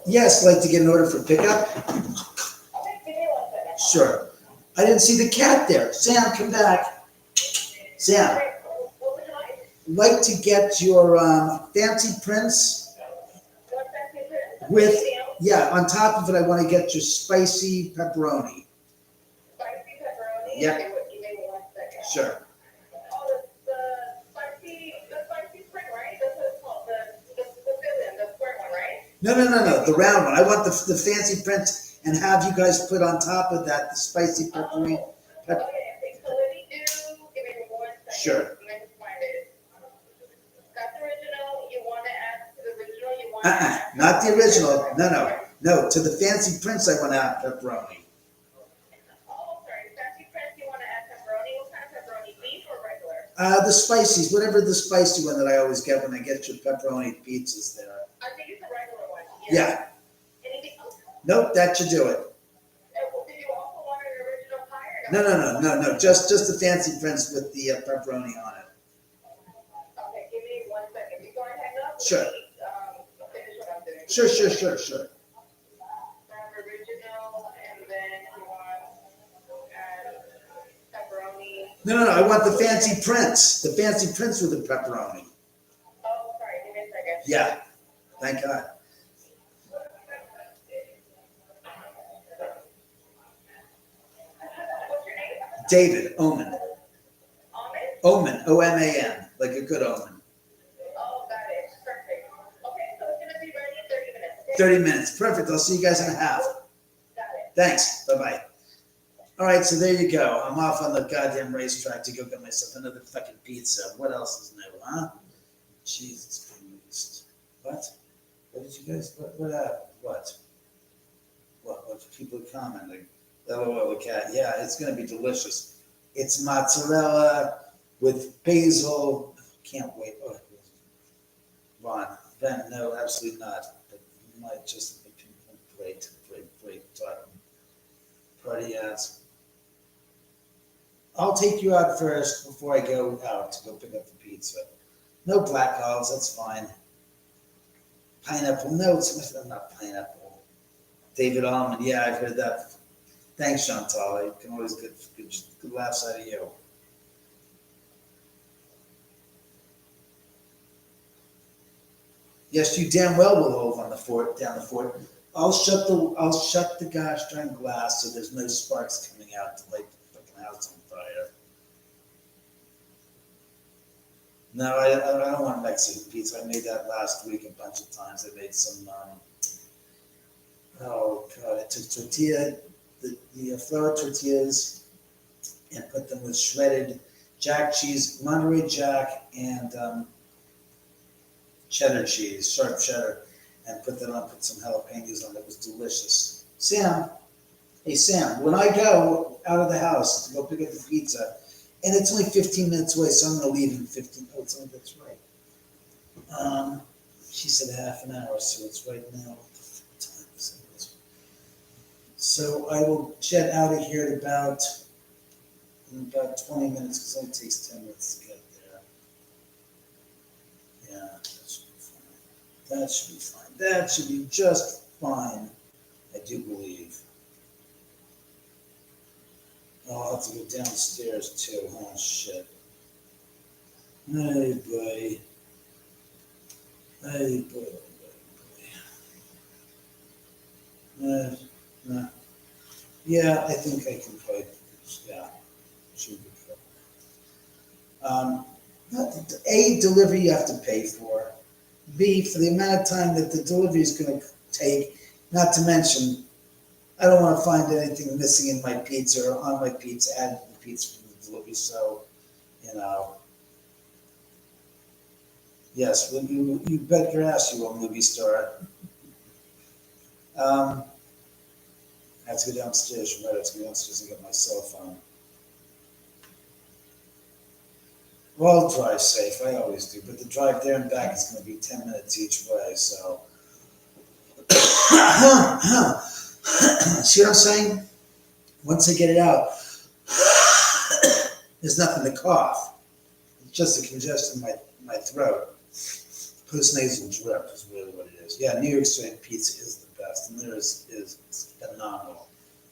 Yes, like to get an order for pickup? Sure. I didn't see the cat there. Sam, come back. Sam. Like to get your Fancy Prince with, yeah, on top of it, I want to get your spicy pepperoni.
Spicy pepperoni?
Yeah.
Give me 1 second.
Sure.
Oh, the spicy spring, right? That's what it's called, the fill-in, the square one, right?
No, the round one. I want the Fancy Prince and have you guys put on top of that the spicy pepperoni.
Oh, okay, so let me do, give me 1 second.
Sure.
Let me find it. That's original, you want to add to the original, you want to add.
Not the original. No. To the Fancy Prince, I want to add pepperoni.
Oh, sorry, Fancy Prince, you want to add pepperoni? What kind of pepperoni, beef or regular?
The spices, whatever the spicy one that I always get when I get your pepperoni pizzas there.
I think it's the regular one.
Yeah.
Anything else?
Nope, that should do it.
Do you also want an original pie or no?
No. Just the Fancy Prince with the pepperoni on it.
Okay, give me 1 second. Before I hang up,
Sure.
finish what I'm doing.
Sure.
Original, and then you want pepperoni.
No. I want the Fancy Prince. The Fancy Prince with the pepperoni.
Oh, sorry. Give me a second.
Yeah. Thank God.
What's your name?
David Oman.
Oman?
Oman. O-M-A-N. Like a good omen.
Oh, got it. Perfect. Okay, so it's gonna be ready in 30 minutes. Okay?
30 minutes. Perfect. I'll see you guys in a half.
Got it.
Thanks. Bye-bye. All right, so there you go. I'm off on the goddamn racetrack to go get myself another fucking pizza. What else is new, huh? Jesus Christ. What? What did you guys, what people are commenting? LOL, the cat, yeah, it's gonna be delicious. It's mozzarella with basil, can't wait. Oh, Ron, Ben, no, absolutely not, but you might just, great, talking. Party ass. I'll take you out first before I go out to go pick up the pizza. No black olives, that's fine. Pineapple, no, it's not pineapple. David Oman, yeah, I've heard that. Thanks, Chantal. I can always get good laughs out of you. Yes, you damn well will hold on the fort, down the fort. I'll shut the gosh darn glass so there's no sparks coming out to light the fucking house on fire. No, I don't want Mexican pizza. I made that last week a bunch of times. I made some, oh God, I took the flour tortillas and put them with shredded jack cheese, Monterey Jack, and cheddar cheese, sharp cheddar, and put some jalapenos on it. It was delicious. Sam, hey Sam, when I go out of the house to go pick up the pizza, and it's only 15 minutes away, so I'm gonna leave in 15. Oh, it's only, that's right. She said half an hour, so it's right now. What the time is it? So I will jet out of here in about 20 minutes, because it only takes 10 minutes to get there. Yeah, that should be fine. That should be fine. That should be just fine, I do believe. Oh, I'll have to go downstairs too. Oh, shit. Hey, boy. Hey, boy. Yeah, I think I can probably, yeah, should be cool. A, delivery you have to pay for. B, for the amount of time that the delivery is going to take, not to mention, I don't want to find anything missing in my pizza or on my pizza, added to the pizza from the delivery, so, you know. Yes, well, you bet your ass you will, movie star. I have to go downstairs, right? I have to go downstairs and get my cell phone. Well, I'll drive safe, I always do, but the drive there and back is going to be 10 minutes each way, so. See what I'm saying? Once I get it out, there's nothing to cough. It's just a congestion in my throat. Postnasal drip is really what it is. Yeah, New York straight pizza is the best, and there is phenomenal.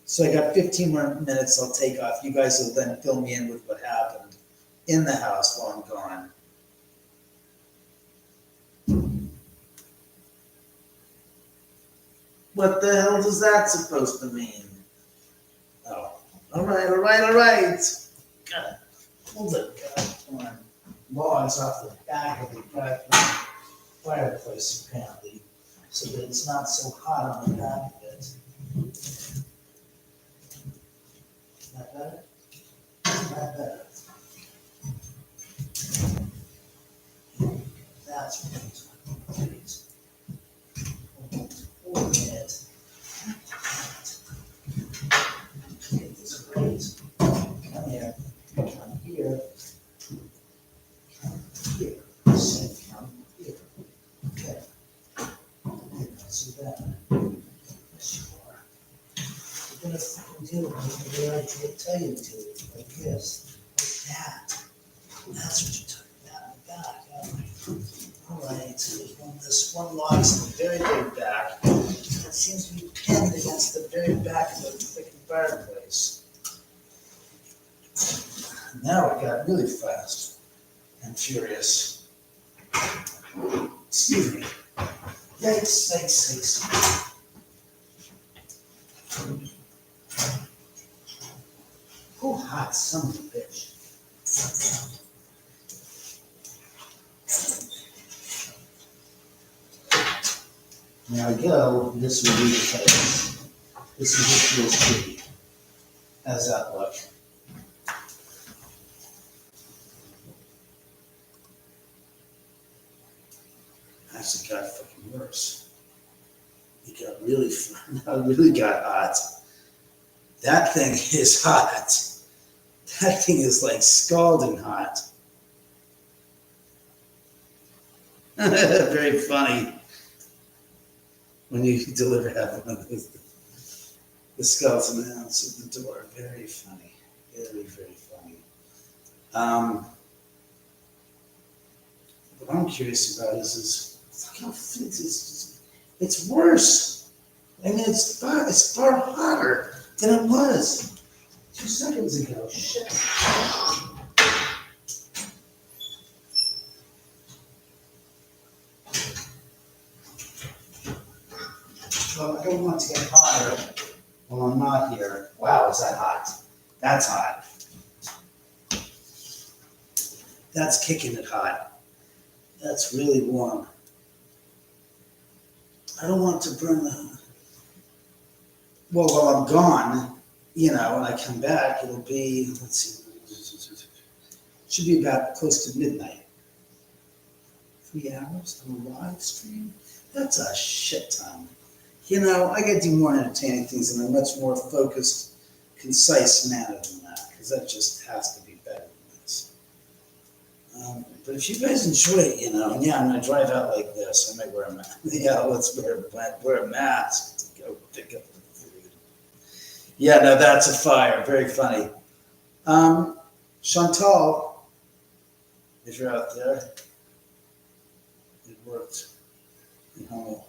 So I got 15 more minutes. I'll take off. You guys will then fill me in with what happened in the house while I'm gone. What the hell is that supposed to mean? Oh, all right. God, hold it, God, come on. Logs off the back of the fireplace, apparently, so that it's not so hot on the back of it. Is that better? That better. That's what I'm talking about. Hold it. It is great. Come here. Come here. Come here. I said come here. Okay. Not so bad. Yes, you are. You're gonna fucking do it the way I tell you to do it. Like this. Like that. That's what you're talking about. Like that. All right. So this one log's in the very, very back. It seems to be pinned against the very back of the freaking fireplace. Now it got really fast and furious. Excuse me. Yikes. Oh, hot son of a bitch. There we go. This will be the place. This is what feels pretty. How's that look? Actually got fucking worse. It got really fun. It really got hot. That thing is hot. That thing is like scalding hot. Very funny when you deliver that one of the skeleton mounts at the door. Very funny. Very, very funny. What I'm curious about is look how it's worse. I mean, it's far hotter than it was 2 seconds ago. Shit. Well, I don't want it to get hotter when I'm not here. Wow, is that hot? That's hot. That's kicking it hot. That's really warm. I don't want to burn the... Well, while I'm gone, you know, when I come back, it'll be, let's see, should be about close to midnight. 3 hours on a live stream? That's a shit ton. You know, I gotta do more entertaining things in a much more focused, concise manner than that, because that just has to be better than this. But if you guys enjoy it, you know, and yeah, I'm gonna drive out like this. I might wear a mask. Yeah, let's wear a mask to go pick up the food. Yeah, no, that's a fire. Very funny. Chantal, if you're out there, it worked. You know,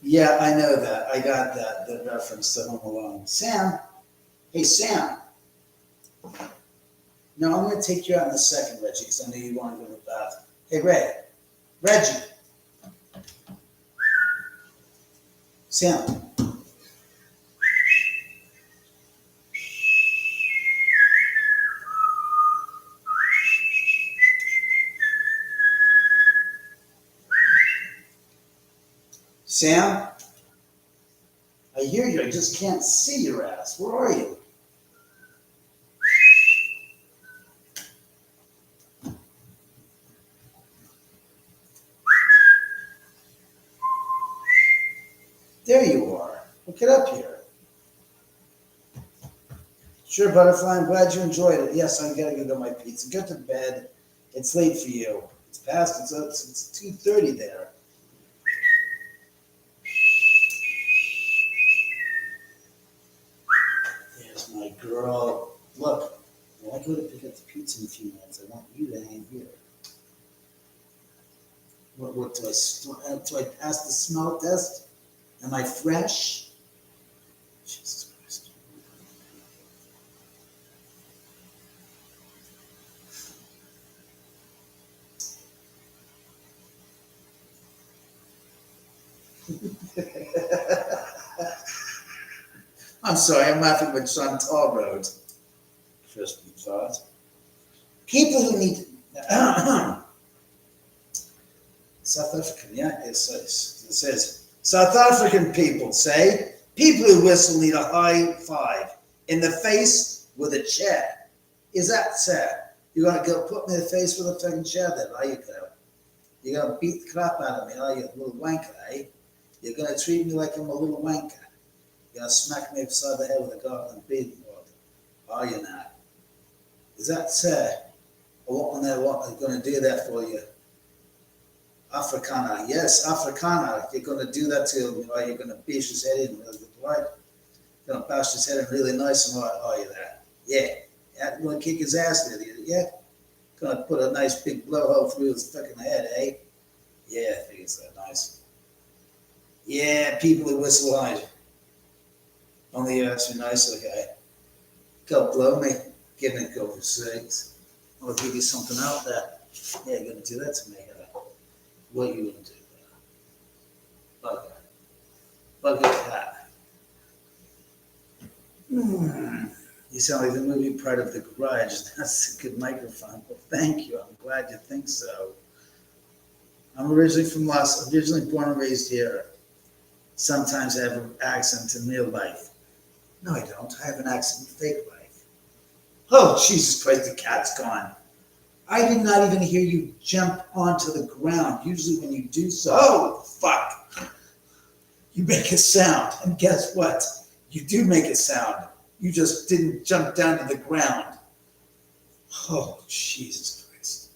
yeah, I know that. I got that, the reference to Home Alone. Sam, hey, Sam. No, I'm going to take you out in a second, Reggie, because I know you want to go to the bathroom. Hey, Reggie. Sam. Sam? I hear you. I just can't see your ass. Where are you? There you are. Look it up here. Sure, Butterfly. I'm glad you enjoyed it. Yes, I'm going to go to my pizza. Go to bed. It's late for you. It's past. It's 2:30 there. There's my girl. Look, when I go to pick up the pizza in a few minutes, I want you to hang here. What do I pass the smell test? Am I fresh? Jesus Christ. I'm sorry, I'm laughing when Chantal wrote. Crispy thought. People who need South African, yeah, it says South African people say people who whistle need a high five in the face with a chair. Is that sad? You're gonna go put me in the face with a fucking chair then, are you, girl? You're gonna beat the crap out of me, are you, little wanker, eh? You're gonna treat me like I'm a little wanker. You're gonna smack me upside the head with a garden beating rod, are you not? Is that sad? I want one there, what I'm gonna do that for you. Afrikaner, yes, Afrikaner. You're going to do that to him, or you're going to bash his head in really good, right? You're going to bash his head in really nice and right, are you that? Yeah. Yeah, you want to kick his ass with you, yeah? Going to put a nice big blowhole through his fucking head, eh? Yeah, I think it's that nice. Yeah, people who whistle hide. Only you ask me nice, okay? Go blow me. Give me a couple of sakes. I'll give you something out there. Yeah, you're going to do that to me, huh? What are you going to do? Bugger cat. You sound like the movie Part of the Garage. That's a good microphone. Well, thank you. I'm glad you think so. I'm originally born and raised here. Sometimes I have an accent in real life. No, I don't. I have an accent in fake life. Oh, Jesus Christ, the cat's gone. I did not even hear you jump onto the ground. Usually when you do so... Oh, fuck. You make a sound, and guess what? You do make a sound. You just didn't jump down to the ground. Oh, Jesus Christ.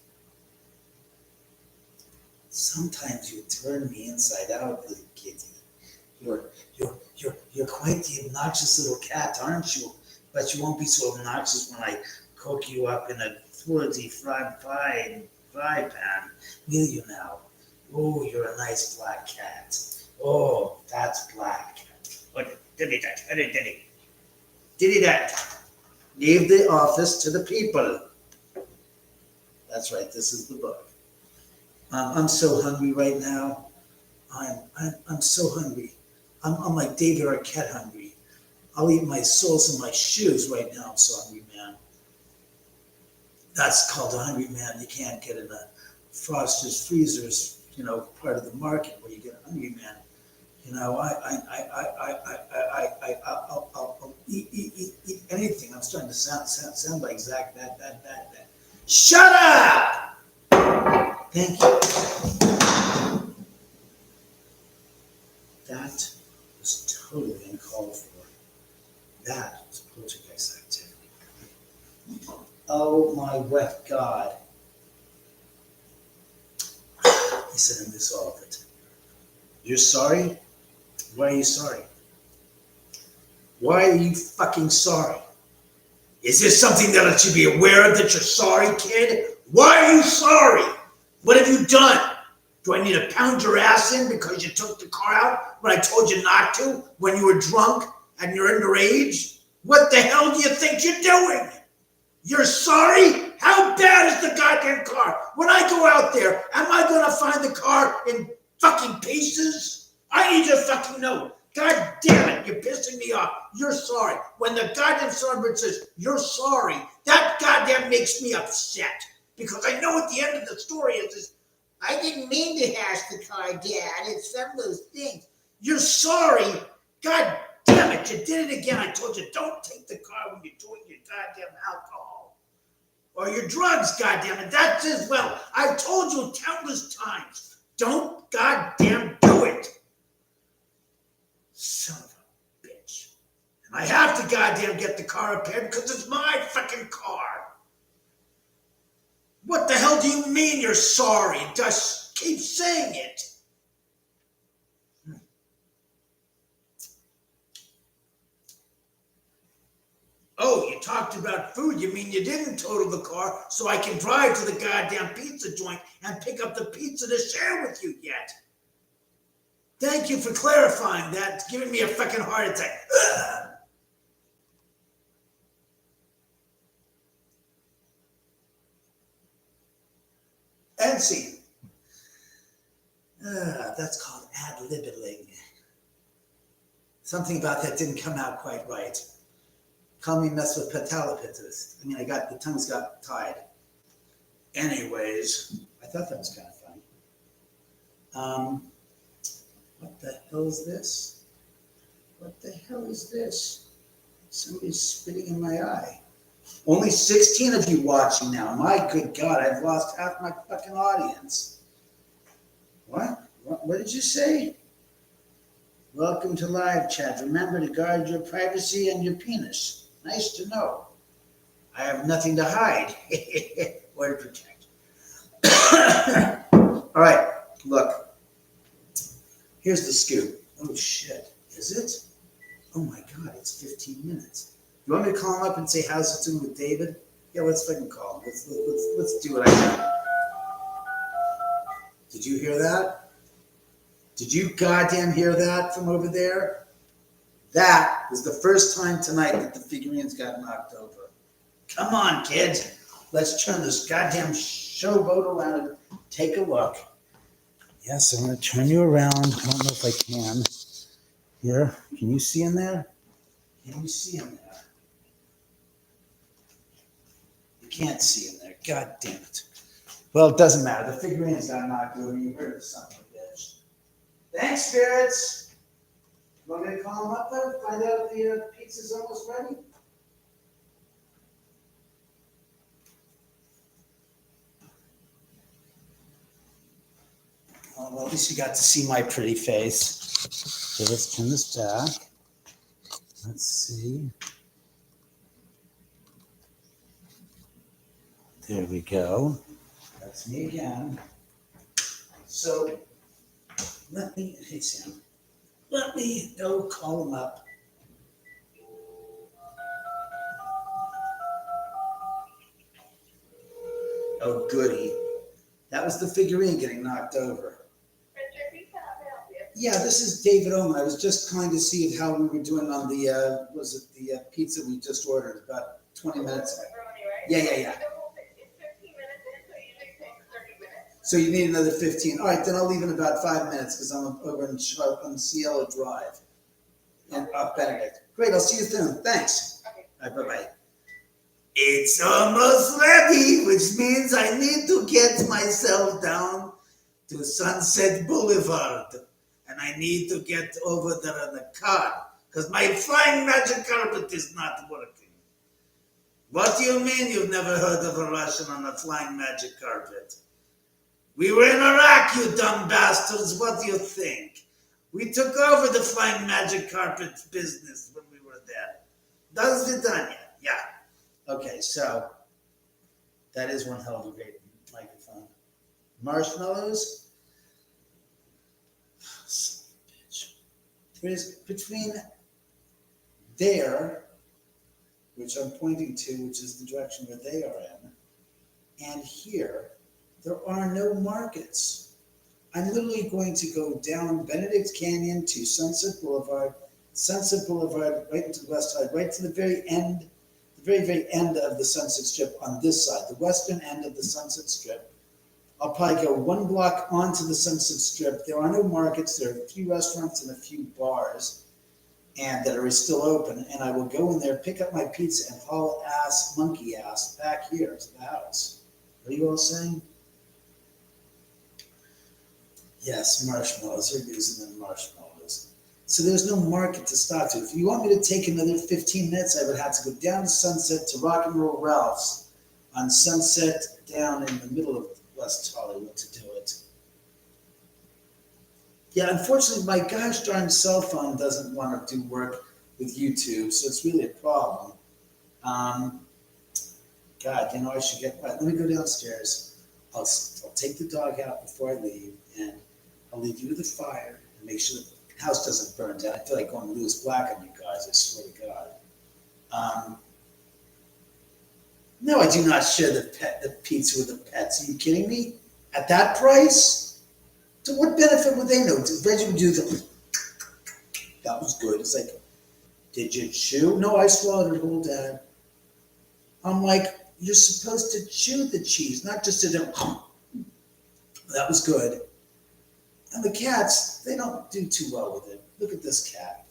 Sometimes you turn me inside out, little kitty. You're quite the obnoxious little cat, aren't you? But you won't be so obnoxious when I cook you up in a fluty fried pan, will you now? Oh, you're a nice black cat. Oh, that's black. What did that? Leave the office to the people. That's right. This is the book. I'm so hungry right now. I'm so hungry. I'm like David Arquette hungry. I'll eat my soles in my shoes right now. I'm so hungry, man. That's called a hungry man. You can't get in a Foster's freezers, part of the market where you get a hungry man. I'll eat anything. I'm starting to sound like Zach. That. Shut up! Thank you. That was totally uncalled for. That was poltergeist activity. Oh my wet God. He said I miss all of it. You're sorry? Why are you sorry? Why are you fucking sorry? Is this something that I should be aware of that you're sorry, kid? Why are you sorry? What have you done? Do I need to pound your ass in because you took the car out when I told you not to, when you were drunk and you're underage? What the hell do you think you're doing? You're sorry? How bad is the goddamn car? When I go out there, am I going to find the car in fucking pieces? I need to fucking know. God damn it, you're pissing me off. You're sorry. When the goddamn songbird says, you're sorry, that goddamn makes me upset. Because I know at the end of the story is, I didn't mean to hash the car, Dad. It's some of those things. You're sorry? God damn it, you did it again. I told you, don't take the car when you're doing your goddamn alcohol. Or your drugs, goddamn it. That's as well. I've told you countless times. Don't goddamn do it. Son of a bitch. And I have to goddamn get the car repaired because it's my fucking car. What the hell do you mean you're sorry? Just keep saying it. Oh, you talked about food. You mean you didn't total the car so I can drive to the goddamn pizza joint and pick up the pizza to share with you yet? Thank you for clarifying that. It's giving me a fucking heart attack. Ugh. And scene. That's called ad-libbing. Something about that didn't come out quite right. Call me mess with patellopithus. I mean, the tongues got tied. Anyways, I thought that was kind of funny. What the hell is this? What the hell is this? Somebody's spitting in my eye. Only 16 of you watching now. My good God, I've lost half my fucking audience. What? What did you say? Welcome to live chat. Remember to guard your privacy and your penis. Nice to know. I have nothing to hide or to protect. All right, look. Here's the scoop. Oh shit, is it? Oh my God, it's 15 minutes. You want me to call him up and say how's it doing with David? Yeah, let's fucking call him. Let's do what I got. Did you hear that? Did you goddamn hear that from over there? That was the first time tonight that the figurines got knocked over. Come on, kids. Let's turn this goddamn showboat around and take a look. Yes, I'm going to turn you around. I don't know if I can. Here, can you see in there? Can you see in there? You can't see in there. God damn it. Well, it doesn't matter. The figurines got knocked over. You heard of something, bitch. Thanks, spirits. You want me to call them up there? Find out if the pizza's almost ready? Oh, well, at least you got to see my pretty face. So let's turn this back. Let's see. There we go. That's me again. So hey Sam, let me go call him up. Oh, goody. That was the figurine getting knocked over. Yeah, this is David Oman. I was just calling to see how we were doing on the, pizza we just ordered about 20 minutes ago. Yeah. So you need another 15. All right, then I'll leave in about 5 minutes because I'm over on Cielo Drive and up Benedict. Great, I'll see you soon. Thanks. All right, bye-bye. It's almost ready, which means I need to get myself down to Sunset Boulevard. And I need to get over there in the car because my flying magic carpet is not working. What do you mean you've never heard of a Russian on a flying magic carpet? We were in Iraq, you dumb bastards. What do you think? We took over the flying magic carpet business when we were there. Does it done yet? Yeah. Okay, so that is one hell of a great microphone. Marshmallows. There is between there, which I'm pointing to, which is the direction where they are in, and here, there are no markets. I'm literally going to go down Benedict Canyon to Sunset Boulevard right into the west side, right to the very end, the very end of the Sunset Strip on this side, the western end of the Sunset Strip. I'll probably go 1 block onto the Sunset Strip. There are no markets. There are a few restaurants and a few bars and that are still open. And I will go in there, pick up my pizza, and haul monkey ass back here to the house. What are you all saying? Yes, marshmallows. They're using them marshmallows. So there's no market to stop to. If you want me to take another 15 minutes, I would have to go down to Sunset to Rock and Roll Ralph's on Sunset down in the middle of West Hollywood to do it. Yeah, unfortunately, my gosh darn cell phone doesn't want to do work with YouTube, so it's really a problem. God, I should get. Let me go downstairs. I'll take the dog out before I leave, and I'll leave you to the fire and make sure the house doesn't burn down. I feel like going Lewis Black on you guys. I swear to God. No, I do not share the pizza with the pets. Are you kidding me? At that price? To what benefit would they know? Reggie would do the, that was good. It's like, did you chew? No, I swallowed it whole, Dad. I'm like, you're supposed to chew the cheese, not just to do, that was good. And the cats, they don't do too well with it. Look at this cat.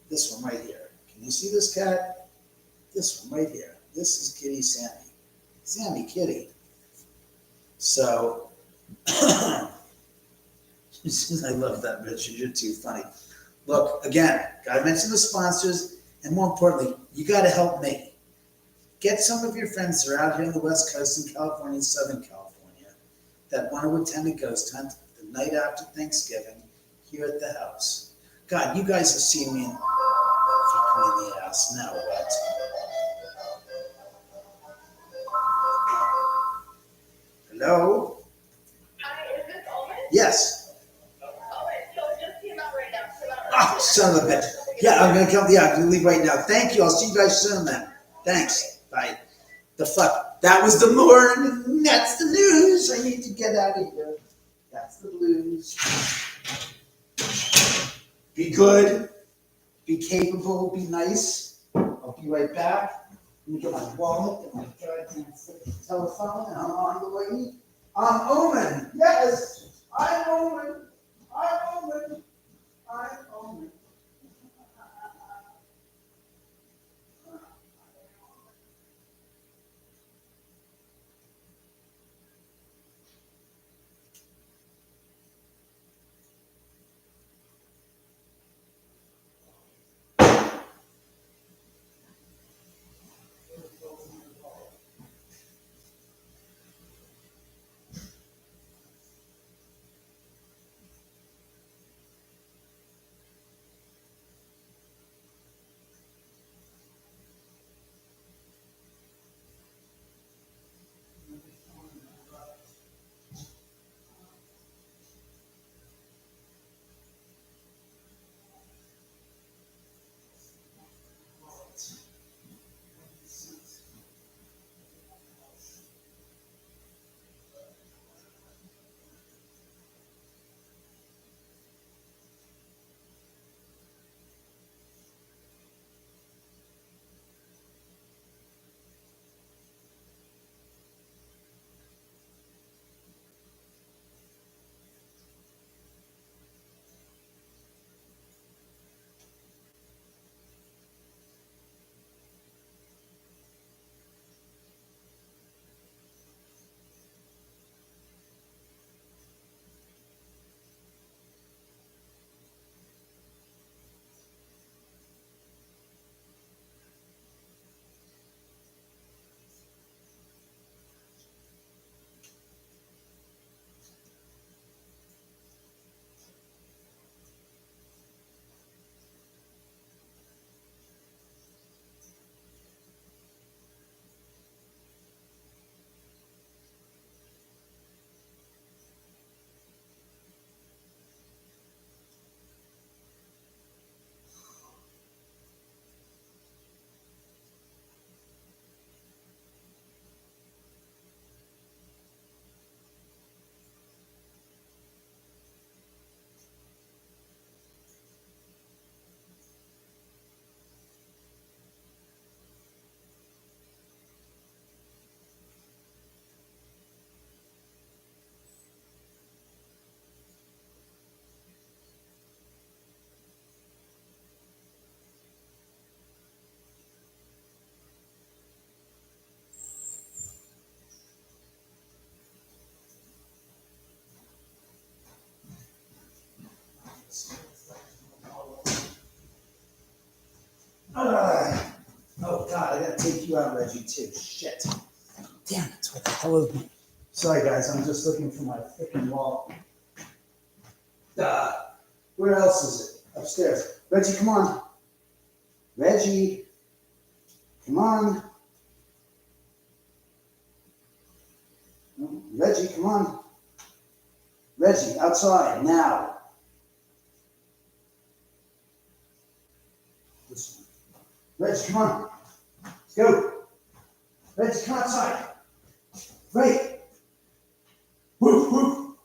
This one right here. Can you see this cat? This one right here. This is Kitty Sammy. Sammy Kitty. So, I love that, Richard. You're too funny. Look, again, got to mention the sponsors, and more importantly, you got to help me. Get some of your friends that are out here on the West Coast in California and Southern California that want to attend a ghost hunt the night after Thanksgiving here at the house. God, you guys have seen me in the ass. Now what? Hello?
Hi, is this Oman?
Yes.
Oh, so it just came out right now.
Oh, son of a bitch. Yeah, I'm going to come. Yeah, I'm going to leave right now. Thank you. I'll see you guys soon then. Thanks. Bye. The fuck? That was the morning. That's the news. I need to get out of here. That's the blues. Be good. Be capable. Be nice. I'll be right back. Let me get my wallet and my goddamn telephone, and I'm on the way. I'm Oman. Yes, I'm Oman. I'm Oman. I'm Oman. gotta take you out, Reggie, too. Shit. Damn it, what the hell is my... Sorry, guys, I'm just looking for my freaking wall. Where else is it? Upstairs. Reggie, come on. Reggie, come on. Reggie, come on. Reggie, outside, now. This one. Reggie, come on. Let's go. Reggie, come outside. Right. Woof, woof.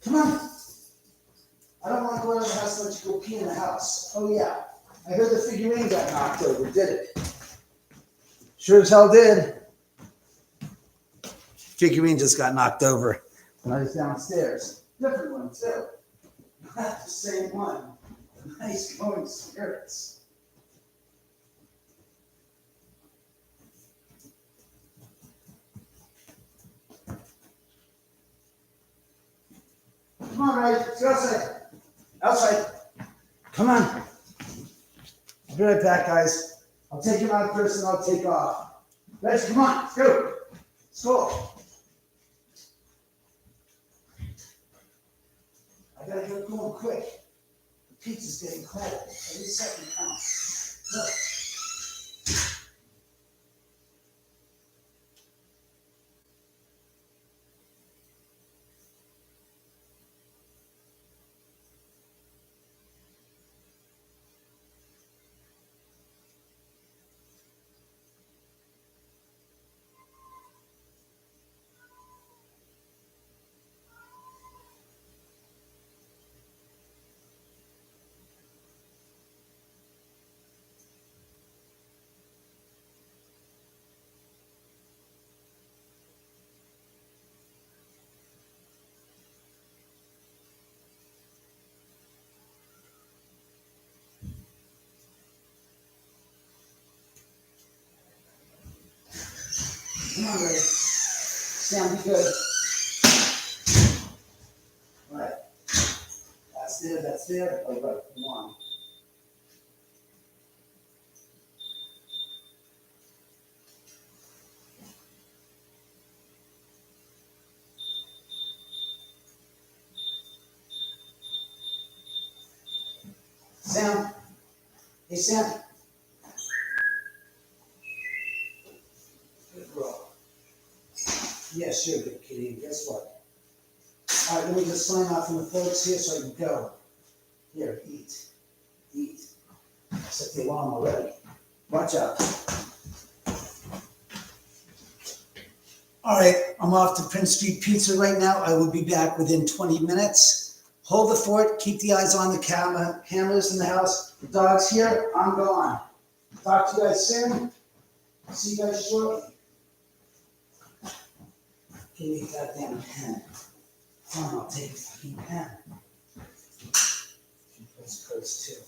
Come on. I don't want to go out of the house and let you go pee in the house. Oh, yeah. I heard the figurine got knocked over, did it? Sure as hell did. Figurine just got knocked over when I was downstairs. Different one, too. Not the same one. Nice going spirits. Come on, Ray. Let's go outside. Outside. Come on. I'll be right back, guys. I'll take him out first and I'll take off. Reggie, come on. Let's go. Let's go. I gotta get going quick. The pizza's getting cold. Every second counts. Look. Come on, Ray. Sam, be good. All right. That's there, that's there. All right, come on. Sam. Hey, Sam. Good girl. Yeah, sure, good kitty. And guess what? All right, let me just sign off from the folks here so I can go. Here, eat. Eat. I set the alarm already. Watch out. All right, I'm off to Prince Street Pizza right now. I will be back within 20 minutes. Hold the fort, keep the eyes on the camera, cameras in the house. The dog's here, I'm gone. Talk to you guys soon. See you guys shortly. Give me that damn pen. Fine, I'll take a fucking pen. This hurts too.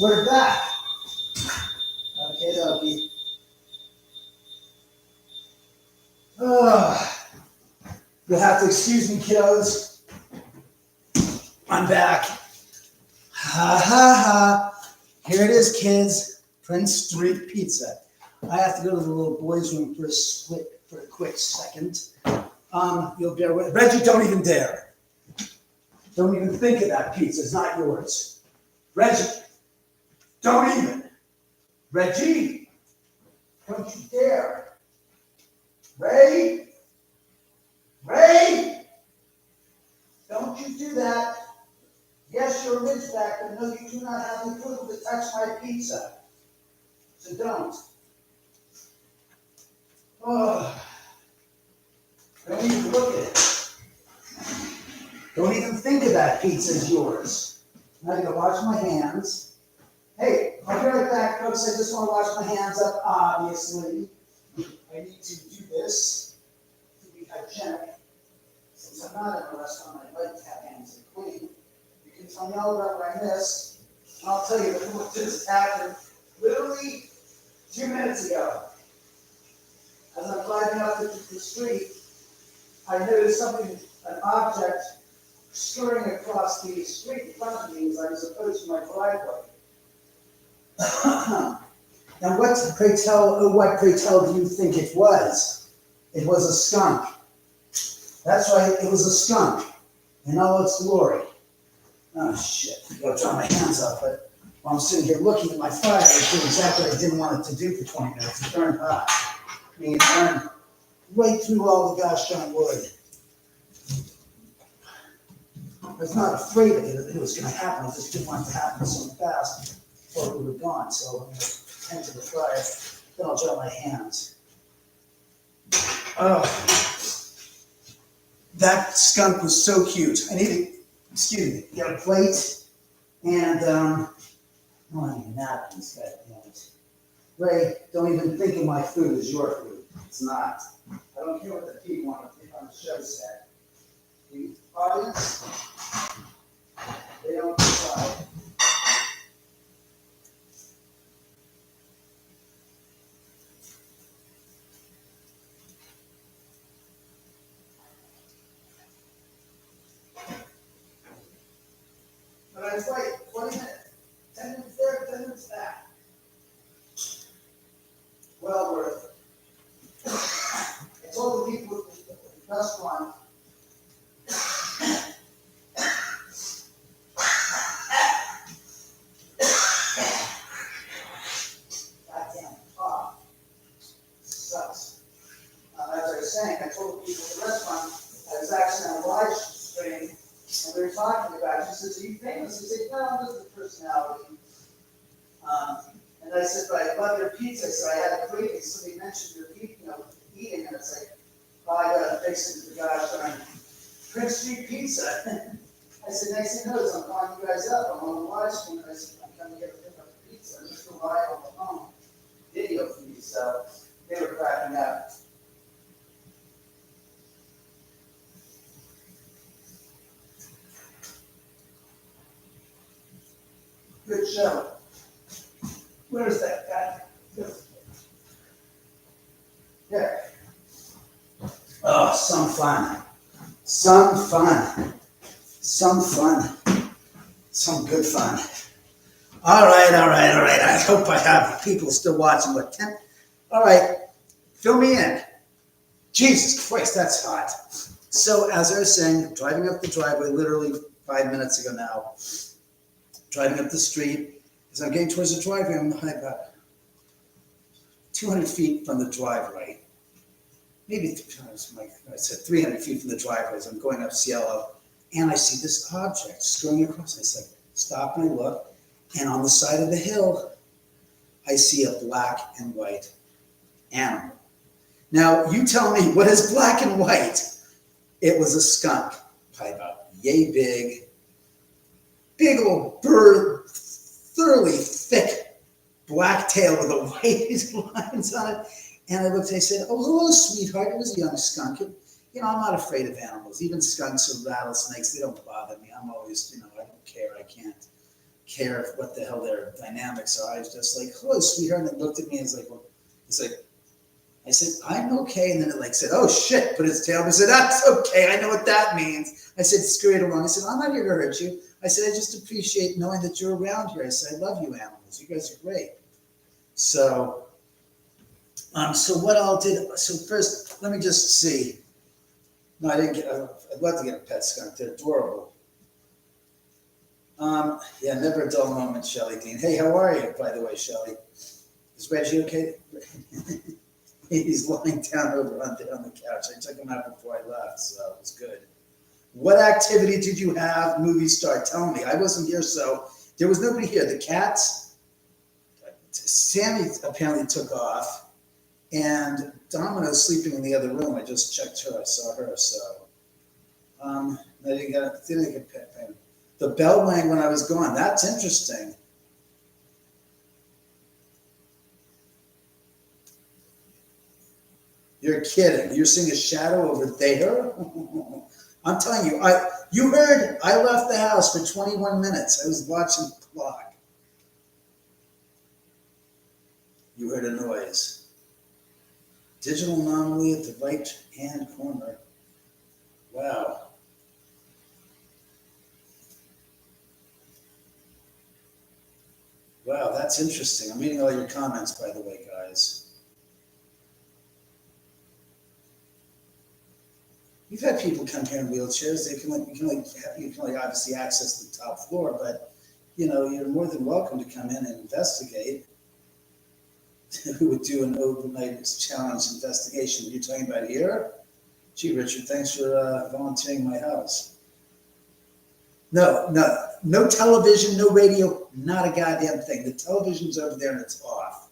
We're back. Okay, dokie. You'll have to excuse me, kiddos. I'm back. Ha ha ha. Here it is, kids. Prince Street Pizza. I have to go to the little boys' room for a quick second. You'll bear with Reggie, don't even dare. Don't even think of that pizza. It's not yours. Reggie, don't even. Reggie, don't you dare. Ray, don't you do that. Yes, you're a ridgeback, but no, you do not have the approval to touch my pizza. So don't. Oh, don't even look at it. Don't even think of that pizza as yours. Now I gotta wash my hands. Hey, I'll be right back, folks. I just want to wash my hands up, obviously. I need to do this to be hygienic. Since I'm not in a restaurant, I'd like to have hands clean. You can tell me all about what I missed. And I'll tell you what just happened literally 2 minutes ago. As I'm driving up the street, I noticed something, an object, scurrying across the street in front of me as I was approaching my driveway. Now, what pray tell do you think it was? It was a skunk. That's right, it was a skunk in all its glory. Oh shit, I gotta dry my hands up, but while I'm sitting here looking at my fire, I did exactly what I didn't want it to do for 20 minutes. It turned hot. I mean, it burned right through all the gosh darn wood. I was not afraid of it was going to happen. I just didn't want it to happen so fast before we were gone. So I'm going to tend to the fire. Then I'll dry my hands. Oh, that skunk was so cute. I need to, excuse me, get a plate and, I don't need napkins, goddammit. Ray, don't even think of my food as your food. It's not. I don't care what the people on the show said. The audience, they don't decide. But I was right, 20 minutes, 10 minutes there, 10 minutes back. Well worth it. I told the people at the restaurant, goddamn cough, sucks. As I was saying, I told the people at the restaurant, I was actually on a live stream, and we were talking about it. She says, "Are you famous?" I said, "No, I'm just a personality." And I said, "But I love your pizza." So I had a craving. Somebody mentioned your eating, and it's like, "Oh, I gotta fix it for gosh darn Prince Street Pizza." I said, "Next thing you know, I'm calling you guys up. I'm on the live stream." And I said, "I'm coming to get a pick up the pizza." And Mr. Live on the phone video for me, so they were cracking up. Good show. Where's that guy? There. Oh, some fun. Some fun. Some fun. Some good fun. All right. I hope I have people still watching. What, 10? All right. Fill me in. Jesus Christ, that's hot. So, as I was saying, driving up the driveway literally 5 minutes ago now, driving up the street, as I'm getting towards the driveway, I'm about 200 feet from the driveway. Maybe I said 300 feet from the driveway as I'm going up Cielo, and I see this object scurrying across. I said, stop and I look, and on the side of the hill, I see a black and white animal. Now, you tell me, what is black and white? It was a skunk, probably about yay big old bird, thoroughly thick black tail with a white lines on it. And I looked and I said, "Oh, hello, sweetheart." It was a young skunk. I'm not afraid of animals. Even skunks or rattlesnakes, they don't bother me. I'm always, I don't care. I can't care what the hell their dynamics are. I was just like, hello, sweetheart. And it looked at me and was like, well, it's like, I said, I'm okay. And then it like said, oh shit, put its tail up. I said, that's okay. I know what that means. I said, screw it along. I said, I'm not here to hurt you. I said, I just appreciate knowing that you're around here. I said, I love you animals. You guys are great. So, so what I'll do, so first, let me just see. No, I didn't get, I'd love to get a pet skunk. They're adorable. Yeah, never a dull moment, Shelly Dean. Hey, how are you, by the way, Shelly? Is Reggie okay? He's lying down over on the couch. I took him out before I left, so it was good. What activity did you have? Movie star, tell me. I wasn't here, so there was nobody here. The cats, Sammy apparently took off, and Domino's sleeping in the other room. I just checked her. I saw her, so I didn't get pet. The bell rang when I was gone. That's interesting. You're kidding. You're seeing a shadow over there? I'm telling you, you heard I left the house for 21 minutes. I was watching the clock. You heard a noise. Digital anomaly at the right hand corner. Wow. Wow, that's interesting. I'm reading all your comments, by the way, guys. You've had people come here in wheelchairs. They you can obviously access the top floor, but you're more than welcome to come in and investigate. Who would do an overnight challenge investigation? You're talking about here? Gee, Richard, thanks for volunteering my house. No television, no radio, not a goddamn thing. The television's over there and it's off,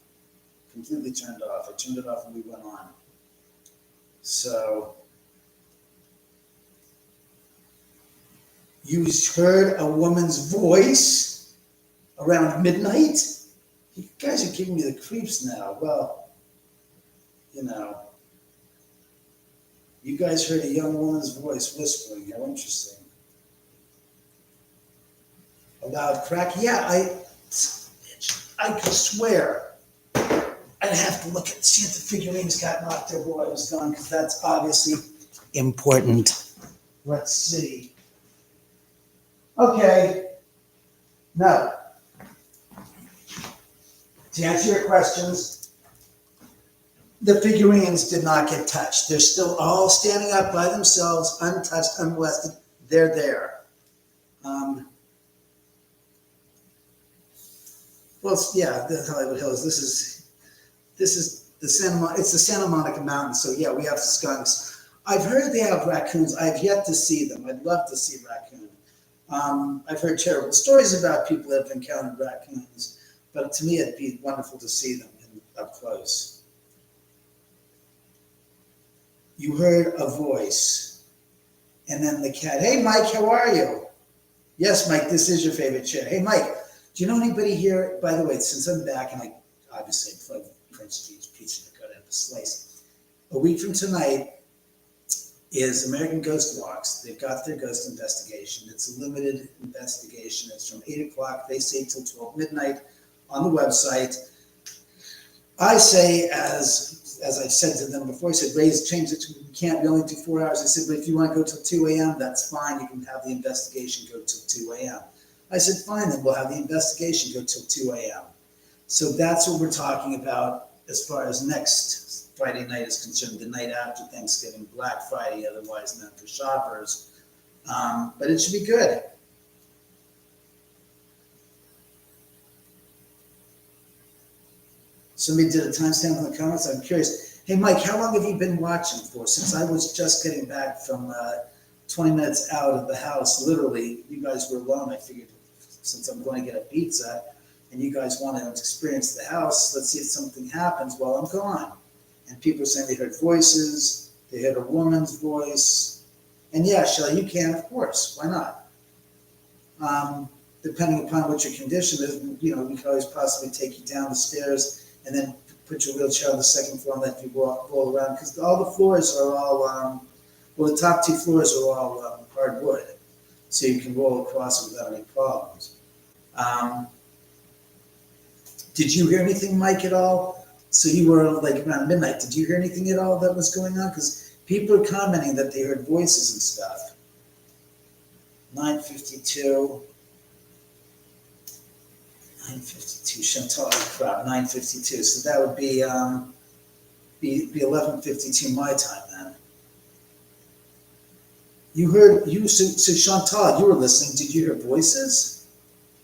completely turned off. I turned it off when we went on. So. You heard a woman's voice around midnight? You guys are giving me the creeps now. Well, you guys heard a young woman's voice whispering. How interesting. A loud crack. Yeah, I could swear I'd have to see if the figurines got knocked there while I was gone, because that's obviously important. Let's see. Okay. No. To answer your questions, the figurines did not get touched. They're still all standing up by themselves, untouched, unmolested. They're there. Well, yeah, the Hollywood Hills. This is the it's the Santa Monica Mountains. So yeah, we have skunks. I've heard they have raccoons. I've yet to see them. I'd love to see raccoons. I've heard terrible stories about people that have encountered raccoons, but to me it'd be wonderful to see them up close. You heard a voice, and then the cat, hey Mike, how are you? Yes, Mike, this is your favorite chair. Hey Mike, do you know anybody here? By the way, since I'm back, and I obviously plug Prince Street's Pizza to go to have a slice. A week from tonight is American Ghost Walks. They've got their ghost investigation. It's a limited investigation. It's from 8 o'clock. They say till 12 midnight on the website. I say, as I said to them before, I said, change it to, we only do 4 hours. I said, but if you want to go till 2 a.m., that's fine. You can have the investigation go till 2 a.m. I said, fine, then we'll have the investigation go till 2 a.m. So that's what we're talking about as far as next Friday night is concerned, the night after Thanksgiving, Black Friday, otherwise known for shoppers. But it should be good. Somebody did a timestamp in the comments. I'm curious. Hey, Mike, how long have you been watching for? Since I was just getting back from 20 minutes out of the house, literally, you guys were alone. I figured since I'm going to get a pizza and you guys want to experience the house, let's see if something happens while I'm gone. And people are saying they heard voices, they heard a woman's voice. And yeah, Shelley, you can, of course. Why not? Depending upon what your condition is, we could always possibly take you down the stairs and then put your wheelchair on the second floor and let you roll around. Because all the floors are all, the top 2 floors are all hardwood. So you can roll across without any problems. Did you hear anything, Mike, at all? So you were like around midnight. Did you hear anything at all that was going on? Because people are commenting that they heard voices and stuff. 9:52. 9:52. Chantal, crap. 9:52. So that would be 11:52 my time then. You heard so Chantal, you were listening. Did you hear voices?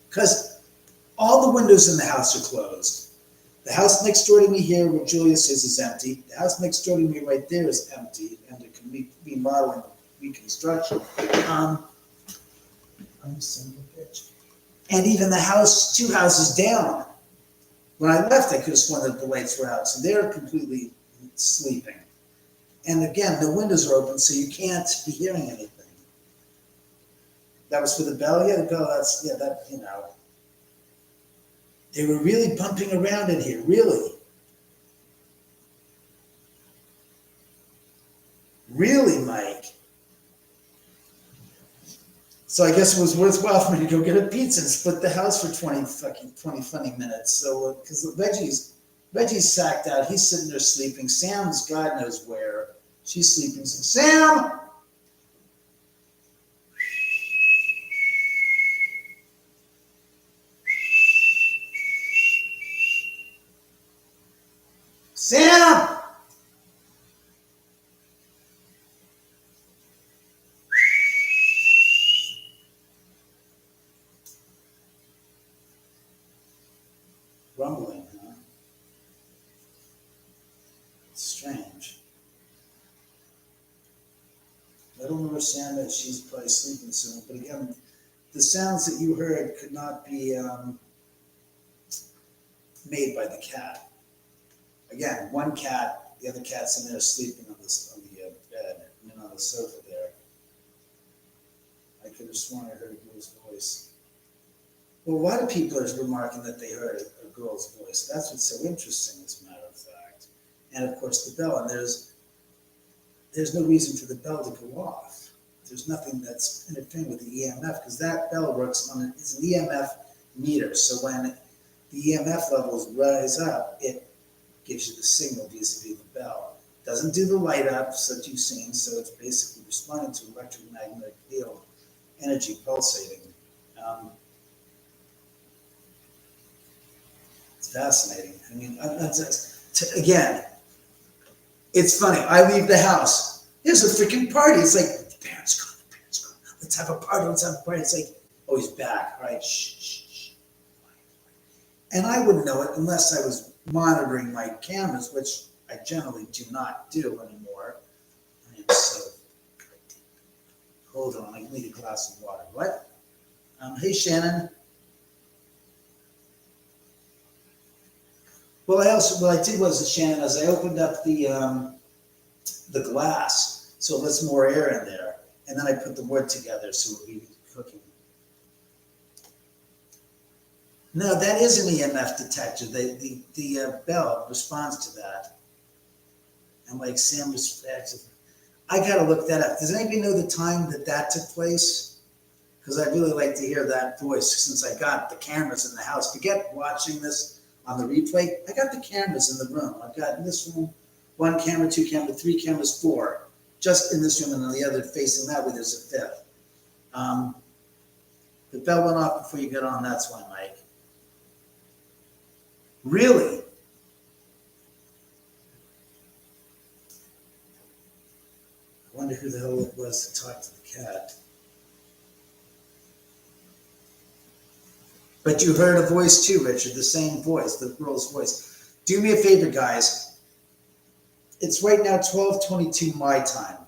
Because all the windows in the house are closed. The house next door to me here, where Julius is empty. The house next door to me right there is empty, and it can be remodeling, reconstruction. I'm a son of a bitch. And even the house, 2 houses down. When I left, I could have sworn that the lights were out, so they're completely sleeping. And again, the windows are open, so you can't be hearing anything. That was for the bell? Yeah, the bell, that, you know. They were really bumping around in here, really. Really, Mike. So I guess it was worthwhile for me to go get a pizza and split the house for 20 funny minutes. So, because Reggie's sacked out. He's sitting there sleeping. Sam's God knows where. She's sleeping. So, Sam! Sam! Rumbling, huh? It's strange. I don't know where Sam is. She's probably sleeping soon. But again, the sounds that you heard could not be made by the cat. Again, one cat, the other cat's in there sleeping on the bed and on the sofa there. I could have sworn I heard a girl's voice. Well, a lot of people are remarking that they heard a girl's voice. That's what's so interesting, as a matter of fact. And of course, the bell. And there's no reason for the bell to go off. There's nothing that's interfering with the EMF, because that bell works on it's an EMF meter. So when the EMF levels rise up, it gives you the signal vis-a-vis the bell. Doesn't do the light ups that you've seen, so it's basically responding to electromagnetic field energy pulsating. It's fascinating. I mean, again, it's funny. I leave the house. There's a freaking party. It's like, the parents gone. Let's have a party. It's like, oh, he's back. All right, shh. And I wouldn't know it unless I was monitoring my cameras, which I generally do not do anymore. I am so good. Hold on, I need a glass of water. What? Hey, Shannon. Well, what I did was, Shannon, as I opened up the glass, so it lets more air in there, and then I put the wood together so it would be cooking. No, that is an EMF detector. The bell responds to that. And like Sam responds, I gotta look that up. Does anybody know the time that took place? Because I'd really like to hear that voice, since I got the cameras in the house. Forget watching this on the replay. I got the cameras in the room. I've got in this room 1 camera, 2 cameras, 3 cameras, 4. Just in this room, and on the other facing that way, there's a 5th. The bell went off before you got on. That's why, Mike. Really? I wonder who the hell it was that talked to the cat. But you heard a voice too, Richard, the same voice, the girl's voice. Do me a favor, guys. It's right now 12:22 my time.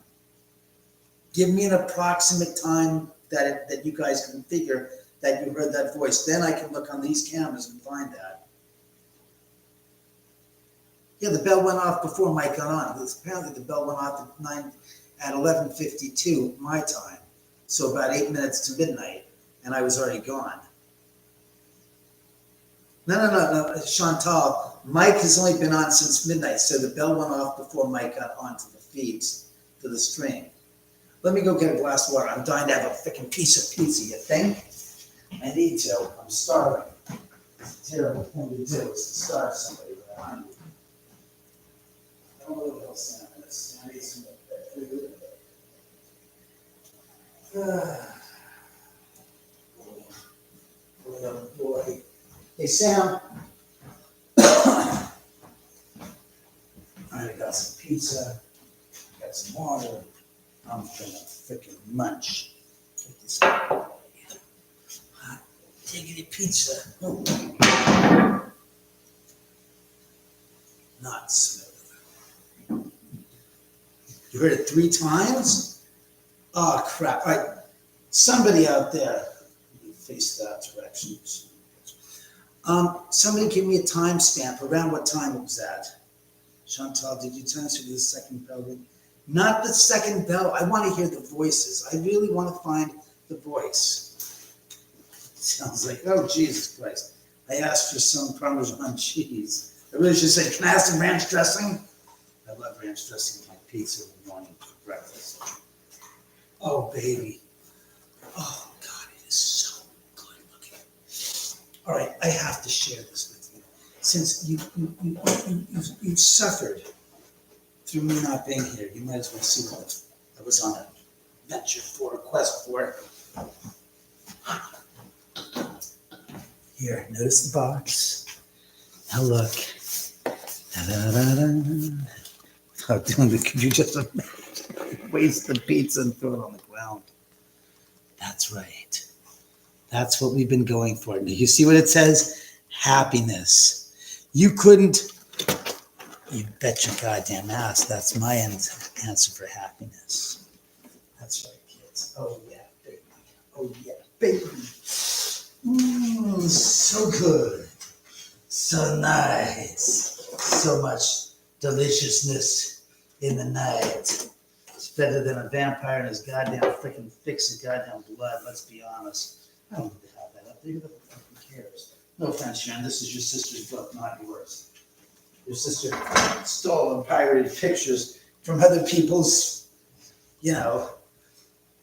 Give me an approximate time that you guys can figure that you heard that voice. Then I can look on these cameras and find that. Yeah, the bell went off before Mike got on. Apparently the bell went off at 11:52 my time. So about 8 minutes to midnight, and I was already gone. No, Chantal. Mike has only been on since midnight, so the bell went off before Mike got onto the feeds, to the stream. Let me go get a glass of water. I'm dying to have a freaking piece of pizza, you think? I need to. I'm starving. It's a terrible thing to do is to starve somebody. But I don't know what else Sam is. I need some food. Oh boy. Hey Sam. I got some pizza. Got some water. I'm gonna freaking munch. Get this hot diggity pizza. Oh. Not smooth. You heard it 3 times? Oh crap. All right. Somebody out there, let me face that direction. Somebody give me a timestamp around what time it was at. Chantal, did you transfer to the second bell? Not the second bell. I want to hear the voices. I really want to find the voice. Sounds like, oh, Jesus Christ. I asked for some Parmesan cheese. I really should say, can I have some ranch dressing? I love ranch dressing on my pizza in the morning for breakfast. Oh, baby. Oh, God, it is so good looking. All right, I have to share this with you. Since you've suffered through me not being here, you might as well see what I was on a venture for, a quest for. Here, notice the box. Now look. Without doing the, could you just waste the pizza and throw it on the ground? That's right. That's what we've been going for. Do you see what it says? Happiness. You couldn't. You bet your goddamn ass. That's my answer for happiness. That's right, kids. Oh, yeah, baby. Oh, yeah, baby. So good. So nice. So much deliciousness in the night. It's better than a vampire and his goddamn freaking fix of goddamn blood. Let's be honest. I don't need to have that up there. Who the fucking cares? No offense, Sharon. This is your sister's book, not yours. Your sister stole and pirated pictures from other people's, you know.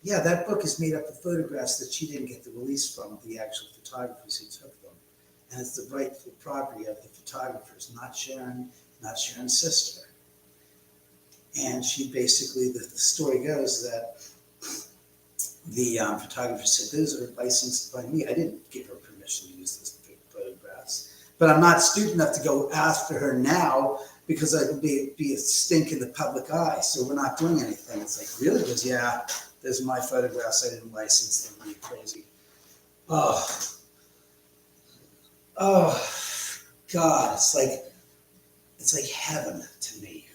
Yeah, that book is made up of photographs that she didn't get the release from the actual photographers who took them. And it's the rightful property of the photographers, not Sharon, not Sharon's sister. And she basically, the story goes that the photographer said, those are licensed by me. I didn't give her permission to use those photographs. But I'm not stupid enough to go after her now because I would be a stink in the public eye. So we're not doing anything. It's like, really? Because, yeah, those are my photographs. I didn't license them. Are you crazy? Oh, God, it's like heaven to me.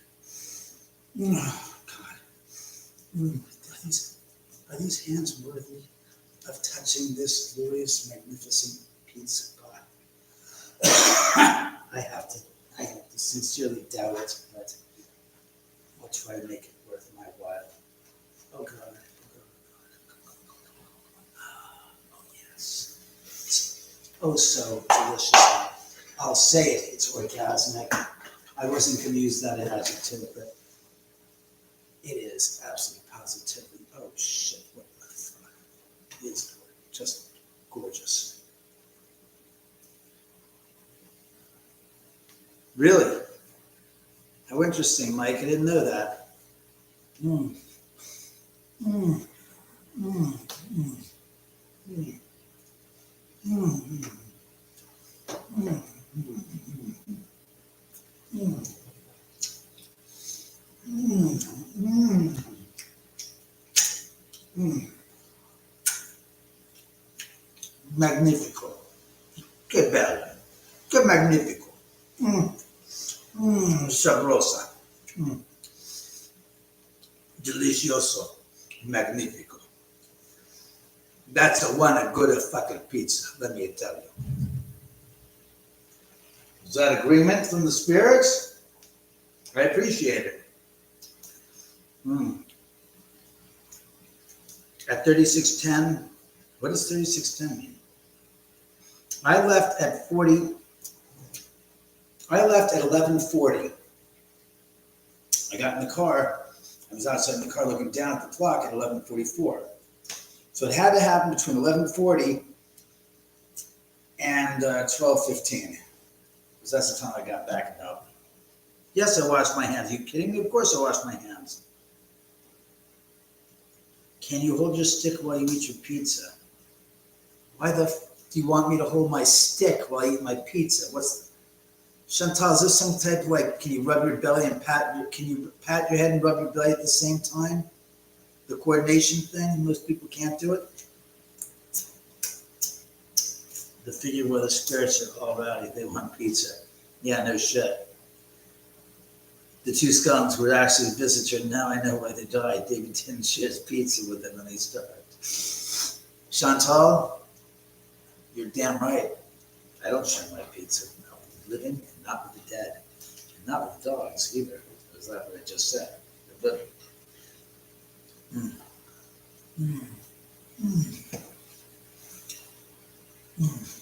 Oh, God. Are these hands worthy of touching this glorious, magnificent piece of God? I have to sincerely doubt it, but I'll try to make it worth my while. Oh, God. Oh, yes. Oh, so delicious. I'll say it. It's orgasmic. I wasn't going to use that adjective, but it is absolutely positively. Oh, shit. What the fuck? It is just gorgeous. Really? How interesting, Mike. I didn't know that. Mm. Mm. Mm. Mm. Mm. Mm. Mm. Mm. Mm. Mm. Magnifico. Che bello. Che magnifico. Sabrosa. Delicioso. Magnifico. That's the one a good fucking pizza, let me tell you. Is that agreement from the spirits? I appreciate it. At 3610, what does 3610 mean? I left at 11:40. I got in the car. I was outside in the car looking down at the clock at 11:44. So it had to happen between 11:40 and 12:15, because that's the time I got back up. Yes, I washed my hands. Are you kidding me? Of course I washed my hands. Can you hold your stick while you eat your pizza? Why the do you want me to hold my stick while I eat my pizza? Chantal, is this some type of like, can you rub your belly and can you pat your head and rub your belly at the same time? The coordination thing, most people can't do it. The figure where the spirits are all rowdy, they want pizza. Yeah, no shit. The two skunks were actually a visitor. Now I know why they died. David didn't share his pizza with them when they starved. Chantal, you're damn right. I don't share my pizza. Not with the living and not with the dead. And not with the dogs either. Is that what I just said? The living. Mm. Mm. Mm. Mm.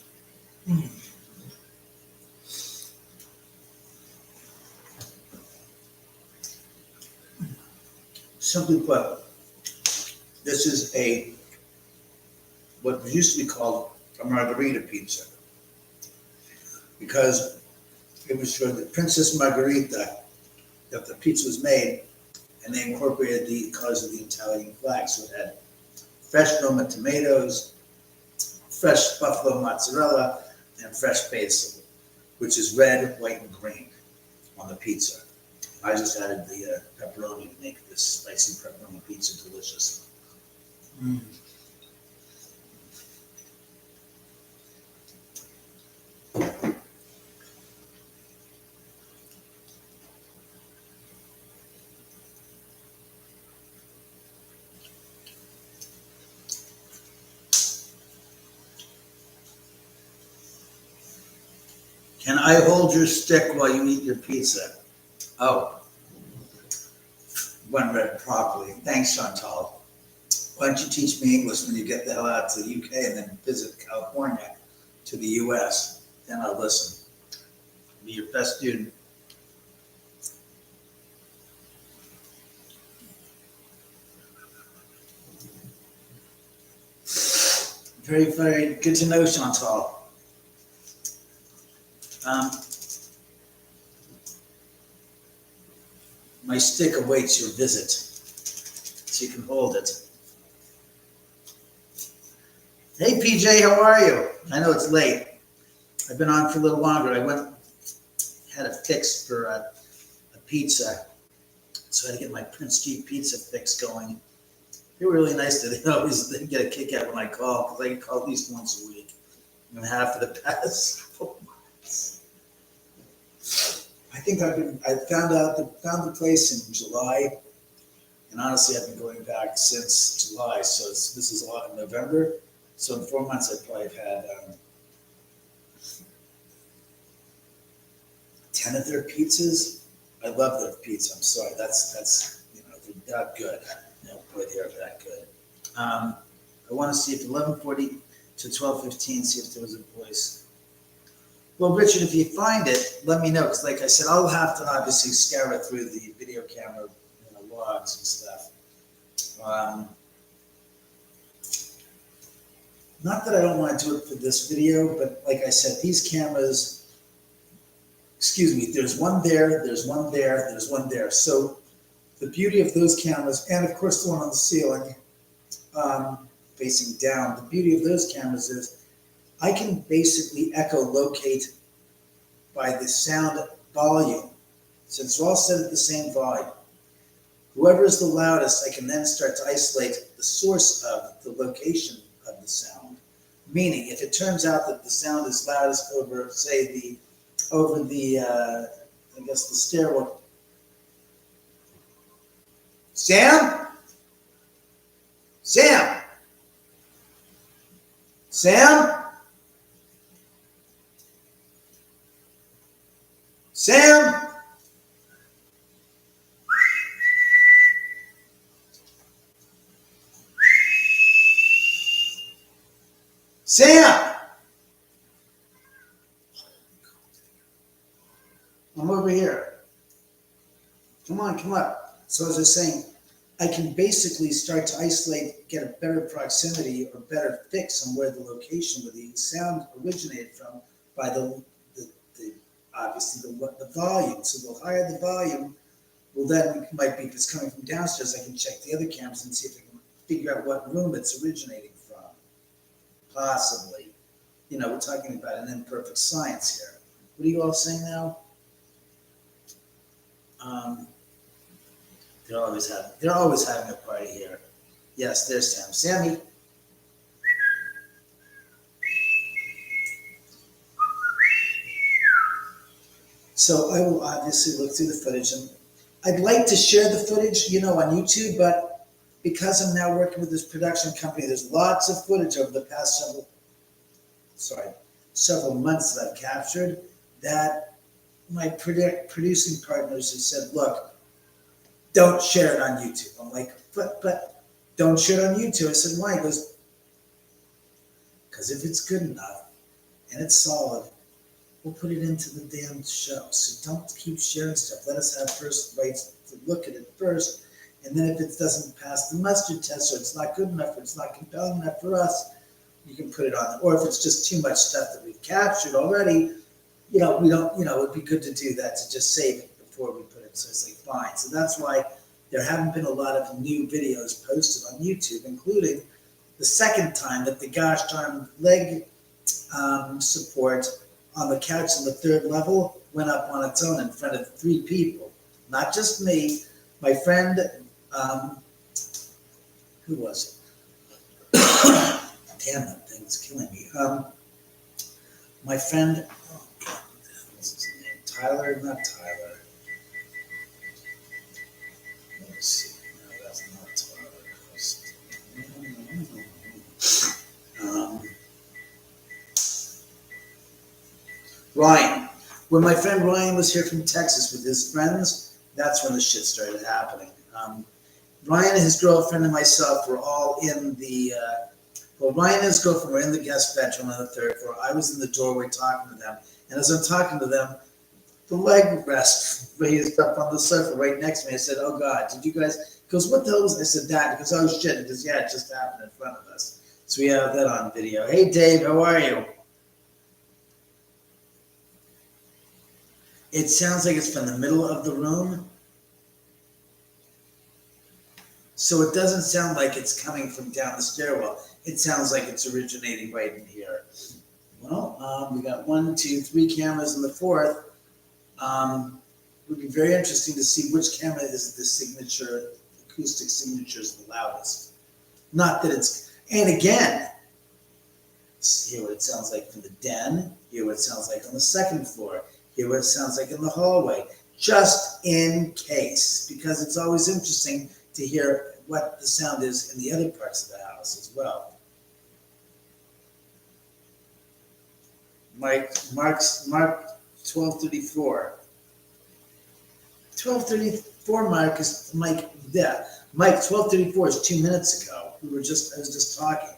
Mm. Simply put, this is what used to be called a margarita pizza, because it was for the Princess Margarita that the pizza was made, and they incorporated the colors of the Italian flag. So it had fresh Roma tomatoes, fresh buffalo mozzarella, and fresh basil, which is red, white, and green on the pizza. I just added the pepperoni to make this spicy pepperoni pizza delicious. Mm. Can I hold your stick while you eat your pizza? Oh, one read properly. Thanks, Chantal. Why don't you teach me English when you get the hell out to the UK and then visit California to the US? Then I'll listen. Be your best student. Very, very good to know, Chantal. My stick awaits your visit, so you can hold it. Hey, PJ, how are you? I know it's late. I've been on for a little longer. Had a fix for a pizza, so I had to get my Prince Street pizza fix going. They were really nice. They get a kick out when I call, because I get called at least once a week. And half of the past 4 months. I think I found the place in July, and honestly, I've been going back since July. So this is a lot in November. So in 4 months, I probably have had 10 of their pizzas. I love their pizza. I'm sorry, that's they're that good. Boy, they are that good. I want to see if 11:40 to 12:15. See if there was a voice. Well, Richard, if you find it, let me know, because like I said, I'll have to obviously scour it through the video camera, logs and stuff. Not that I don't want to do it for this video, but like I said, these cameras, excuse me, there's one there, there's one there, there's one there. So the beauty of those cameras, and of course the one on the ceiling, facing down, the beauty of those cameras is I can basically echolocate by the sound volume. Since they're all set at the same volume. Whoever is the loudest, I can then start to isolate the source of the location of the sound. Meaning, if it turns out that the sound is loudest over, say, the stairwell. Sam? Sam? Sam? Sam? Sam! I'm over here. Come on, come up. So as I was saying, I can basically start to isolate, get a better proximity or better fix on where the location where the sound originated from by the obviously the volume. So the higher the volume, well then it might be if it's coming from downstairs, I can check the other cameras and see if I can figure out what room it's originating from. Possibly. You know, we're talking about an imperfect science here. What are you all saying now? They're always having a party here. Yes, there's Sam. Sammy. So I will obviously look through the footage, and I'd like to share the footage, you know, on YouTube, but because I'm now working with this production company, there's lots of footage over the past several months that I've captured that my producing partners have said, look, don't share it on YouTube. I'm like, but don't share it on YouTube. I said, why? He goes, because if it's good enough and it's solid, we'll put it into the damn show. So don't keep sharing stuff. Let us have first rights to look at it first. And then if it doesn't pass the mustard test, or it's not good enough, or it's not compelling enough for us, you can put it on. Or if it's just too much stuff that we've captured already, we don't, it'd be good to do that, to just save it before we put it. So it's like, fine. So that's why there haven't been a lot of new videos posted on YouTube, including the second time that the gosh darn leg support on the couch on the third level went up on its own in front of 3 people. Not just me, my friend, who was it? Damn, that thing's killing me. My friend, oh God, what the hell is his name? Tyler, not Tyler. Let me see. No, that's not Tyler. Ryan. When my friend Ryan was here from Texas with his friends, that's when the shit started happening. Ryan and his girlfriend and myself were all in the, Ryan and his girlfriend were in the guest bedroom on the 3rd floor. I was in the doorway talking to them. And as I'm talking to them, the leg rest raised up on the sofa right next to me. I said, oh God, did you guys, he goes, what the hell was, I said, that, because oh shit, he goes, yeah, it just happened in front of us. So we have that on video. Hey Dave, how are you? It sounds like it's from the middle of the room. So it doesn't sound like it's coming from down the stairwell. It sounds like it's originating right in here. Well, we got 1, 2, 3 cameras in the 4th. It would be very interesting to see which camera is the signature, acoustic signature is the loudest. Not that it's, and again, hear what it sounds like from the den, hear what it sounds like on the 2nd floor, hear what it sounds like in the hallway, just in case, because it's always interesting to hear what the sound is in the other parts of the house as well. Mark 1234. 1234, Mark, is Mike, yeah. Mike, 1234 is 2 minutes ago. I was just talking. Are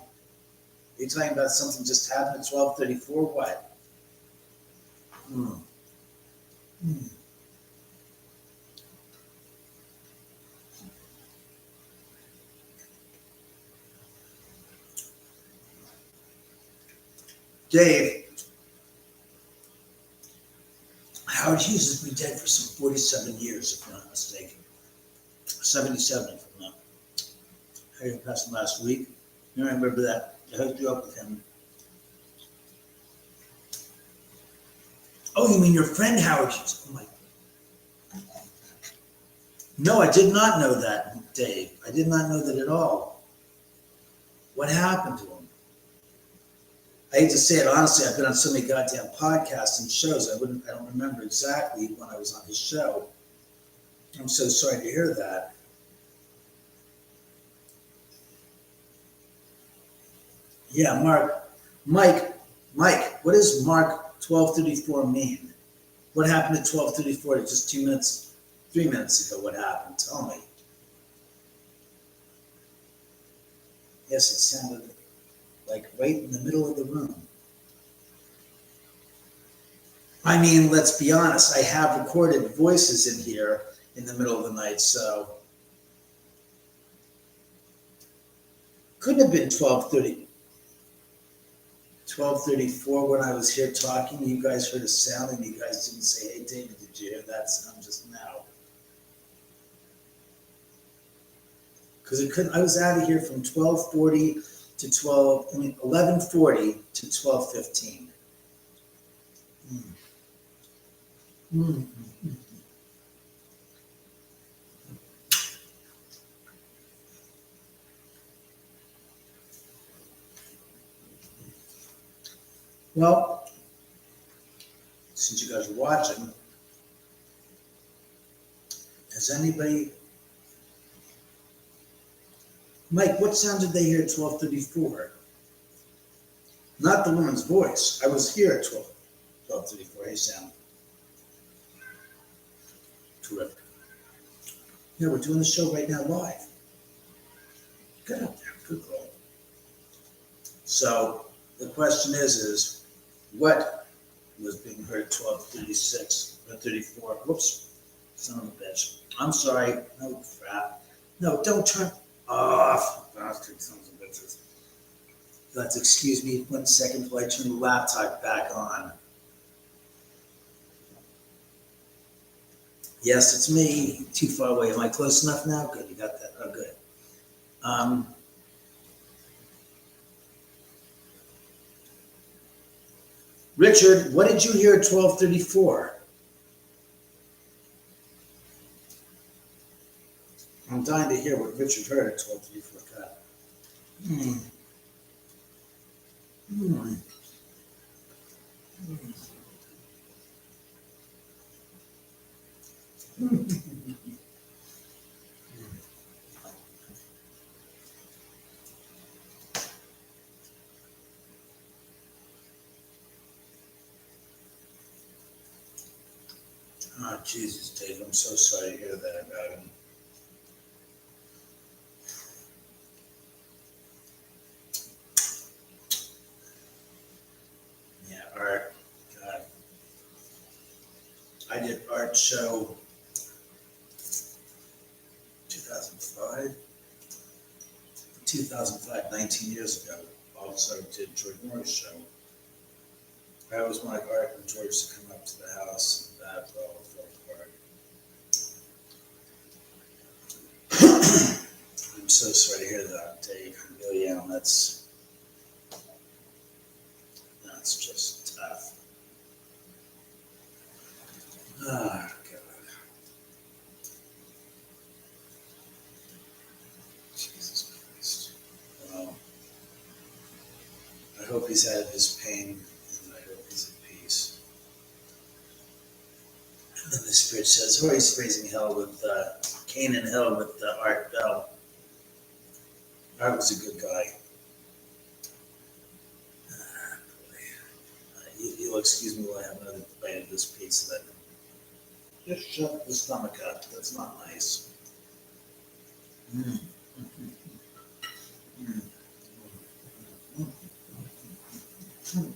you talking about something just happened at 1234? What? Dave, Howard Hughes has been dead for some 47 years, if I'm not mistaken. 77, if I'm not. He passed him last week. You remember that? I hooked you up with him. Oh, you mean your friend Howard Hughes? Oh my. No, I did not know that, Dave. I did not know that at all. What happened to him? I hate to say it honestly, I've been on so many goddamn podcasts and shows, I don't remember exactly when I was on his show. I'm so sorry to hear that. Yeah, Mike, what does Mark 1234 mean? What happened at 1234 to just 3 minutes ago? What happened? Tell me. Yes, it sounded like right in the middle of the room. I mean, let's be honest, I have recorded voices in here in the middle of the night, so Couldn't have been 12:30. 12:34 when I was here talking. You guys heard a sound and you guys didn't say, "Hey, David, did you hear that sound just now?" Because it couldn't. I was out of here from 12:40 to 11:40 to 12:15. Well, since you guys are watching, has anybody, Mike, what sound did they hear at 12:34? Not the woman's voice. I was here at 12:34. Hey, Sam. Terrific. Yeah, we're doing the show right now live. Good up there. Good girl. So the question is what was being heard at 12:36 or 34? Whoops. Son of a bitch. I'm sorry. No crap. No, don't turn off. Bastard sons of bitches. Let's excuse me 1 second while I turn the laptop back on. Yes, it's me. Too far away. Am I close enough now? Good. You got that? Oh, good. Richard, what did you hear at 12:34? I'm dying to hear what Richard heard at 12:34. God. Oh, Jesus, Dave, I'm so sorry to hear that about him. Yeah, art. God. I did art show 2005, 19 years ago. Also did George Moore's show. I always wanted Art and George to come up to the house, and that all fell apart. I'm so sorry to hear that, Dave. I really am. That's just tough. Ah, God. Jesus Christ. Well, I hope he's out of his pain, and I hope he's at peace. And then the Spirit says, "Oh, he's raising hell with Cain in hell with Art Bell." Art was a good guy. You'll excuse me while I have another bite of this pizza. That just shut the stomach up. That's not nice. Mm. Mm. Mm.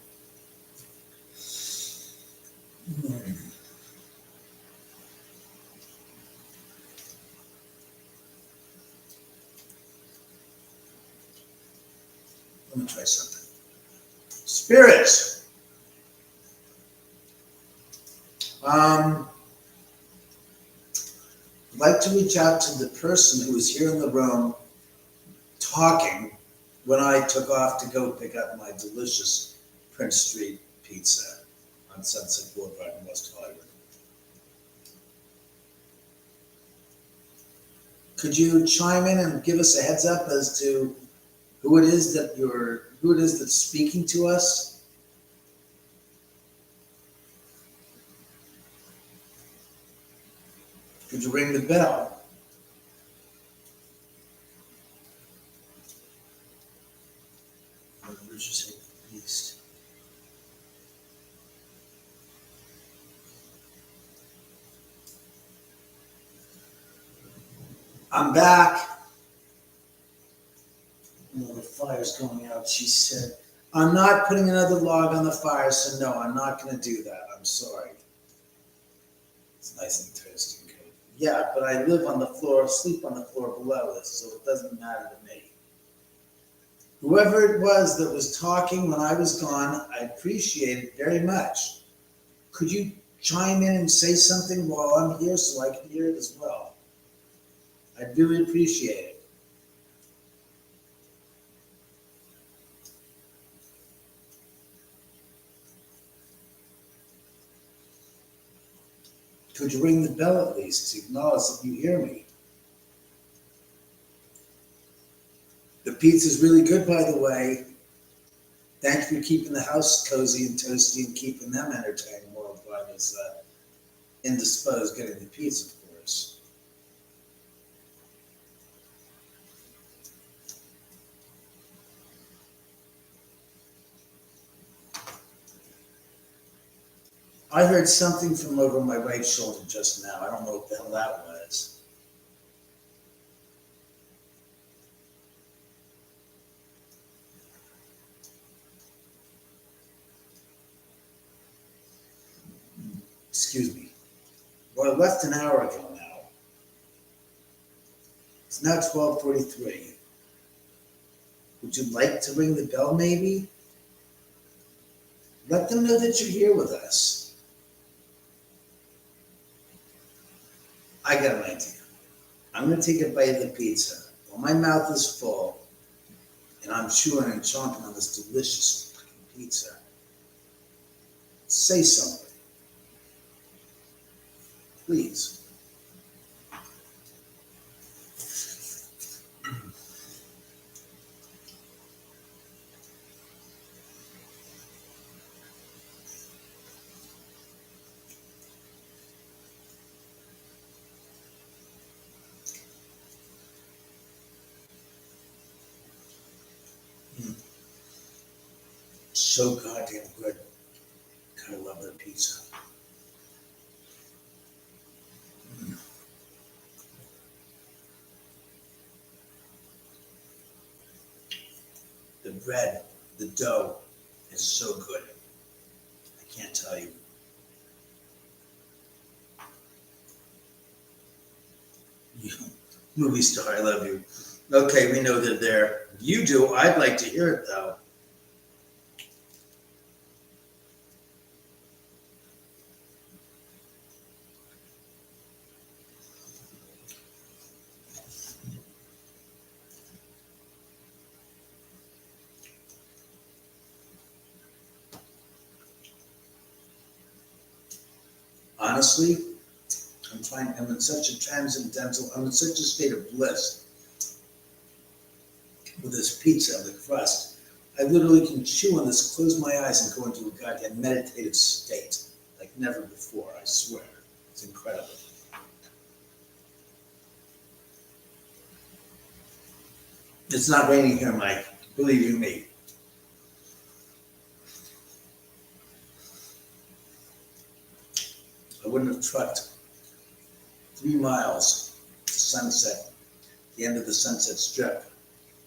Let me try something. Spirits. I'd like to reach out to the person who was here in the room talking when I took off to go pick up my delicious Prince Street pizza on Sunset Boulevard in West Hollywood. Could you chime in and give us a heads up as to who it is that's speaking to us? Could you ring the bell? East. I'm back. Oh, the fire's going out. She said, "I'm not putting another log on the fire, so no, I'm not going to do that. I'm sorry." It's nice and toasty and good. Yeah, but I live on the floor, sleep on the floor below this, so it doesn't matter to me. Whoever it was that was talking when I was gone, I appreciate it very much. Could you chime in and say something while I'm here so I can hear it as well? I'd really appreciate it. Could you ring the bell at least to acknowledge that you hear me? The pizza's really good, by the way. Thank you for keeping the house cozy and toasty and keeping them entertained while I was indisposed getting the pizza, of course. I heard something from over my right shoulder just now. I don't know what the hell that was. Excuse me. Well, I left an hour ago now. It's now 12:43. Would you like to ring the bell, maybe? Let them know that you're here with us. I got an idea. I'm going to take a bite of the pizza. While my mouth is full, and I'm chewing and chomping on this delicious fucking pizza, say something. Please. So goddamn good. God, I love that pizza. The bread, the dough is so good. I can't tell you. You movie star, I love you. Okay, we know they're there. You do. I'd like to hear it though. Honestly, I'm in such a transcendental, I'm in such a state of bliss with this pizza and the crust. I literally can chew on this, close my eyes, and go into a goddamn meditative state like never before, I swear. It's incredible. It's not raining here, Mike. Believe you me. I wouldn't have trucked 3 miles to Sunset, the end of the Sunset Strip,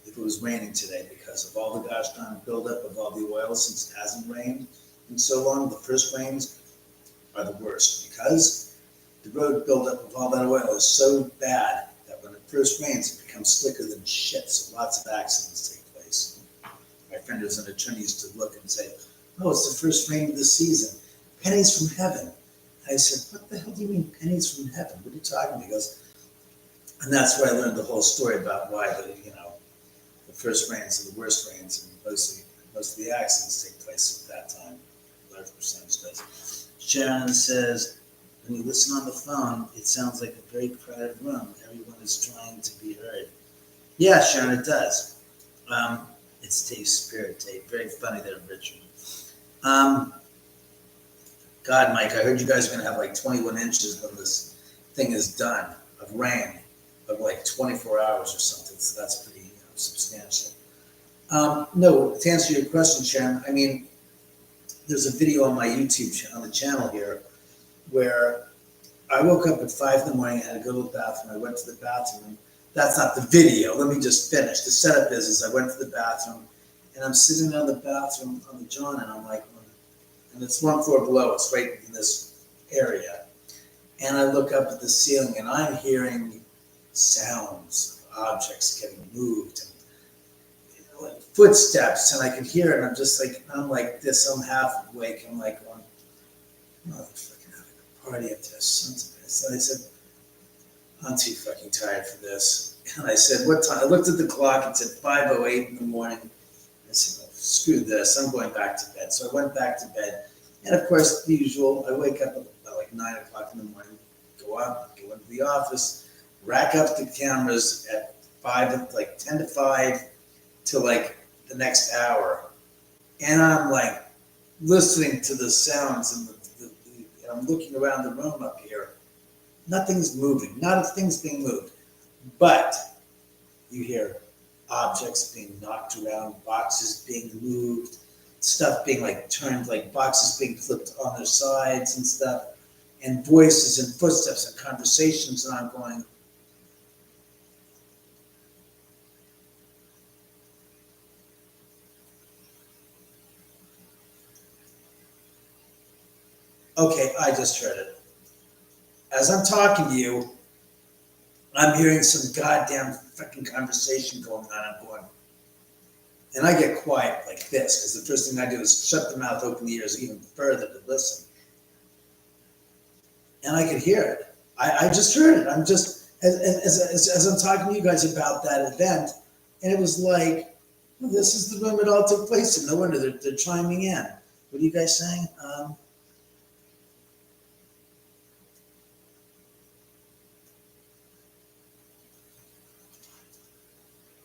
if it was raining today because of all the gosh darn buildup of all the oil since it hasn't rained in so long. The first rains are the worst because the road buildup of all that oil is so bad that when it first rains, it becomes slicker than shit, so lots of accidents take place. My friend who's an attorney used to look and say, oh, it's the first rain of the season. Pennies from heaven. I said, what the hell do you mean pennies from heaven? What are you talking about? He goes, and that's where I learned the whole story about why the first rains are the worst rains, and most of the accidents take place at that time. Large percentage does. Sharon says, when you listen on the phone, it sounds like a very crowded room. Everyone is trying to be heard. Yeah, Sharon, it does. It's Dave's spirit tape. Very funny there, Richard. God, Mike, I heard you guys are going to have like 21 inches when this thing is done of rain of like 24 hours or something. So that's pretty substantial. No, to answer your question, Sharon, I mean, there's a video on my YouTube on the channel here where I woke up at 5 in the morning, I had to go to the bathroom. I went to the bathroom. That's not the video. Let me just finish. The setup is I went to the bathroom and I'm sitting on the bathroom on the john and I'm like, and it's 1 floor below, it's right in this area. And I look up at the ceiling and I'm hearing sounds, objects getting moved. And, footsteps, and I could hear it. And I'm like this. I'm half awake. I'm like going, oh, they're fucking having a party up there. Sons of bitches. So I said, I'm too fucking tired for this. And I said, what time? I looked at the clock. It said 5:08 in the morning. I said, oh, screw this. I'm going back to bed. So I went back to bed. And of course, the usual, I wake up about like 9 o'clock in the morning, go out, go into the office, rack up the cameras at 10 to 5 to like the next hour. And I'm like listening to the sounds and I'm looking around the room up here. Nothing's moving, not a thing's being moved. But you hear objects being knocked around, boxes being moved, stuff being like turned, like boxes being flipped on their sides and stuff, and voices and footsteps and conversations. And I'm going, okay, I just heard it. As I'm talking to you, I'm hearing some goddamn fucking conversation going on. I'm going, and I get quiet like this, because the first thing I do is shut the mouth, open the ears even further to listen. And I could hear it. I just heard it. I'm just, as I'm talking to you guys about that event, and it was like, well, this is the room it all took place in. No wonder they're chiming in. What are you guys saying?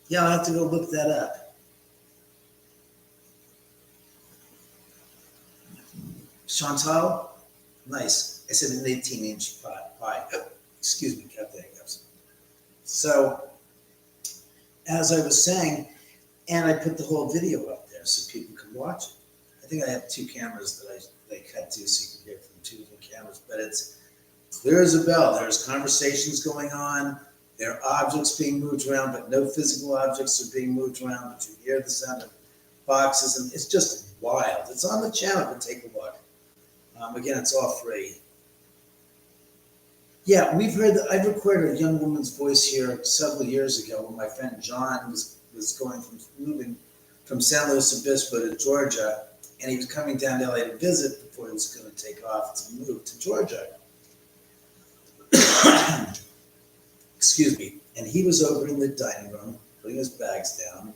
Yeah, I'll have to go look that up. Chantal? Nice. I said an 18-inch pie. Oh, excuse me, got the hiccups. So, as I was saying, and I put the whole video up there so people could watch it. I think I have 2 cameras that they cut to so you can hear from 2 different cameras, but it's clear as a bell. There's conversations going on. There are objects being moved around, but no physical objects are being moved around, but you hear the sound of boxes, and it's just wild. It's on the channel, but take a look. Again, it's all free. Yeah, I've recorded a young woman's voice here several years ago when my friend John was moving from San Luis Obispo to Georgia, and he was coming down to LA to visit before he was going to take off to move to Georgia. Excuse me. And he was over in the dining room, putting his bags down,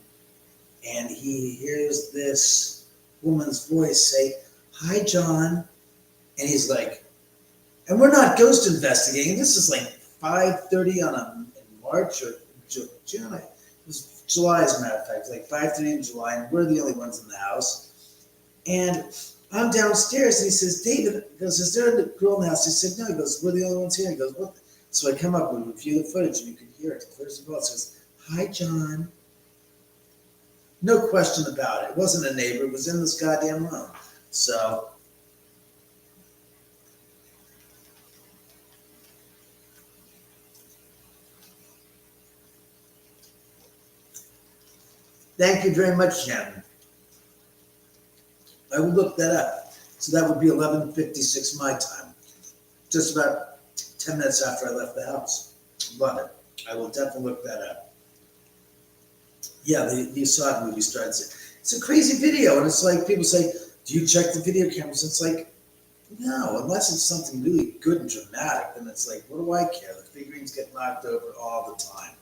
and he hears this woman's voice say, "Hi, John." And he's like, and we're not ghost investigating. This is like 5:30 in March or June. It was July, as a matter of fact, like 5:30 in July, and we're the only ones in the house. And I'm downstairs, and he says, "David," he goes, "is there a girl in the house?" He said, "No." He goes, "We're the only ones here." He goes, "What?" So I come up and review the footage, and you can hear it clear as a bell. It says, "Hi, John." No question about it. It wasn't a neighbor. It was in this goddamn room. So, thank you very much, Shannon. I will look that up. So that would be 11:56 my time. Just about 10 minutes after I left the house. Love it. I will definitely look that up. Yeah, you saw the movie starts. It's a crazy video, and it's like people say, "Do you check the video cameras?" It's like, no, unless it's something really good and dramatic, then it's like, what do I care? The figurines get knocked over all the time.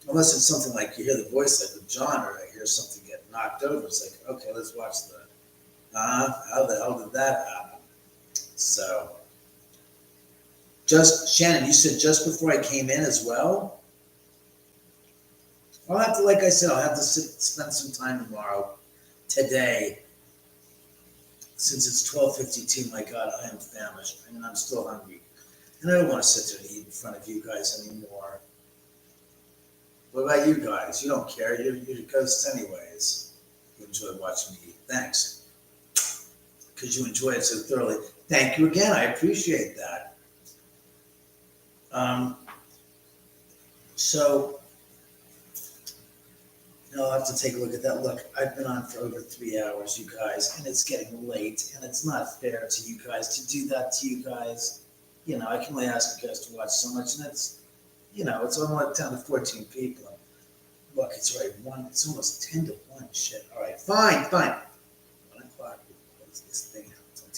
Unless it's something like you hear the voice like with John, or I hear something get knocked over. It's like, okay, let's watch how the hell did that happen? So, Shannon, you said just before I came in as well? I'll have to, like I said, I'll have to spend some time tomorrow, today, since it's 12:52. My God, I am famished. I mean, I'm still hungry. And I don't want to sit there and eat in front of you guys anymore. What about you guys? You don't care. You're ghosts anyways. You enjoy watching me eat. Thanks. Because you enjoy it so thoroughly. Thank you again. I appreciate that. So, I'll have to take a look at that. Look, I've been on for over 3 hours, you guys, and it's getting late, and it's not fair to you guys to do that to you guys. I can only ask you guys to watch so much, and it's, it's only down to 14 people. Look, it's right. It's almost 10 to 1. Shit. All right, fine. 1 o'clock. We'll close this thing out. I'll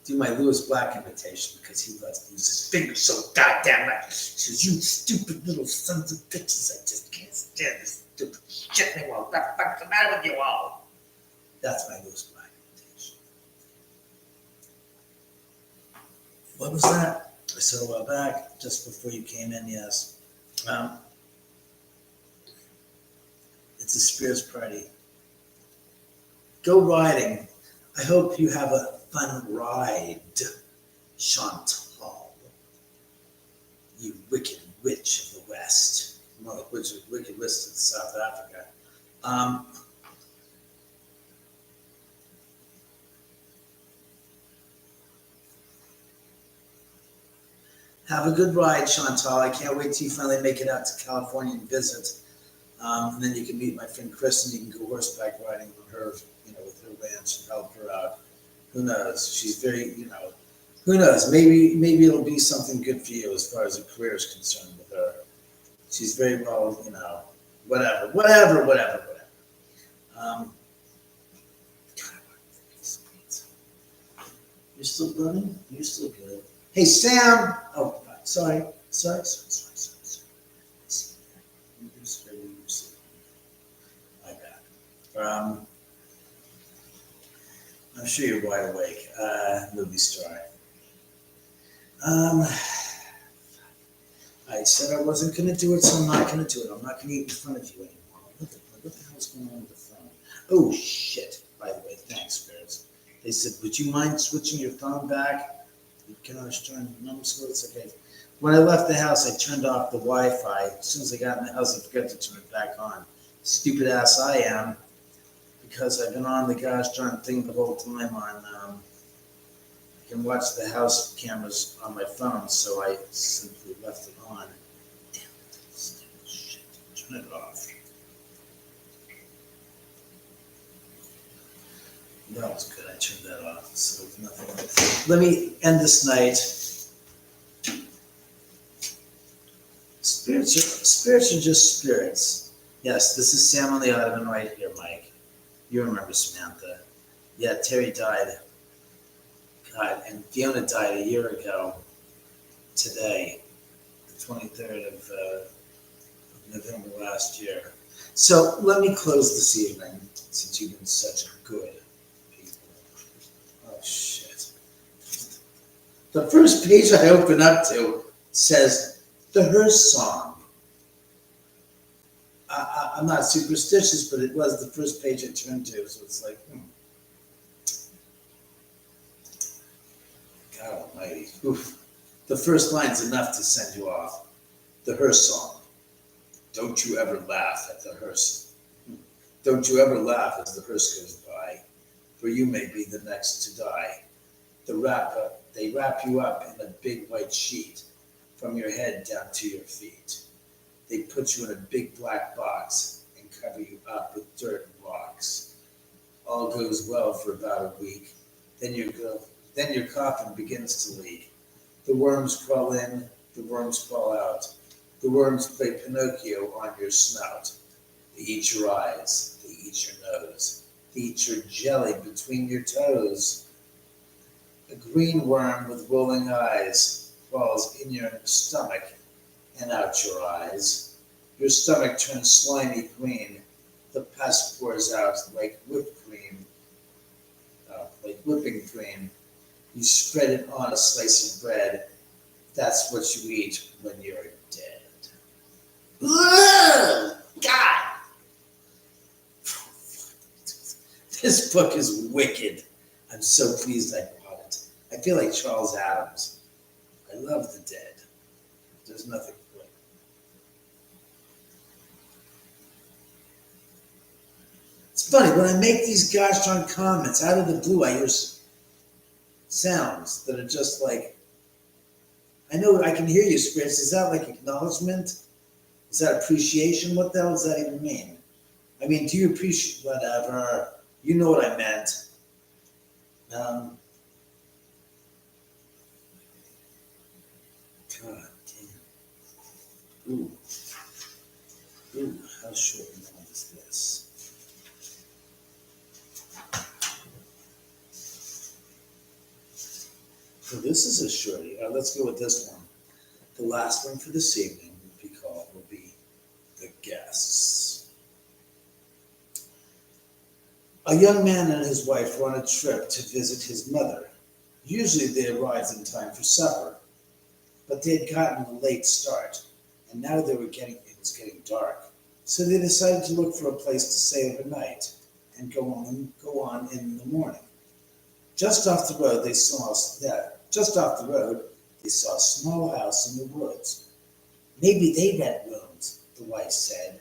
do my Lewis Black imitation because he lets me use his fingers so goddamn much. He says, "You stupid little sons of bitches! I just can't stand this stupid shit anymore. What the fuck's the matter with you all?" That's my Lewis Black imitation. What was that? I said a while back, just before you came in. Yes. It's a spirits party. Go riding. I hope you have a fun ride, Chantal. You wicked witch of the West. No, wicked witch of South Africa. Have a good ride, Chantal. I can't wait till you finally make it out to California and visit. And then you can meet my friend Chris and you can go horseback riding on her, with her ranch and help her out. Who knows? She's very, who knows? Maybe it'll be something good for you as far as a career is concerned with her. She's very well, whatever. You're still running? You're still good. Hey, Sam! Oh, sorry. My bad. I'm sure you're wide awake. Movie star. I said I wasn't going to do it, so I'm not going to do it. I'm not going to eat in front of you anymore. What the hell's going on with the phone? Oh, shit. By the way, thanks, Spirits. They said, would you mind switching your phone back? You can always turn numbers. It's okay. When I left the house, I turned off the Wi-Fi. As soon as I got in the house, I forgot to turn it back on. Stupid ass I am. Because I've been on the gosh darn thing the whole time I can watch the house cameras on my phone, so I simply left it on. Damn it, stupid shit. Turn it off. That was good, I turned that off, so there's nothing. Let me end this night. Spirits are just spirits. Yes, this is Sam on the ottoman right here, Mike. You remember Samantha. Yeah, Terry died. God, and Fiona died a year ago today, the 23rd of November last year. So let me close this evening, since you've been such good people. Oh, shit. The first page I open up to says, the Hearst song. I'm not superstitious, but it was the first page I turned to, so it's like, God almighty. Oof. The first line's enough to send you off. The Hearst song. Don't you ever laugh at the hearse. Don't you ever laugh as the hearse goes by, for you may be the next to die. They wrap you up in a big white sheet, from your head down to your feet. They put you in a big black box and cover you up with dirt and rocks. All goes well for about a week. Then your coffin begins to leak. The worms crawl in, the worms crawl out. The worms play Pinocchio on your snout. They eat your eyes, they eat your nose. They eat your jelly between your toes. A green worm with rolling eyes crawls in your stomach and out your eyes. Your stomach turns slimy green. The pus pours out like whipped cream, like whipping cream. You spread it on a slice of bread. That's what you eat when you're dead. Ugh! God! This book is wicked. I'm so pleased I bought it. I feel like Charles Adams. I love the dead. There's nothing good. It's funny, when I make these gosh darn comments, out of the blue, I hear sounds that are just like, I know I can hear you, Spirits. Is that like acknowledgement? Is that appreciation? What the hell does that even mean? I mean, do you appreciate whatever? You know what I meant. God damn. Ooh, how short. So this is a shorty. Let's go with this one. The last one for this evening will be the guests. A young man and his wife were on a trip to visit his mother. Usually they arrived in time for supper, but they had gotten a late start, and now it was getting dark. So they decided to look for a place to stay overnight and go on in the morning. Just off the road, they saw a small house in the woods. Maybe they rent rooms, the wife said.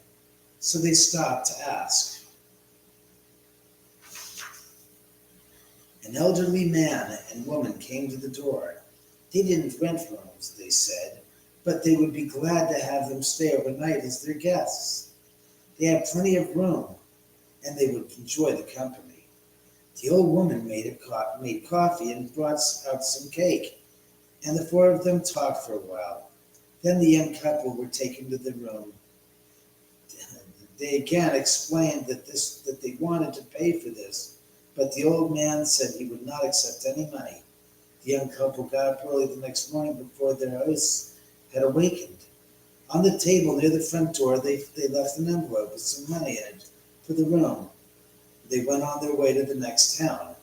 So they stopped to ask. An elderly man and woman came to the door. They didn't rent rooms, they said, but they would be glad to have them stay overnight as their guests. They had plenty of room, and they would enjoy the company. The old woman made coffee and brought out some cake, and the four of them talked for a while. Then the young couple were taken to the room. They again explained that they wanted to pay for this, but the old man said he would not accept any money. The young couple got up early the next morning before their hosts had awakened. On the table near the front door, they left an envelope with some money in it for the room. They went on their way to the next town.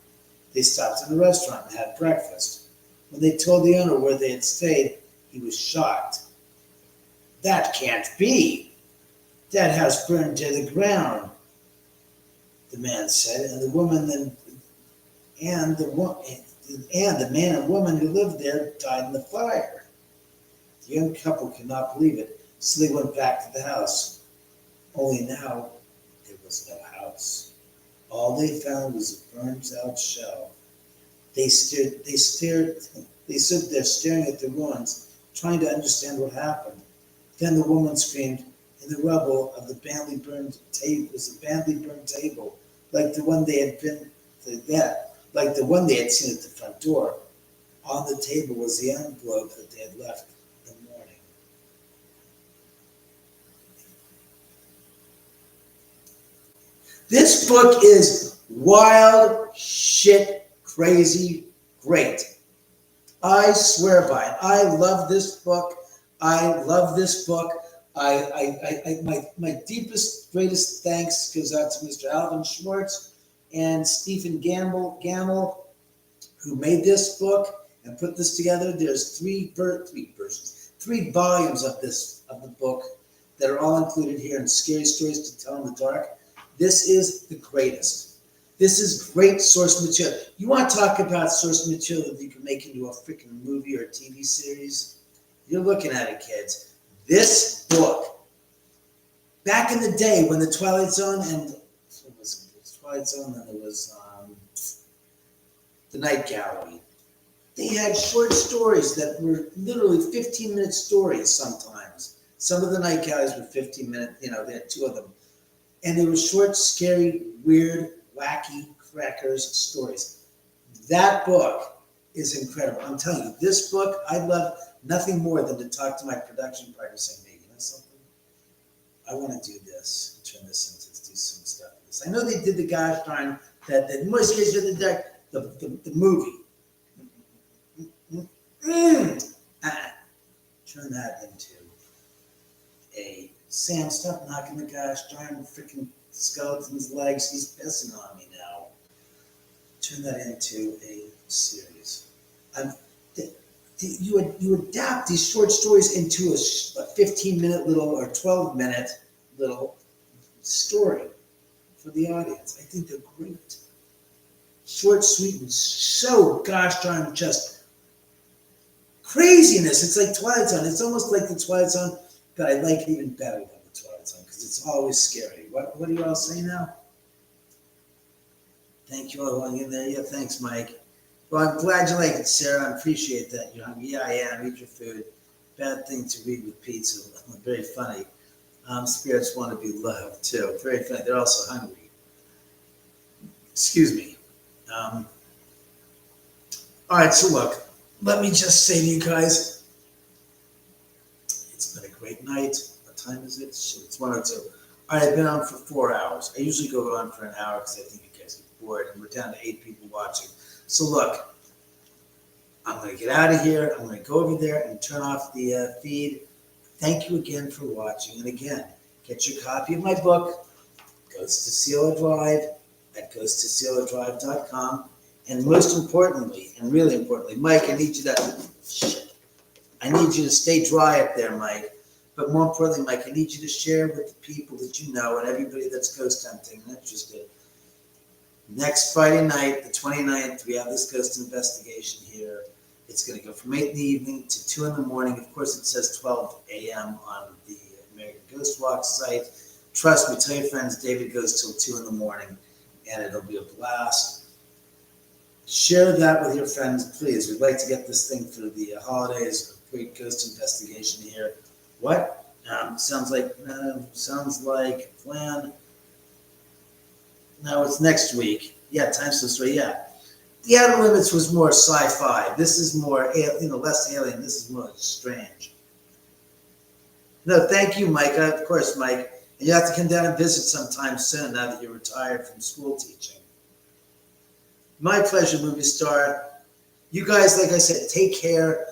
They stopped in a restaurant and had breakfast. When they told the owner where they had stayed, he was shocked. "That can't be. That house burned to the ground," the man said, and the man and woman who lived there died in the fire. The young couple could not believe it, so they went back to the house. Only now there was no house. All they found was a burned-out shell. They stood there staring at the ruins, trying to understand what happened. Then the woman screamed, in the rubble of the badly burned table was a badly burned table, like the one they had seen at the front door. On the table was the envelope that they had left in the morning. This book is wild shit, crazy, great. I swear by it. I love this book. My deepest, greatest thanks goes out to Mr. Alvin Schwartz and Stephen Gamble, who made this book and put this together. There's three volumes of the book that are all included here in Scary Stories to Tell in the Dark. This is the greatest. This is great source material. You want to talk about source material that you can make into a freaking movie or a TV series? You're looking at it, kids. This book, back in the day when the Twilight Zone and it was Twilight Zone and there was the Night Gallery, they had short stories that were literally 15-minute stories sometimes. Some of the Night Galleries were 15-minute, they had two of them. And they were short, scary, weird, wacky, crackers stories. That book is incredible. I'm telling you, this book, I love nothing more than to talk to my production partner saying, "Hey, you know something? I want to do this, turn this into, do some stuff with this." I know they did the gosh darn, the most case of the movie. Turn that into a Sam, stop knocking the gosh darn freaking skeleton's legs. He's pissing on me now. Turn that into a series. You adapt these short stories into a 15-minute little or 12-minute little story for the audience. I think they're great. Short, sweet, and so gosh darn just craziness. It's like Twilight Zone. It's almost like the Twilight Zone, but I like it even better than the Twilight Zone because it's always scary. What do you all say now? Thank you all going in there. Yeah, thanks, Mike. Well, I'm glad you like it, Sarah. I appreciate that. You're hungry. Yeah, I am. Eat your food. Bad thing to read with pizza. Very funny. Spirits want to be loved, too. Very funny. They're also hungry. Excuse me. All right, so look. Let me just say to you guys, it's been a great night. What time is it? Shit, it's 1:02. All right, I've been on for 4 hours. I usually go on for an hour because I think you guys get bored, and we're down to 8 people watching. So look, I'm going to get out of here. I'm going to go over there and turn off the feed. Thank you again for watching. And again, get your copy of my book, Goes to Seal Drive, at goes-to-sealardrive.com. And most importantly, and really importantly, Mike, I need you to stay dry up there, Mike. But more importantly, Mike, I need you to share with the people that you know and everybody that's ghost hunting and interested. Next Friday night, the 29th, we have this ghost investigation here. It's going to go from 8 in the evening to 2 in the morning. Of course, it says 12 a.m. on the American Ghost Walk site. Trust me, tell your friends, David goes till 2 in the morning, and it'll be a blast. Share that with your friends, please. We'd like to get this thing through the holidays. A great ghost investigation here. What? Sounds like a plan. No, it's next week. Yeah, time slips right. Yeah. The Outer Limits was more sci-fi. This is more, less alien. This is more strange. No, thank you, Mike. Of course, Mike. And you have to come down and visit sometime soon now that you're retired from school teaching. My pleasure, movie star. You guys, like I said, take care.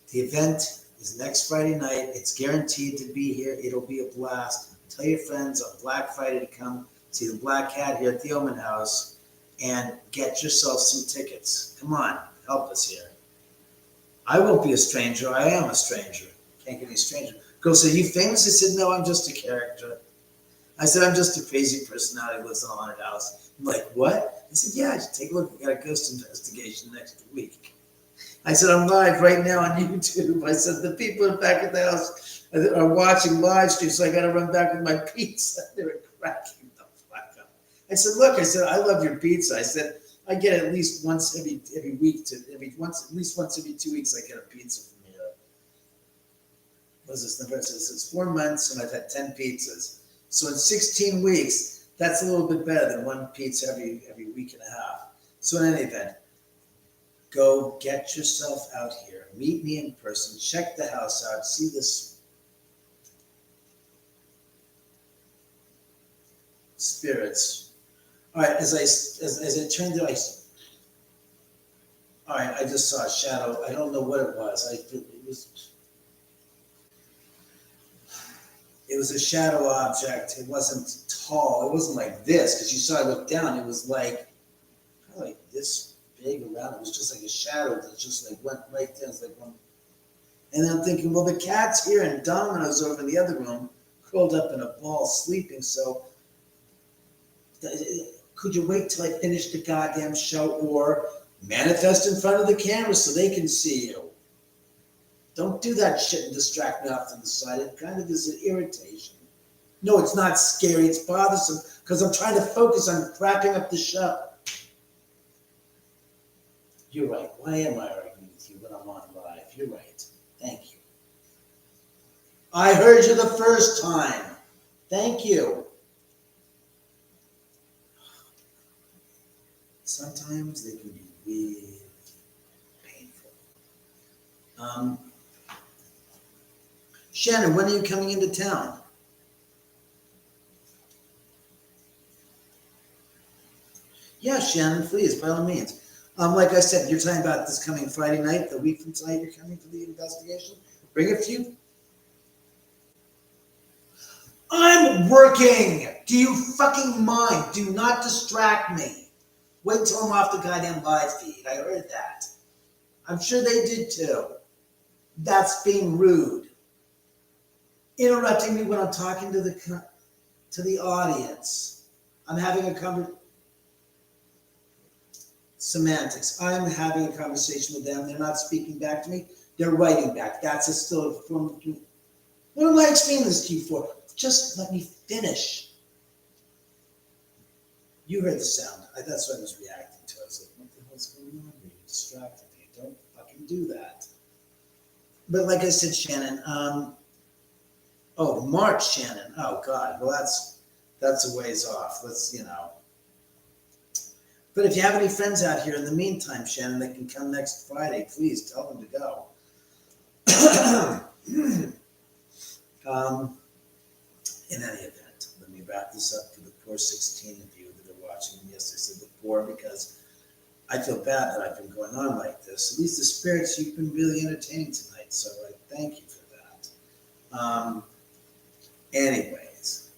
The event is next Friday night. It's guaranteed to be here. It'll be a blast. Tell your friends on Black Friday to come see the Black Cat here at the Oman House and get yourself some tickets. Come on, help us here. I won't be a stranger. I am a stranger. Can't get any stranger. Girl said, "You famous?" I said, "No, I'm just a character." I said, "I'm just a crazy personality who lives in a haunted house." I'm like, "What?" I said, "Yeah, just take a look. We got a ghost investigation next week." I said, "I'm live right now on YouTube." I said, "The people back at the house are watching live stream, so I got to run back with my pizza." They were cracking the fuck up. I said, "Look," I said, "I love your pizza." I said, "I get at least once every week at least once every 2 weeks. I get a pizza from here." What is this number? It says it's 4 months and I've had 10 pizzas. So in 16 weeks, that's a little bit better than one pizza every week and a half. So in any event, go get yourself out here. Meet me in person. Check the house out. See this spirits. All right, as I turned to ice. All right, I just saw a shadow. I don't know what it was. It was a shadow object. It wasn't tall. It wasn't like this, because you saw I looked down. It was like this big around. It was just like a shadow that just like went right there. It's like one. And then I'm thinking, well, the cat's here and Domino's over in the other room, curled up in a ball, sleeping. So could you wait till I finish the goddamn show or manifest in front of the camera so they can see you? Don't do that shit and distract me off to the side. It kind of is an irritation. No, it's not scary. It's bothersome because I'm trying to focus on wrapping up the show. You're right. Why am I arguing with you when I'm on live? You're right. Thank you. I heard you the first time. Thank you. Sometimes they can be really painful. Shannon, when are you coming into town? Yeah, Shannon, please, by all means. Like I said, you're talking about this coming Friday night, the week from tonight, you're coming for the investigation. Bring a few. I'm working. Do you fucking mind? Do not distract me. Wait until I'm off the goddamn live feed. I heard that. I'm sure they did too. That's being rude. Interrupting me when I'm talking to the audience. I'm having a conversation. Semantics. I'm having a conversation with them. They're not speaking back to me. They're writing back. That's still a form of communication. What am I explaining this to you for? Just let me finish. You heard the sound. That's what I was reacting to. I was like, what the hell's going on? You distracted me. Don't fucking do that. But like I said, Shannon, March, Shannon. Oh God. Well, that's a ways off. Let's, But if you have any friends out here in the meantime, Shannon, that can come next Friday, please tell them to go. In any event, let me wrap this up for the poor 16 of you that are watching. Yes, I said the poor because I feel bad that I've been going on like this. At least the spirits, you've been really entertaining tonight, so I thank you for that. Anyways,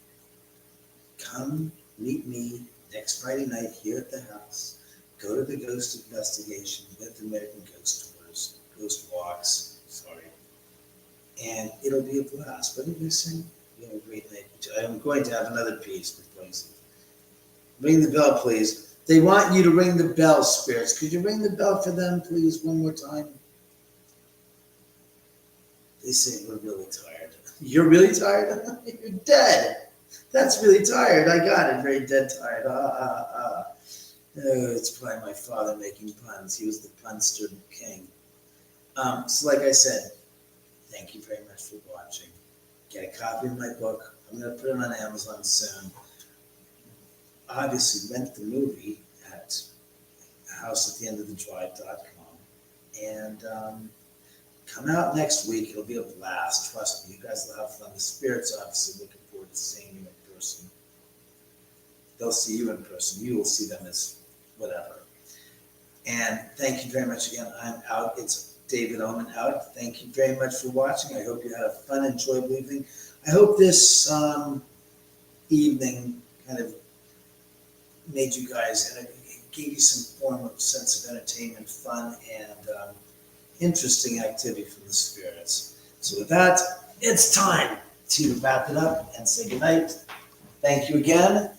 come meet me next Friday night here at the house. Go to the ghost investigation with American Ghost Tours, Ghost Walks, sorry. And it'll be a blast. What did you say? You have a great night. I'm going to have another piece before you see. Ring the bell, please. They want you to ring the bell, spirits. Could you ring the bell for them, please, one more time? They say we're really tired. You're really tired? You're dead. That's really tired. I got it. Very dead tired. Oh, it's probably my father making puns. He was the punster king. So like I said, thank you very much for watching. Get a copy of my book. I'm going to put it on Amazon soon. Obviously, rent the movie at houseattheendofthedrive.com. And come out next week. It'll be a blast. Trust me. You guys will have fun. The spirits are obviously looking forward to seeing you in person. They'll see you in person. You will see them as whatever. And thank you very much again. I'm out. It's David Oman out. Thank you very much for watching. I hope you had a fun, enjoyable evening. I hope this evening kind of made you guys, and it gave you some form of sense of entertainment, fun, and interesting activity from the spirits. So with that, it's time to wrap it up and say goodnight. Thank you again.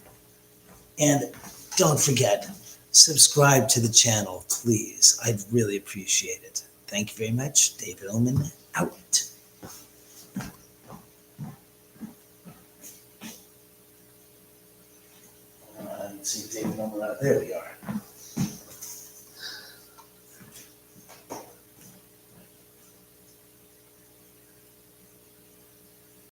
And don't forget, subscribe to the channel, please. I'd really appreciate it. Thank you very much. David Oman out. See David Oman out. There we are.